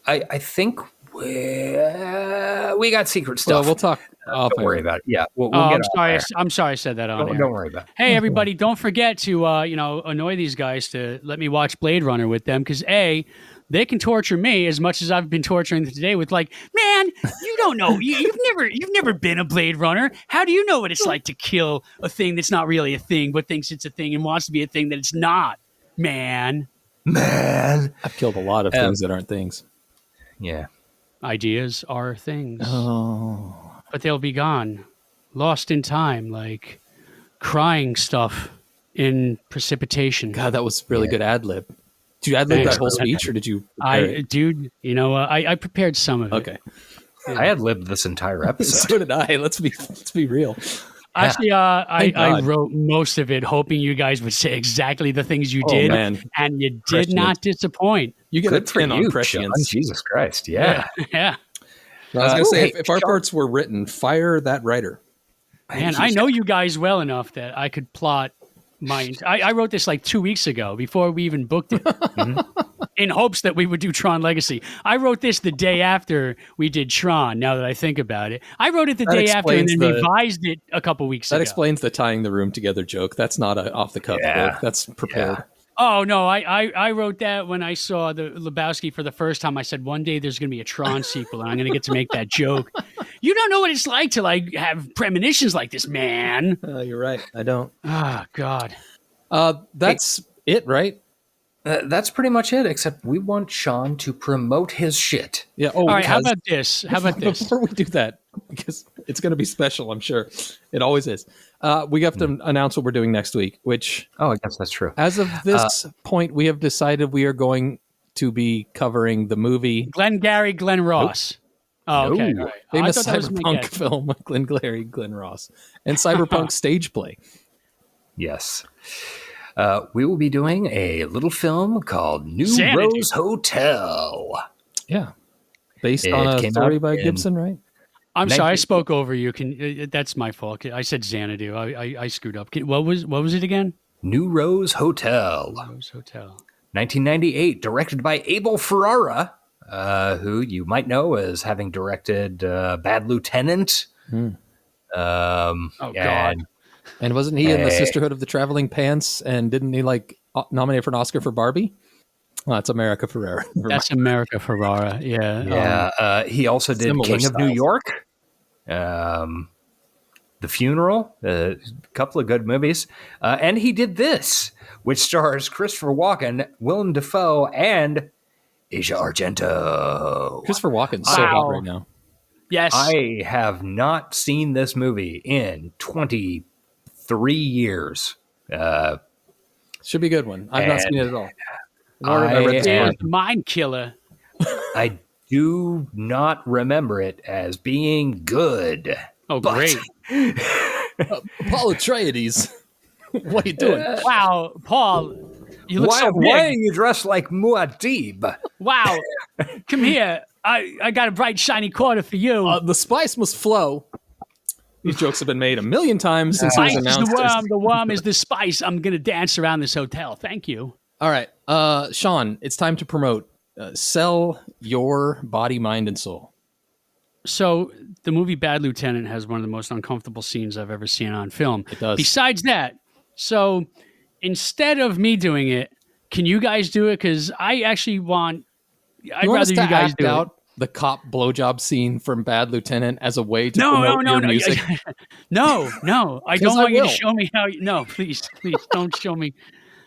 I think we got secret stuff. Well, we'll talk. Don't worry about it. Yeah. We'll I'm get sorry. on I'm sorry I said that on there. air. Don't worry about it. Hey, everybody, don't forget to, annoy these guys to let me watch Blade Runner with them. Because, A, they can torture me as much as I've been torturing them today with, like, man, you don't know. You've never been a Blade Runner. How do you know what it's like to kill a thing that's not really a thing, but thinks it's a thing and wants to be a thing that it's not, man? I've killed a lot of things that aren't things. Yeah. Ideas are things. Oh. But they'll be gone. Lost in time, like crying stuff in precipitation. God, that was really good ad lib. Did you ad lib that whole speech, or did you? Dude, I prepared some of it. Okay, I had lived this entire episode. so did I. Let's be real. Actually, I wrote most of it, hoping you guys would say exactly the things you did, man. and you did not disappoint. You get Good a for 10 on you, prescience. Sean. Jesus Christ! Yeah. Yeah. I was going to say, if our Sean- parts were written, fire that writer. Man, I know you guys well enough that I could plot my. I wrote this like 2 weeks ago before we even booked it, in hopes that we would do Tron Legacy. I wrote this the day after we did Tron. Now that I think about it, I wrote it the day after and then revised it a couple weeks ago. That explains the tying the room together joke. That's not an off the cuff joke. That's prepared. Yeah. Oh, no, I wrote that when I saw the Lebowski for the first time. I said, one day there's going to be a Tron sequel, and I'm going to get to make that joke. You don't know what it's like to, like, have premonitions like this, man. You're right. I don't. Oh, God. That's it, right? That's pretty much it, except we want Sean to promote his shit. Yeah. Oh, all right, how about this? Before we do that, because it's going to be special, I'm sure. It always is. We have to announce what we're doing next week, which... Oh, I guess that's true. As of this point, we have decided we are going to be covering the movie... Glengarry Glen Ross. Oh, okay. Ooh. All right. Famous cyberpunk film, Glengarry Glen Ross. And cyberpunk stage play. Yes. We will be doing a little film called New Sanity. Rose Hotel. Yeah. Based It on a came story out by in- Gibson, right? I'm sorry, I spoke over you. That's my fault. I said Xanadu. I screwed up. What was it again? New Rose Hotel. Rose Hotel. 1998, directed by Abel Ferrara, who you might know as having directed Bad Lieutenant. Oh, God. And wasn't he in the Sisterhood of the Traveling Pants? And didn't he nominate for an Oscar for Barbie? Well, that's America Ferrera. That's America Ferrara. Yeah. Yeah. He also did similar King of New styles. York, The Funeral, a couple of good movies. And he did this, which stars Christopher Walken, Willem Dafoe, and Asia Argento. Christopher Walken's so hot right now. Yes. I have not seen this movie in 23 years. Should be a good one. I've not seen it at all. Mind killer. I do not remember it as being good. Oh, great. Paul Atreides. What are you doing? Wow, Paul. You look so big. Why are you dressed like Muad'Dib? Wow. Come here. I got a bright, shiny quarter for you. The spice must flow. These jokes have been made a million times since it was Spice is announced. the worm. The worm is the spice. I'm going to dance around this hotel. Thank you. All right. Sean, it's time to promote. Sell your body, mind, and soul. So the movie Bad Lieutenant has one of the most uncomfortable scenes I've ever seen on film. It does. Besides that, so instead of me doing it, can you guys do it? Because I actually I'd rather you guys do it. the cop blowjob scene from Bad Lieutenant as a way to promote your music? No. I don't want you to will. show me how. No, please, don't show me.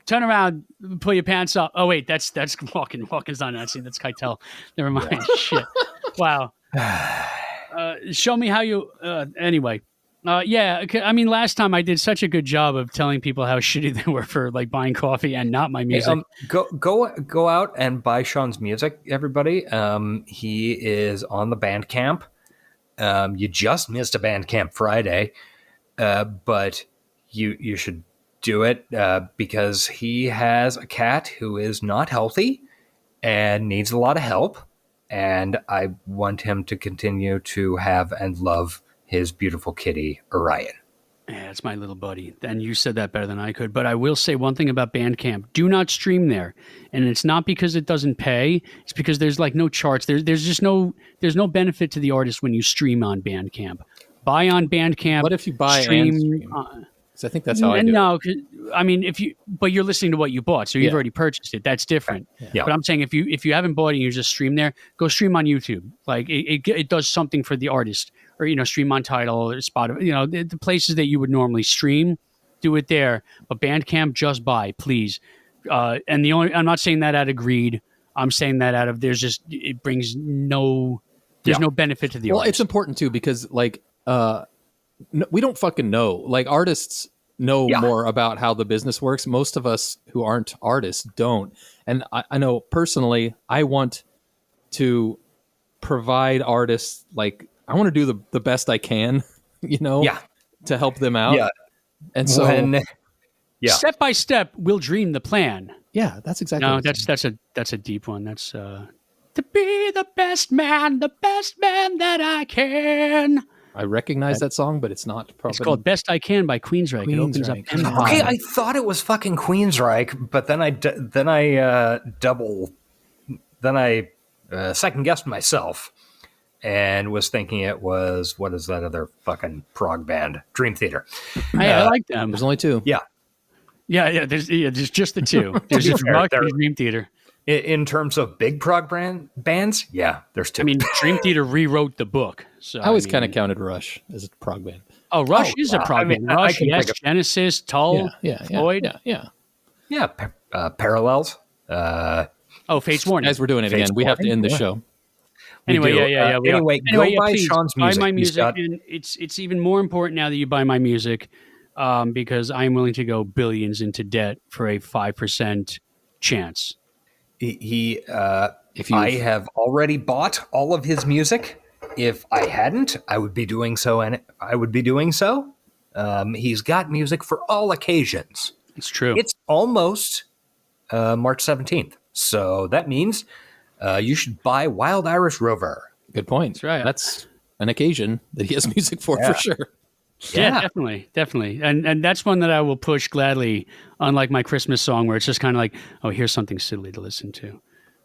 Turn around, pull your pants up. Oh wait, that's walking. Walking's not that scene. That's Keitel. Never mind. Shit. Wow. Show me how you. Anyway. Yeah, I mean, last time I did such a good job of telling people how shitty they were for like buying coffee and not my music. Go out and buy Sean's music, everybody. He is on the Bandcamp. You just missed a Bandcamp Friday, but you should do it because he has a cat who is not healthy and needs a lot of help, and I want him to continue to have and love his beautiful kitty, Orion. Yeah, it's my little buddy. And you said that better than I could. But I will say one thing about Bandcamp. Do not stream there. And it's not because it doesn't pay. It's because there's like no charts. There's just there's no benefit to the artist when you stream on Bandcamp. Buy on Bandcamp. What if you buy and stream? I think that's how I do it. No, I mean, but you're listening to what you bought, so you've already purchased it. That's different. Yeah. But I'm saying if you haven't bought it and you just stream there, go stream on YouTube. Like it does something for the artist, or stream on Tidal or Spotify. The places that you would normally stream, do it there. But Bandcamp, just buy, please. And I'm not saying that out of greed. I'm saying that out of it brings no benefit to the artist. Well, it's important too because like we don't fucking know. Like artists know more about how the business works. Most of us who aren't artists don't. And I know personally, I want to provide artists, like I want to do the best I can, to help them out. Yeah. And so step by step, we'll dream the plan. Yeah, that's exactly. No, that's a deep one. That's to be the best man that I can. I recognize that song, but it's not probably. It's called "Best I Can" by Queensryche. It opens up. Okay, I thought it was fucking Queensryche, but then I second guessed myself and was thinking it was, what is that other fucking prog band? Dream Theater. I like them. There's only two. Yeah. There's just the two. There's just Rock and Dream Theater. In terms of big prog bands, there's two. I mean, Dream Theater rewrote the book. So I always kind of counted Rush as a prog band. Oh, Rush is a prog band. Rush, yes, Genesis, Tull, Floyd. Yeah, Parallels. Fates Warning. Guys, we're doing it again. We have to end the show. Anyway, go buy Sean's music. Buy my music, and it's even more important now that you buy my music because I am willing to go billions into debt for a 5% chance. I have already bought all of his music. If I hadn't, I would be doing so, and I would be doing so. He's got music for all occasions. It's true. It's almost March 17th, so that means you should buy Wild Irish Rover. Good point. That's right. That's an occasion that he has music for sure. Yeah, definitely. And that's one that I will push gladly, unlike my Christmas song where it's just kind of like, oh, here's something silly to listen to.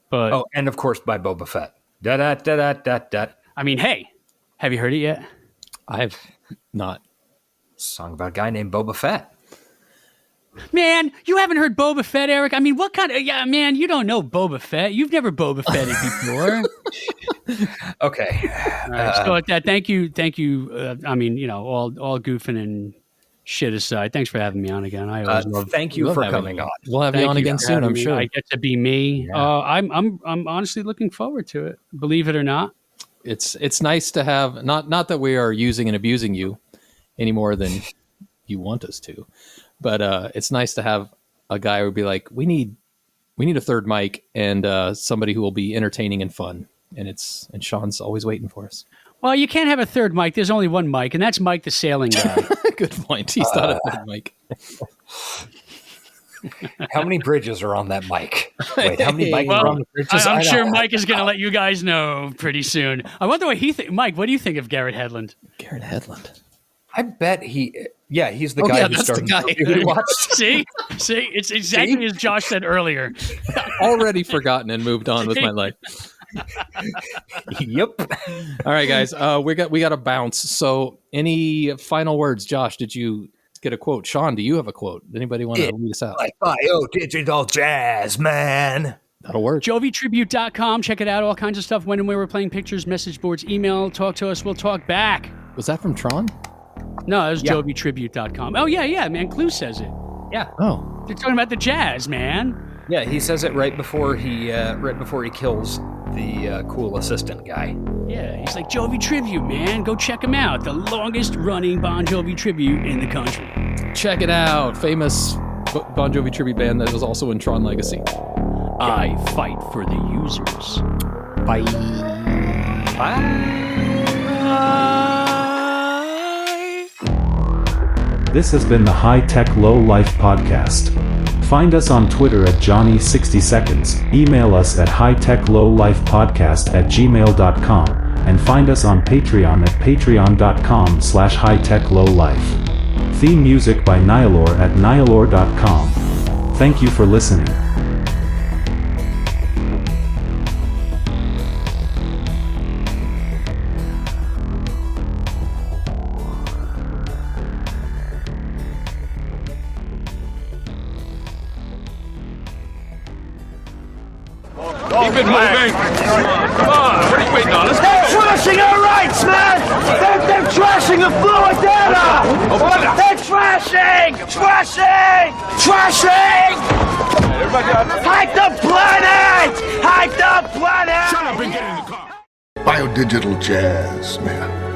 But and of course by Boba Fett. Da da da da da da. I mean, hey, have you heard it yet? I have not. Song about a guy named Boba Fett. Man, you haven't heard Boba Fett, Eric? I mean, what kind of... Yeah, man, you don't know Boba Fett. You've never Boba Fetted before. Okay. All right, so at that, thank you. I mean, all goofing and shit aside, thanks for having me on again. I always love... Thank you for coming on. We'll have you on again soon, I'm sure. I get to be me. Yeah. I'm honestly looking forward to it, believe it or not. It's nice to have... Not that we are using and abusing you any more than you want us to. But it's nice to have a guy who would be like, we need a third mic and somebody who will be entertaining and fun. And Sean's always waiting for us. Well, you can't have a third mic. There's only one mic, and that's Mike the sailing guy. Good point. He's not a third mic. How many bridges are on that mic? Wait, how many mics are on the bridges? I'm sure Mike is going to let you guys know pretty soon. I wonder what he thinks. Mike, what do you think of Garrett Hedlund? Garrett Hedlund. I bet he's the guy who started. Who watched. See, it's exactly as Josh said earlier. Already forgotten and moved on with my life. Yep. All right, guys, we got to bounce. So, any final words, Josh? Did you get a quote? Sean, do you have a quote? Anybody want to lead us out? Like bio digital jazz, man. That'll work. JoviTribute.com. Check it out. All kinds of stuff. When and where we're playing pictures, message boards, email. Talk to us. We'll talk back. Was that from Tron? No, that was JoviTribute.com. Oh, yeah, man. Clue says it. Yeah. Oh. They're talking about the jazz, man. Yeah, he says it right before he kills the cool assistant guy. Yeah, he's like, Jovi Tribute, man. Go check him out. The longest running Bon Jovi tribute in the country. Check it out. Famous Bon Jovi tribute band that was also in Tron Legacy. I fight for the users. Bye. Bye. This has been the High Tech Low Life podcast. Find us on Twitter at Johnny60seconds, email us at hightechlowlifepodcast@gmail.com, and find us on Patreon at patreon.com/hightechlowlife. Theme music by Nihilor at nihilor.com. Thank you for listening. Keep it moving. Come on, what are you waiting on? Let's go. They're trashing our rights, man! They're trashing the fluid data! They're trashing! Hype the planet! Shut up and get in the car! Biodigital jazz, man.